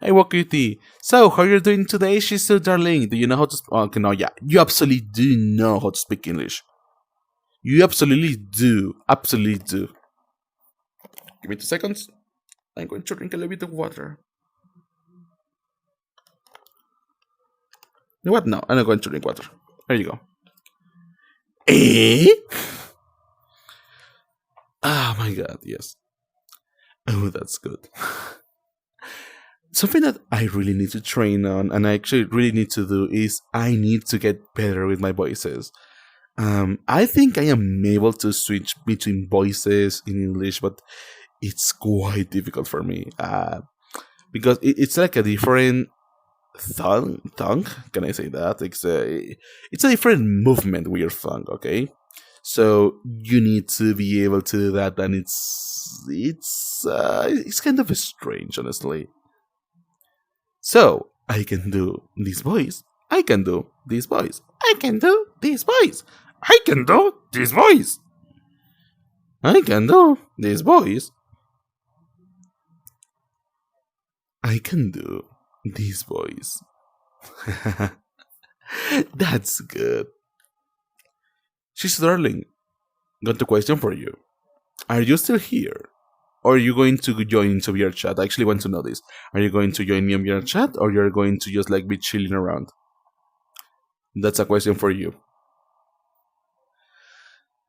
Hey, Wakuti. So, how are you doing today, Shizu, darling? Do you know how to speak? Okay, no, yeah. You absolutely do know how to speak English. You absolutely do. Absolutely do. Give me 2 seconds. I'm going to drink a little bit of water. You know what? No, I'm not going to drink water. There you go. Eh? Oh my god, yes. Oh, that's good. Something that I really need to train on, and I actually really need to do, is I need to get better with my voices. I think I am able to switch between voices in English, but it's quite difficult for me. Because it's like a different tongue. Can I say that? It's a different movement with your tongue, okay? So you need to be able to do that, and it's kind of strange, honestly. So I can do this voice. I can do this voice. I can do this voice. I can do this voice. I can do this voice. I can do this voice. That's good. She's darling. Got a question for you. Are you still here? Or are you going to join into VR chat? I actually want to know this. Are you going to join me in VR chat, or you're going to just like be chilling around? That's a question for you.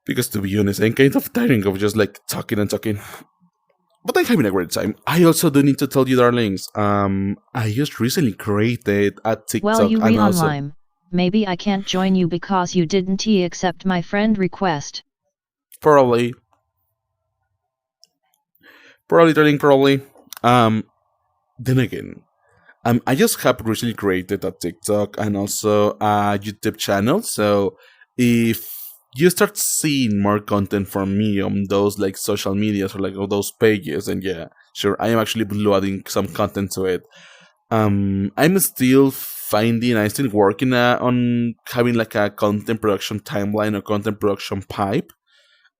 Because to be honest, I'm kind of tiring of just like talking and talking. But I'm having a great time. I also do need to tell you, darlings. I just recently created a TikTok. Well, you and read on also Lime. Maybe I can't join you because you didn't accept my friend request. Probably, darling, probably. Then again, I just have recently created a TikTok and also a YouTube channel. So if you start seeing more content from me on those like social medias or like all those pages, and yeah, sure, I am actually uploading some content to it. I'm still working on having like a content production timeline or content production pipe,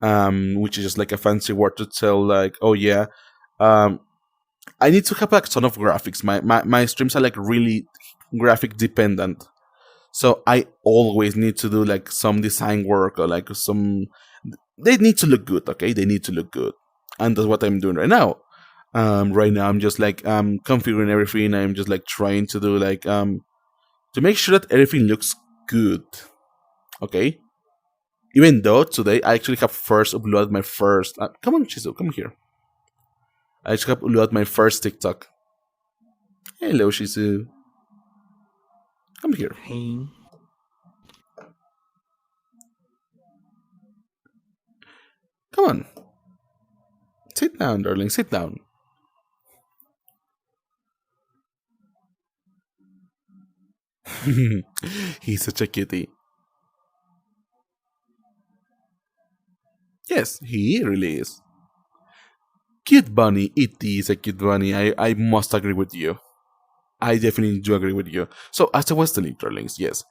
which is just like a fancy word to tell like, oh yeah, um, I need to have like a ton of graphics. My streams are like really graphic dependent. So I always need to do like some design work or like some. They need to look good, okay? They need to look good, and that's what I'm doing right now. Right now I'm just like configuring everything. I'm just like trying to do like to make sure that everything looks good, okay? Even though today I actually have first uploaded my first. Come on, Chizu, come here. I just have uploaded my first TikTok. Hello, Shizu. Come here. Hey. Come on. Sit down, darling. Sit down. He's such a cutie. Yes, he really is. Cute bunny. It is a cute bunny. I must agree with you. I definitely do agree with you. So as I was telling, darlings, yes,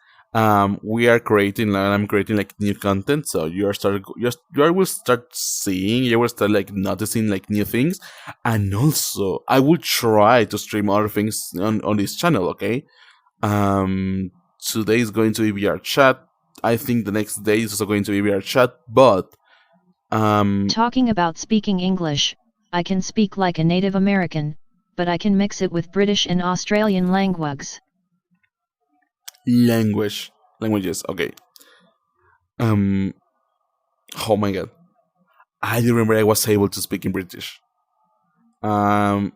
we are creating. I'm creating like new content. So you will start seeing. You will start like noticing like new things, and also I will try to stream other things on this channel. Okay. Today is going to be VR chat. I think the next day is also going to be VR chat. But Talking about speaking English, I can speak like a native American, but I can mix it with British and Australian languages. Languages, okay. Oh my god, I remember I was able to speak in British. I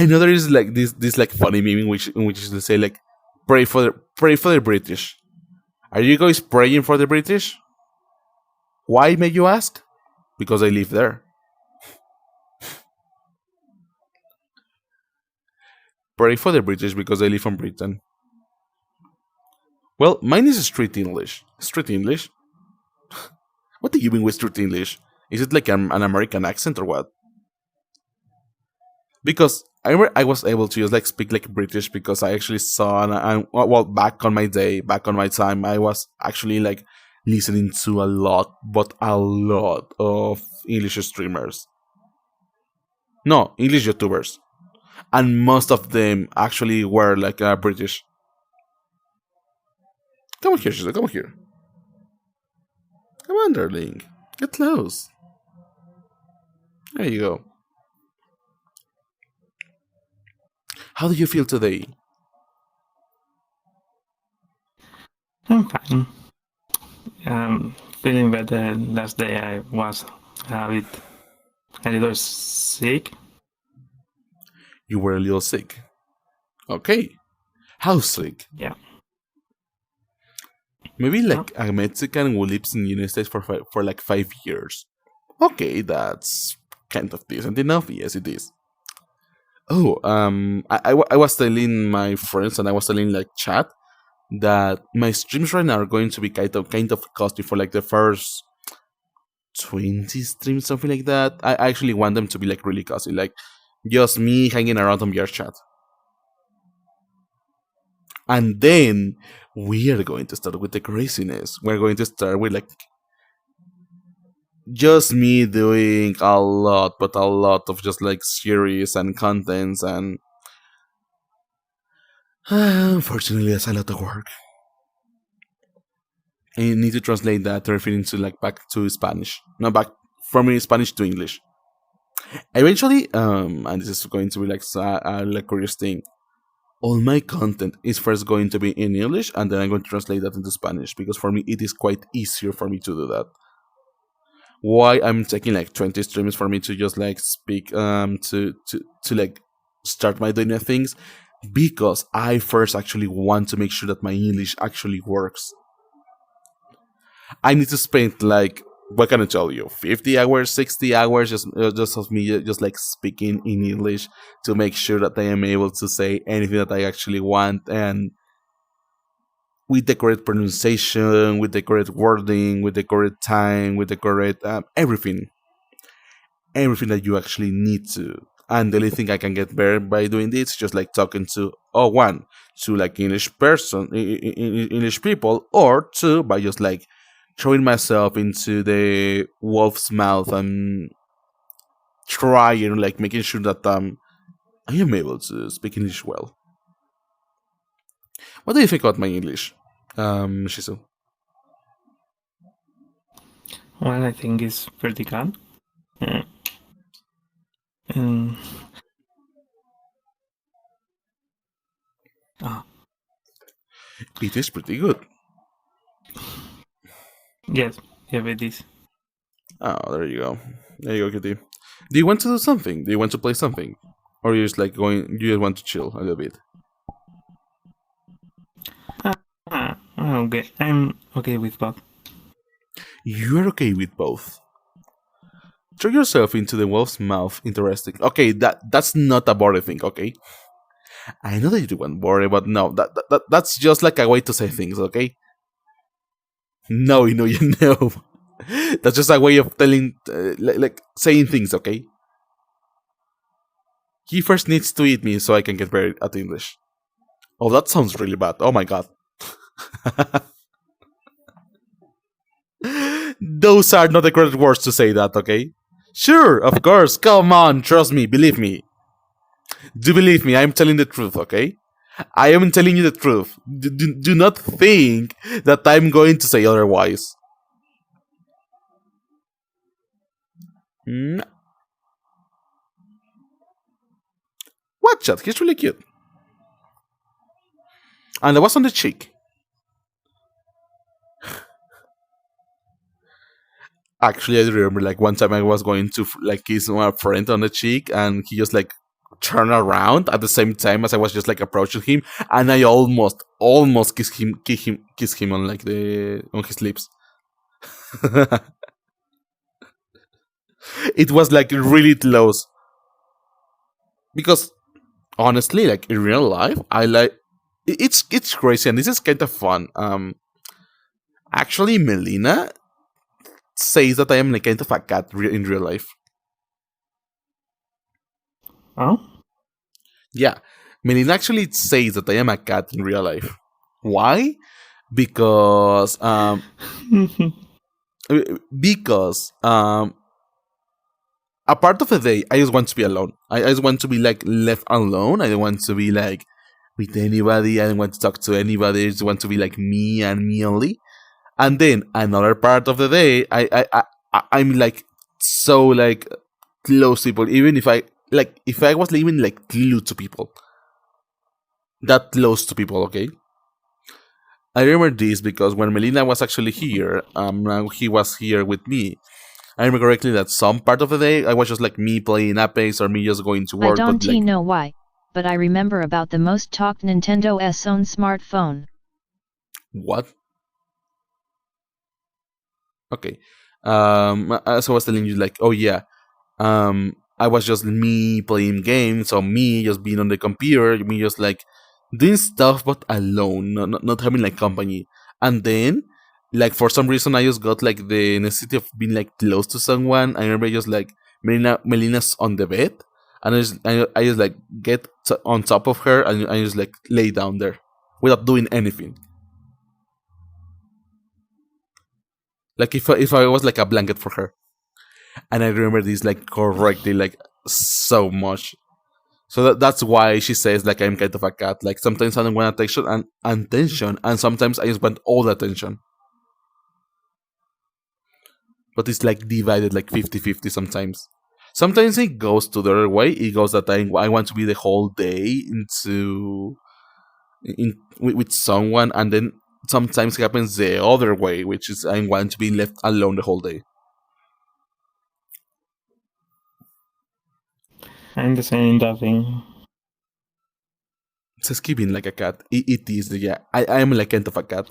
know there is like this like funny meme in which they say like pray for the British. Are you guys praying for the British? Why, may you ask? Because I live there. Pray for the British because they live in Britain. Well, mine is street English. Street English? What do you mean with street English? Is it like an American accent or what? Because I was able to just like speak like British because I actually saw well, back on my day, back on my time, I was actually like listening to a lot, but a lot of English streamers. No, English YouTubers, and most of them actually were like British. Come on here, Shizu, come on here. Come on, darling. Get close. There you go. How do you feel today? I'm fine. Feeling better. Last day I was a little sick. You were a little sick. Okay. How sick? Yeah. Maybe like a Mexican who lives in the United States for like 5 years. Okay, that's kind of decent enough. Yes, it is. Oh, I was telling my friends and I was telling like chat that my streams right now are going to be kind of costly for like the first 20 streams, something like that. I actually want them to be like really costly, like just me hanging around on your chat. And then we are going to start with the craziness. We're going to start with like just me doing a lot, but a lot of just like series and contents, and unfortunately, that's a lot of work. And you need to translate that everything into like back to Spanish, not back from Spanish to English. Eventually, and this is going to be like a curious thing. All my content is first going to be in English, and then I'm going to translate that into Spanish because for me it is quite easier for me to do that. Why I'm taking like 20 streams for me to just like speak to like start my doing things, because I first actually want to make sure that my English actually works. I need to spend like, what can I tell you, 50 hours, 60 hours just of me just like speaking in English to make sure that I am able to say anything that I actually want, and with the correct pronunciation, with the correct wording, with the correct time, with the correct everything that you actually need to. And the only thing I can get better by doing this is just like talking to to like English people, or two, by just like throwing myself into the wolf's mouth and trying, like making sure that I am able to speak English well. What do you think about my English, Shizu? Well, I think it's pretty good. And It is pretty good. yes, it is. Oh, there you go. There you go, Kitty. Do you want to do something? Do you want to play something? Or you just like going, you just want to chill a little bit? Okay, I'm okay with both. You're okay with both. Throw yourself into the wolf's mouth. Interesting. Okay, that's not a body thing, okay? I know that you do want body, but no, that's just like a way to say things, okay? No, you know. That's just a way of telling, like saying things, okay? He first needs to eat me so I can get better at English. Oh, that sounds really bad. Oh my god. Those are not the correct words to say that, okay? Sure, of course, come on, trust me, believe me. Do believe me, I'm telling the truth, okay? I am telling you the truth. Do not think that I'm going to say otherwise. No. What chat? He's really cute. And I was on the cheek. Actually, I remember like one time I was going to like kiss my friend on the cheek, and he just like turned around at the same time as I was just like approaching him, and I almost kissed him on like on his lips. It was like really close, because honestly, like in real life, I like it's crazy and this is kind of fun. Actually, Melina says that I am like kind of a cat in real life. Oh? Yeah, Melina actually says that I am a cat in real life. Why? Because because a part of the day I just want to be alone. I just want to be like left alone. I don't want to be like with anybody. I don't want to talk to anybody. I just want to be like me and me only. And then another part of the day, I'm like so like close to people. Even if I was living like glued to people, that close to people. Okay, I remember this because when Melina was actually here, he was here with me. I remember correctly that some part of the day I was just like me playing Apex or me just going to I work. don't like, know why, but I remember about the most talked Nintendo's own smartphone. What? Okay. As I was telling you, like, oh yeah, I was just me playing games, or me just being on the computer, me just like doing stuff but alone, not having like company. And then, like for some reason, I just got like the necessity of being like close to someone. I remember just like Melina's on the bed, and I just like get on top of her and I just like lay down there without doing anything. Like if I was like a blanket for her. And I remember this like correctly, like so much. So that's why she says like I'm kind of a cat. Like sometimes I don't want attention and attention, and sometimes I just want all the attention. But it's like divided like 50-50 sometimes. Sometimes it goes to the other way. It goes that I want to be the whole day with someone, and then sometimes it happens the other way, which is I want to be left alone the whole day. I'm the same that thing. It's skipping like a cat. It is, yeah. I am like kind of a cat.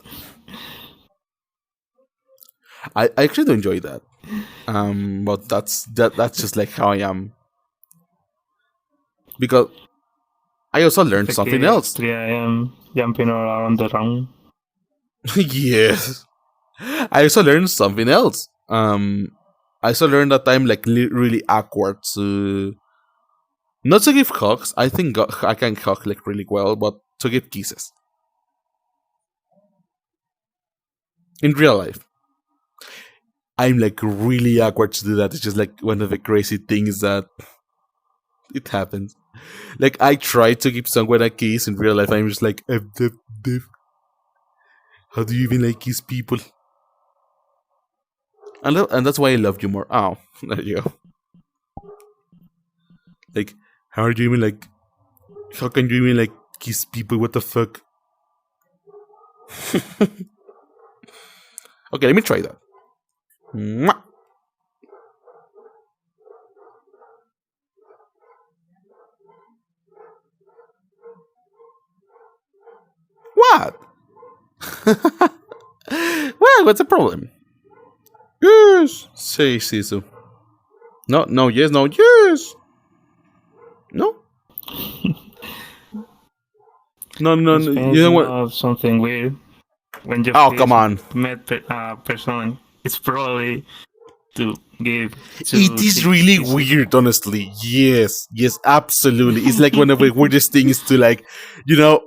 I actually do enjoy that. But that's just like how I am. Because I also learned something else. 3 a.m. jumping around the room. Yes. I also learned something else. I also learned that I'm like really awkward to not to give hugs. I think I can hug like really well, but to give kisses. In real life, I'm like really awkward to do that. It's just like one of the crazy things that it happens. Like I try to give someone a kiss in real life. I'm just like, how do you even like kiss people? And that's why I love you more. Oh, there you go. Like, how are you even like? How can you even like kiss people? What the fuck? Okay, let me try that. Mwah. What? Well, what's the problem? Yes, say Sisu. No, yes, no, yes. No? No. You know what? Something weird. When you come on. met a person, it's probably to give. It is really weird, honestly. Yes, absolutely. It's like one of the weirdest things to like, you know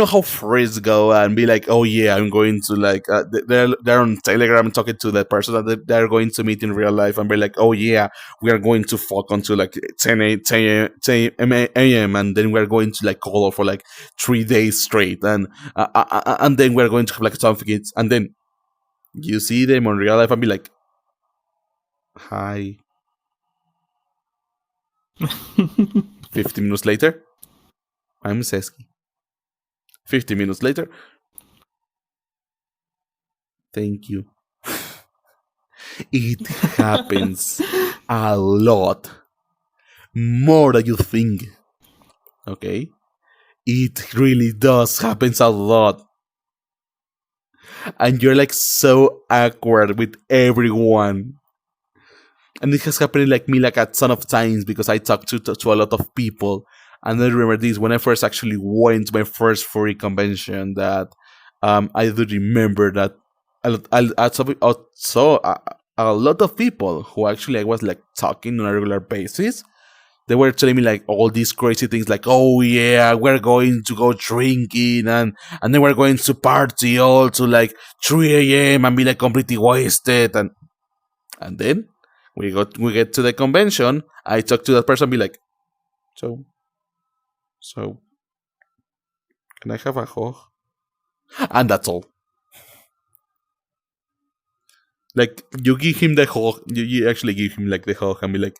how friends go and be like, oh yeah, I'm going to like they're on Telegram talking to that person that they're going to meet in real life and be like, oh yeah, we are going to fuck until like 10 a.m. and then we're going to like call for like 3 days straight and then we're going to have like something, and then you see them on real life and be like, hi. 50 minutes later, I'm Seski. 50 minutes later, thank you. It happens a lot. More than you think. Okay? It really does happens a lot. And you're like so awkward with everyone. And it has happened like me like a ton of times because I talk to a lot of people. And I remember this when I first actually went to my first furry convention. That I do remember that a lot of people who actually I was like talking on a regular basis. They were telling me like all these crazy things, like, oh yeah, we're going to go drinking and then we're going to party all to like 3 a.m. and be like completely wasted, and then we get to the convention. I talk to that person, be like, so can I have a hug? And that's all. Like, you give him the hug, you actually give him like the hug and be like,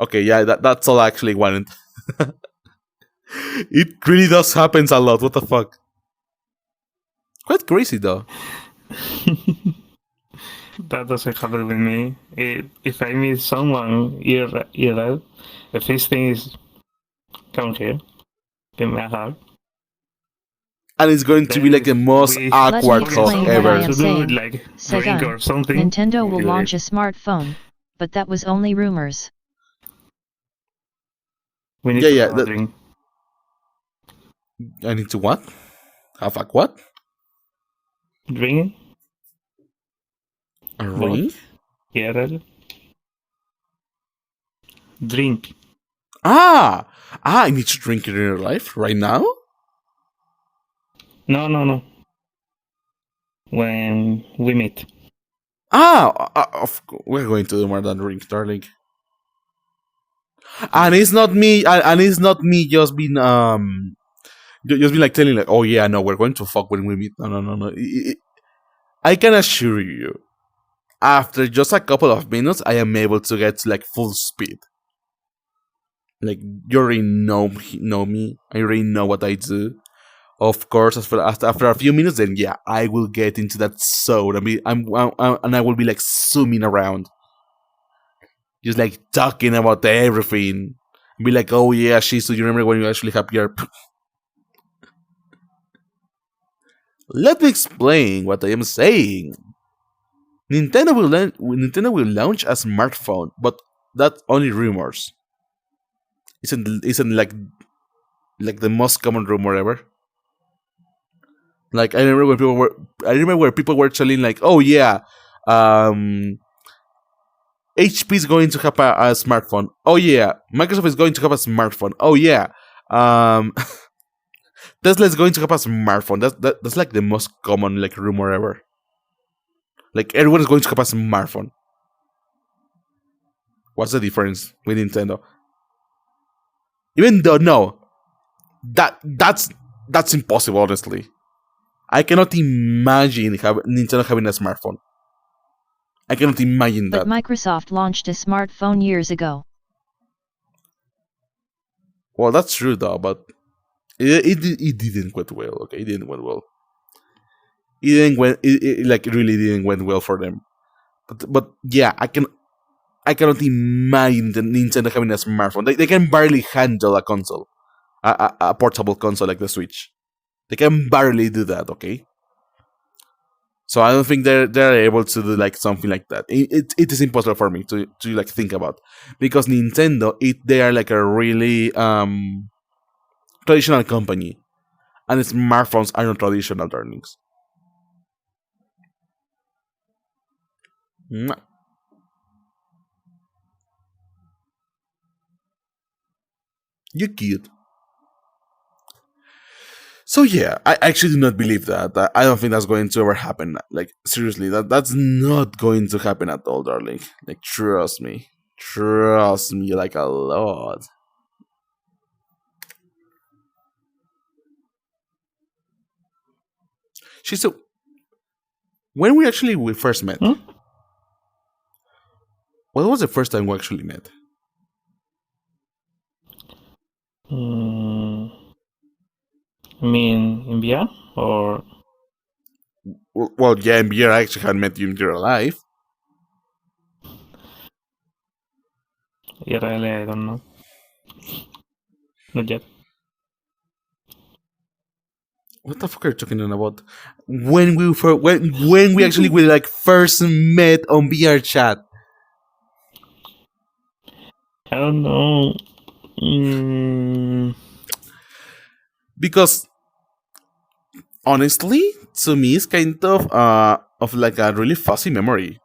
okay, yeah, that's all I actually wanted. It really does happen a lot. What the fuck? Quite crazy though. That doesn't happen with me. If I meet someone IRL, the first thing is, come here, give me a hug. And it's going to be like the most awkward hug ever. I am saying. Like Sega, drink or something. Nintendo will launch a smartphone, but that was only rumors. We need Yeah, to drink. I need to what? Have a what? Drink? A ring? IRL? Drink. I need to drink it in real life right now? No. When we meet. We're going to do more than drink, darling. And it's not me. And it's not me just being just be like telling like, oh yeah, no, we're going to fuck when we meet. No. I can assure you, after just a couple of minutes, I am able to get to like full speed. Like, you already know me. I already know what I do. Of course, after a few minutes, then yeah, I will get into that zone. And I will be like zooming around, just like talking about everything. Be like, oh yeah, Shizu, you remember when you actually have your... Let me explain what I am saying. Nintendo will launch a smartphone, but that's only rumors. Isn't like the most common rumor ever. Like, I remember where people were telling like, oh yeah, HP is going to have a smartphone. Oh yeah, Microsoft is going to have a smartphone. Oh yeah, Tesla is going to have a smartphone. That's like the most common like rumor ever. Like, everyone is going to have a smartphone. What's the difference with Nintendo? Even though no, that's impossible. Honestly, I cannot imagine Nintendo having a smartphone. I cannot imagine that. But Microsoft launched a smartphone years ago. Well, that's true though, but it didn't went well. Okay, it didn't went well. It like really didn't went well for them. But yeah, I cannot imagine the Nintendo having a smartphone. They can barely handle a console, a portable console like the Switch. They can barely do that. Okay. So I don't think they're able to do like something like that. It is impossible for me to like think about, because Nintendo they are like a really traditional company, and smartphones are not traditional, darlings. You cute. So yeah, I actually do not believe that. I don't think that's going to ever happen. Like, seriously, that's not going to happen at all, darling. Like, trust me, like a lot. So, when we first met, what was the first time we actually met? I mean, in VR or? Well, yeah, in VR I actually had met you in real life. Yeah, really, I don't know. Not yet. What the fuck are you talking about? When we actually like first met on VR chat? I don't know. because honestly, to me, it's kind of like a really fuzzy memory.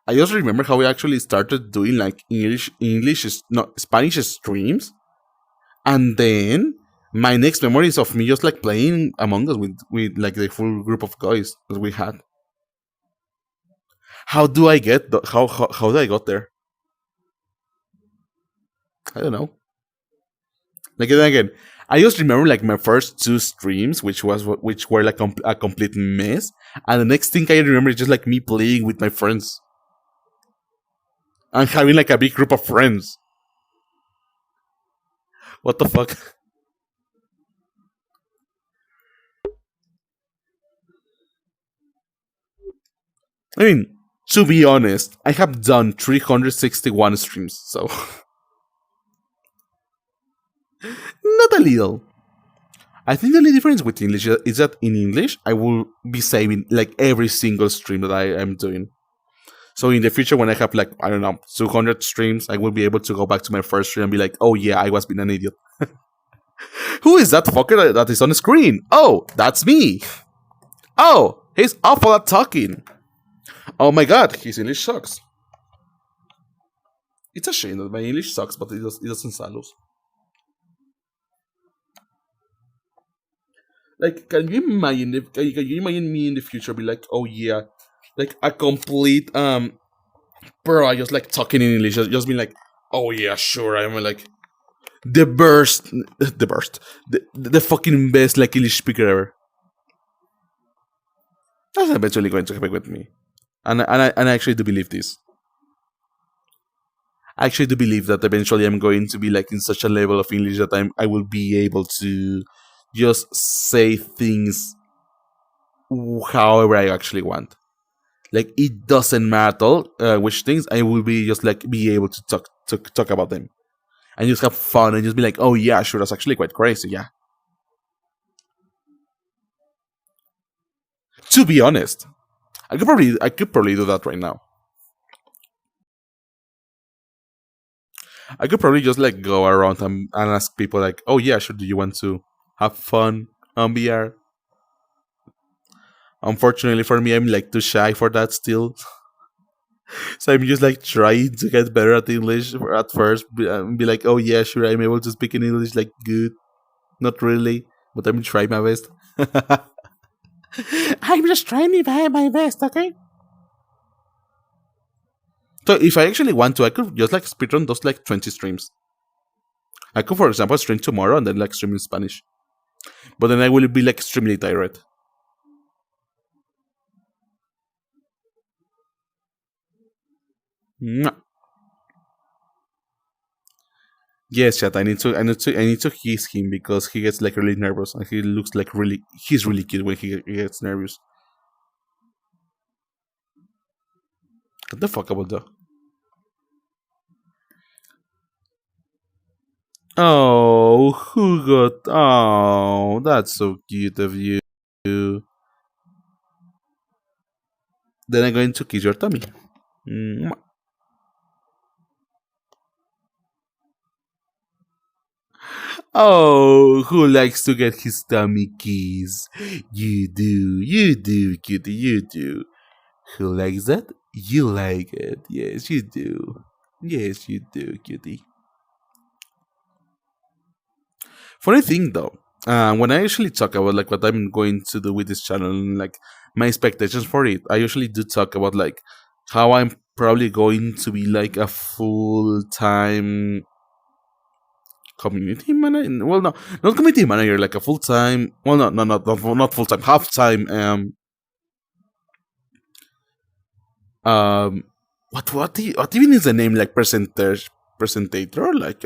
I just remember how we actually started doing like Spanish streams, and then my next memory is of me just like playing Among Us with like the full group of guys that we had. How do I get how did I got there? I don't know. Like again, I just remember like my first two streams, which were like a complete mess, and the next thing I remember is just like me playing with my friends and having like a big group of friends. What the fuck? I mean, to be honest, I have done 361 streams, so not a little. I think the only difference with English is that in English, I will be saving like every single stream that I am doing. So in the future, when I have like, I don't know, 200 streams, I will be able to go back to my first stream and be like, oh yeah, I was being an idiot. Who is that fucker that is on the screen? Oh, that's me. Oh, he's awful at talking. Oh my god, his English sucks. It's a shame that my English sucks, but it doesn't sound. Like, can you imagine me in the future be like, oh yeah, like a complete bro, I just like talking in English, just being like, oh yeah, sure, I'm like the fucking best like English speaker ever. That's eventually going to happen with me, and I actually do believe this. I actually do believe that eventually I'm going to be like in such a level of English that I will be able to just say things however I actually want. Like, it doesn't matter which things, I will be just like be able to talk about them and just have fun and just be like, oh yeah, sure, that's actually quite crazy, yeah. To be honest, I could probably do that right now. I could probably just like go around and ask people like, oh yeah, sure, do you want to have fun on VR? Unfortunately for me, I'm like too shy for that still. So I'm just like trying to get better at English at first, and be like, oh yeah, sure, I'm able to speak in English like good. Not really, but I'm trying my best. I'm just trying my best, okay? So if I actually want to, I could just like speedrun those like 20 streams. I could, for example, stream tomorrow and then like stream in Spanish. But then I will be like extremely tired. Yes, chat. I need to kiss him because he gets like really nervous and he looks like he's really cute when he gets nervous. What the fuck about that? Oh, who got? Oh, that's so cute of you. Then I'm going to kiss your tummy. Oh, who likes to get his tummy kissed? You do, cutie, you do. Who likes that? You like it. Yes, you do. Yes, you do, cutie. Funny thing though, when I actually talk about like what I'm going to do with this channel and like my expectations for it, I usually do talk about like how I'm probably going to be like a full-time community manager. Well, no, not community manager, like a full-time. Well, no, not full-time, half-time. What even is the name, like presenter, like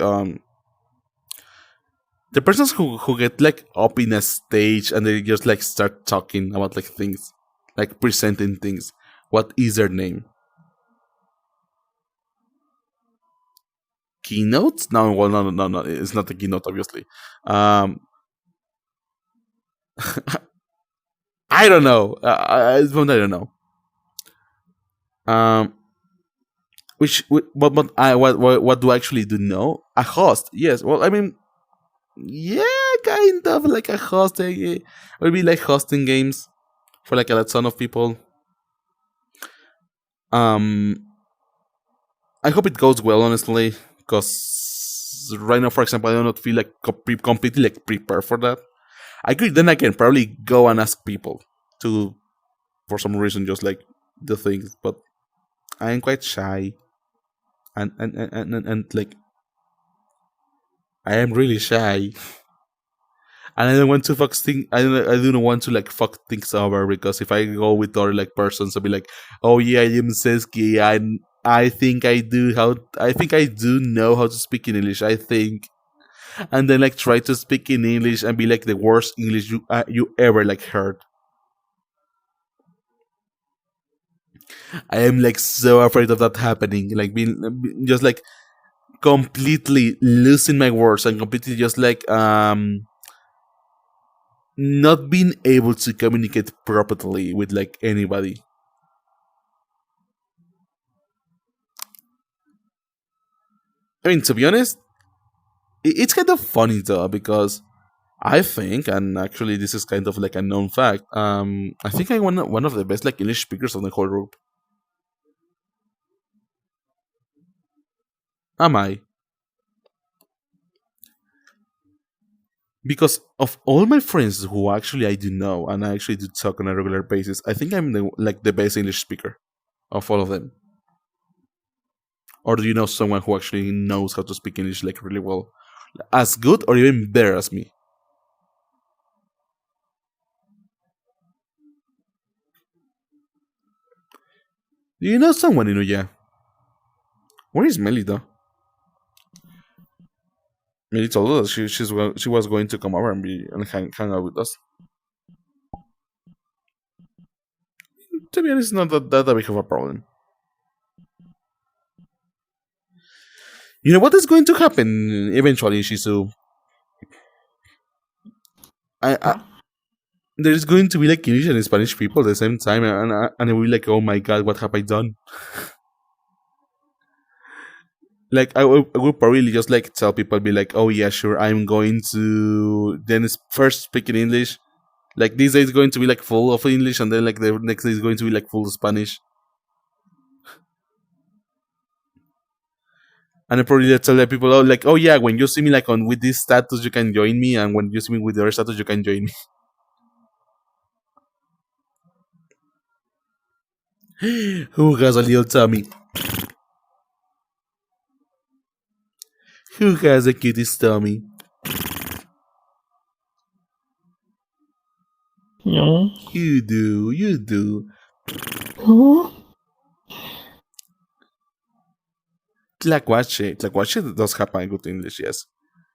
the persons who get like up in a stage and they just like start talking about like things, like presenting things. What is their name? Keynote? No, well, no. It's not a keynote, obviously. I don't know. I don't know. What do I actually do know? A host? Yes. Well, I mean, yeah, kind of like a host. Will be like hosting games for like a ton of people. I hope it goes well, honestly, because right now, for example, I do not feel like completely like prepared for that. I could then I can probably go and ask people to, for some reason, just like the things, but I am quite shy, and like I am really shy, and I don't want to fuck thing. I don't want to like fuck things over, because if I go with other like persons, I'll be like, oh yeah, I'm Seski, I think I do know how to speak in English. I think, and then like try to speak in English and be like the worst English you ever like heard. I am like so afraid of that happening, like being just like completely losing my words and completely just like not being able to communicate properly with like anybody. I mean, to be honest, it's kind of funny though, because I think, and actually this is kind of like a known fact, I think I'm one of the best like English speakers on the whole group. Am I? Because of all my friends who actually I do know and I actually do talk on a regular basis, I think I'm the best English speaker of all of them. Or do you know someone who actually knows how to speak English like really well, as good or even better as me? Do you know someone, Inuya? Where is Melly though? Melly told us she was going to come over and hang out with us. To be honest, it's not that big of a problem. You know what is going to happen eventually, Shizu? There's going to be like English and Spanish people at the same time, and I will be like, oh my god, what have I done? Like I will probably just like tell people, be like, oh yeah, sure, I'm going to then first speak in English. Like this day is going to be like full of English, and then like the next day is going to be like full of Spanish. And I probably tell the people, oh, like, oh yeah, when you see me like on with this status, you can join me, and when you see me with the other status, you can join me. Who has a little tummy? Who has a cutest tummy? No. You do. Huh? Tlacuache does have a good English, yes.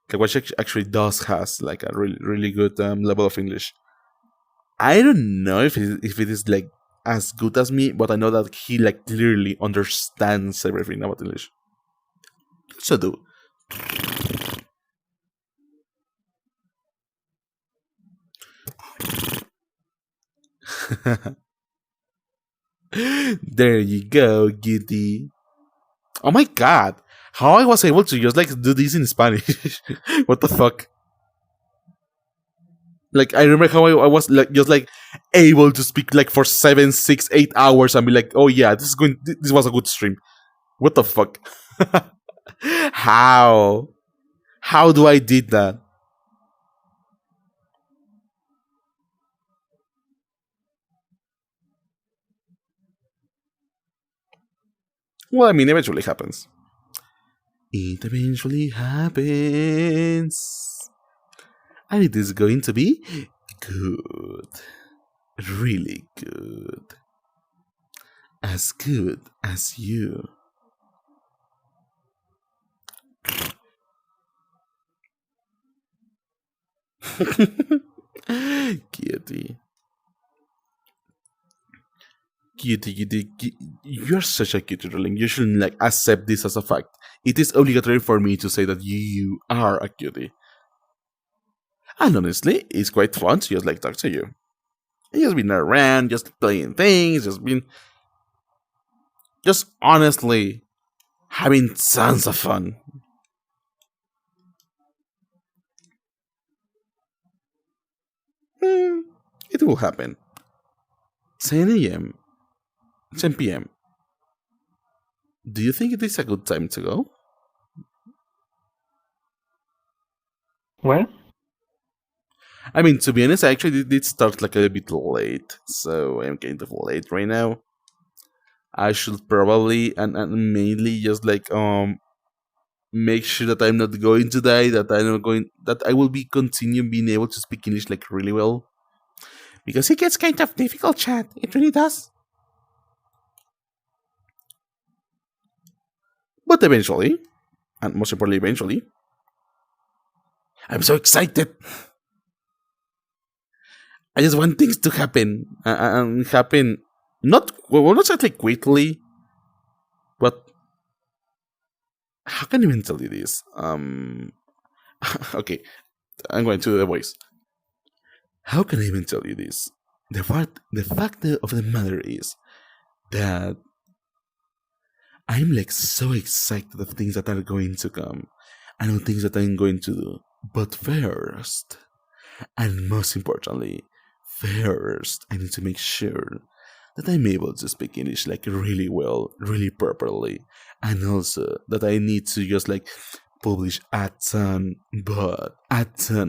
Tlacuache actually does has like a really, really good level of English. I don't know if it is like as good as me, but I know that he like clearly understands everything about English. So do. There you go, Giddy. Oh my god! How I was able to just like do this in Spanish? What the fuck? Like I remember how I was like just like able to speak like for 7, 6, 8 hours and be like, oh yeah, this was a good stream. What the fuck? How? How do I did that? Well, I mean, eventually happens. It eventually happens. And it is going to be good. Really good. As good as you. Kitty. Cutie, you're such a cutie, darling. You shouldn't like accept this as a fact. It is obligatory for me to say that you are a cutie. And honestly, it's quite fun to just like talk to you. Just being around, just playing things, just honestly having tons of fun. will happen. 10 a.m., 10 p.m. Do you think it is a good time to go? Where? I mean, to be honest, I actually did start like a bit late, so I'm kind of late right now. I should probably and mainly just like make sure that I'm not going to die, that I will be continue being able to speak English like really well. Because it gets kind of difficult, chat. It really does. But eventually, and most importantly eventually, I'm so excited. I just want things to happen. And happen not exactly quickly, but how can I even tell you this? Okay, I'm going to do the voice. How can I even tell you this? The fact of the matter is that I'm like so excited of things that are going to come and of things that I'm going to do. But first, and most importantly, I need to make sure that I'm able to speak English like really well, really properly, and also that I need to just like publish a ton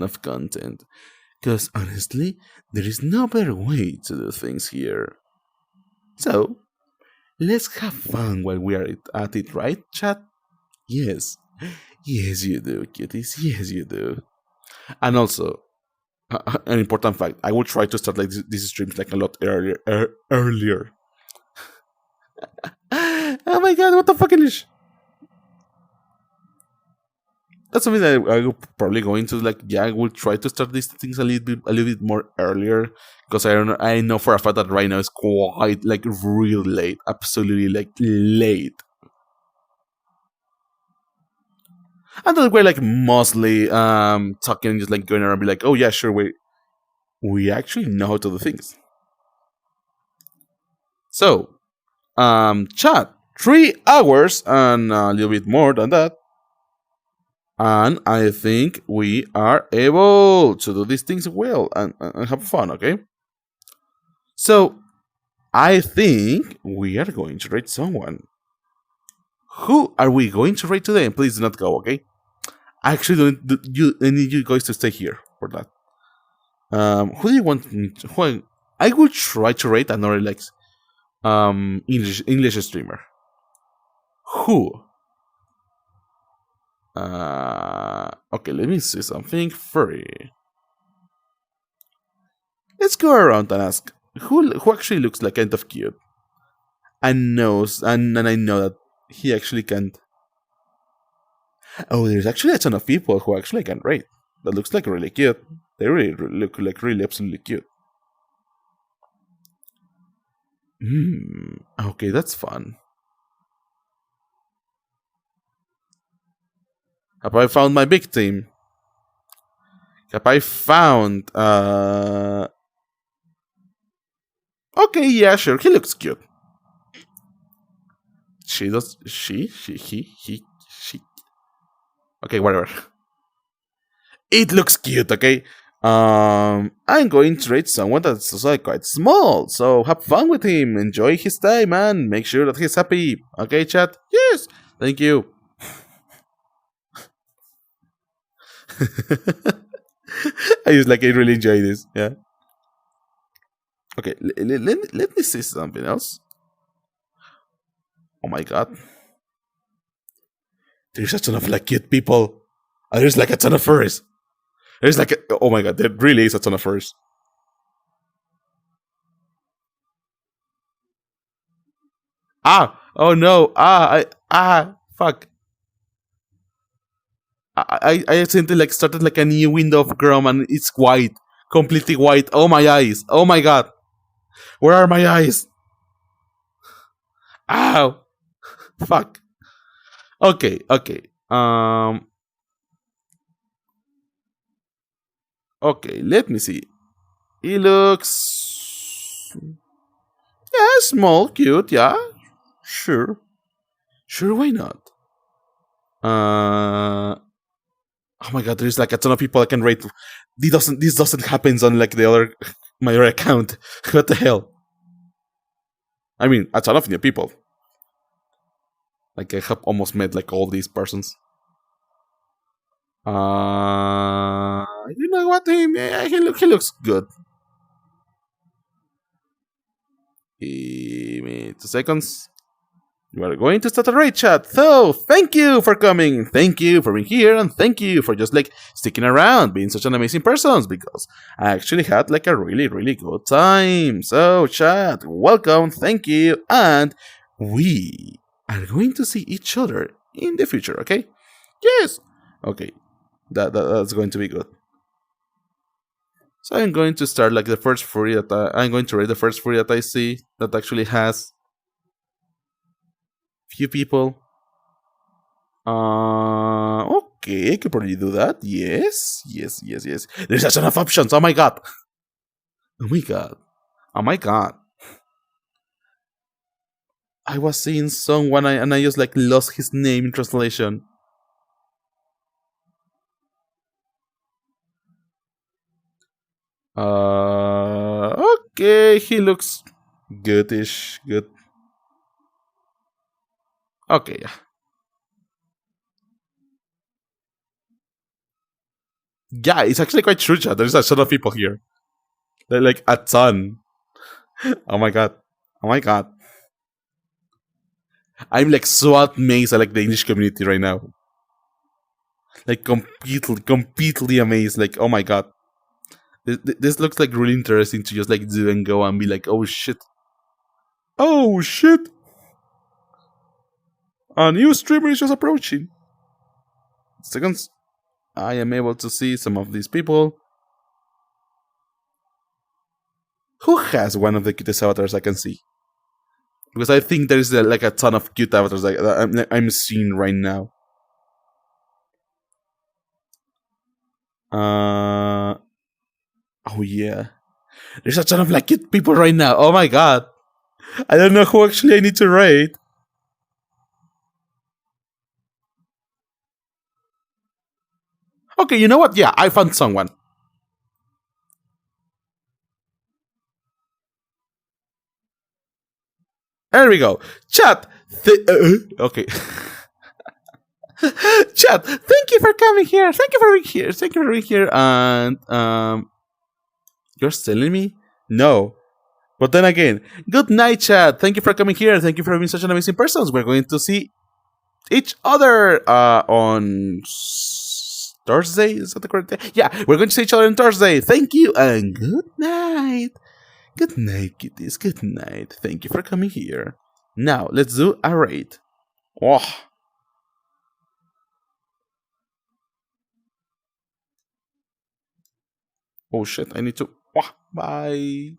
of content. Because honestly, there is no better way to do things here. So, let's have fun while we are at it, right, chat? Yes. Yes, you do, cuties. Yes, you do. And also, an important fact, I will try to start like these streams like a lot earlier. Oh my god, what the fuck English? That's something that I will probably going to like. Yeah, I will try to start these things a little bit more earlier, because I know for a fact that right now it's quite like real late, absolutely like late, and that we're like mostly talking, just like going around, be like, oh yeah, sure, we actually know how to do things. So, chat 3 hours and a little bit more than that. And I think we are able to do these things well and have fun, okay? So, I think we are going to rate someone. Who are we going to rate today? And please do not go, okay? I actually I need you guys to stay here for that. Who do you want me to... I will try to rate another like English streamer. Who? Okay, let me see something free. Let's go around and ask who actually looks like kind of cute and knows, and I know that he actually can't. Oh, there's actually a ton of people who actually can rate. That looks like really cute. They really look like really absolutely cute. Okay, that's fun. Have I found my big team? Have I found okay, yeah, sure, he looks cute. She does he. Okay, whatever. It looks cute, okay? I'm going to rate someone that's also quite small, so have fun with him, enjoy his time, and make sure that he's happy. Okay, chat? Yes! Thank you. I really enjoy this, yeah. Okay, let me see something else. Oh my god. There's a ton of like cute people. There's like a ton of furries. There's like oh my god, there really is a ton of furries. Oh no, fuck. I accidentally like started like a new window of Chrome and it's white. Completely white. Oh my eyes. Oh my god. Where are my eyes? Ow. Fuck. Okay. Okay, let me see. He looks... yeah, small, cute, yeah. Sure, why not? Oh my god, there's like a ton of people I can rate. This doesn't happen on like the other my account. What the hell? I mean, a ton of new people. Like I have almost met like all these persons. You know what? He looks good. Give me 2 seconds. You are going to start a raid chat. So, thank you for coming. Thank you for being here. And thank you for just like sticking around, being such an amazing person. Because I actually had like a really, really good time. So, chat, welcome. Thank you. And we are going to see each other in the future, okay? Yes. Okay. That's going to be good. So I'm going to start like the first furry that I'm going to raid the first furry that I see that actually has few people. Okay, I could probably do that. Yes. There's a ton of options. Oh my god. I was seeing someone and I just like lost his name in translation. Okay, he looks goodish. Good. Okay, yeah. Yeah, it's actually quite true, chat. There's a ton of people here. They're like a ton. Oh my god. I'm like so amazed at like the English community right now. Like completely amazed. Like, oh my god. This looks like really interesting to just like do and go and be like, oh shit. A new streamer is just approaching. Seconds. I am able to see some of these people. Who has one of the cutest avatars I can see? Because I think there is like a ton of cute avatars that I'm seeing right now. Oh yeah. There's a ton of like cute people right now. Oh my god. I don't know who actually I need to raid. Okay, you know what? Yeah, I found someone. There we go. Chat. Okay. Chat. Thank you for coming here. Thank you for being here. And you're selling me? No. But then again, good night, chat. Thank you for coming here. Thank you for being such an amazing person. We're going to see each other on Thursday. Is that the correct day? Yeah, we're going to see each other on Thursday. Thank you and good night. Good night, kitties. Good night. Thank you for coming here. Now, let's do a raid. Oh. Oh shit, I need to... Oh, bye.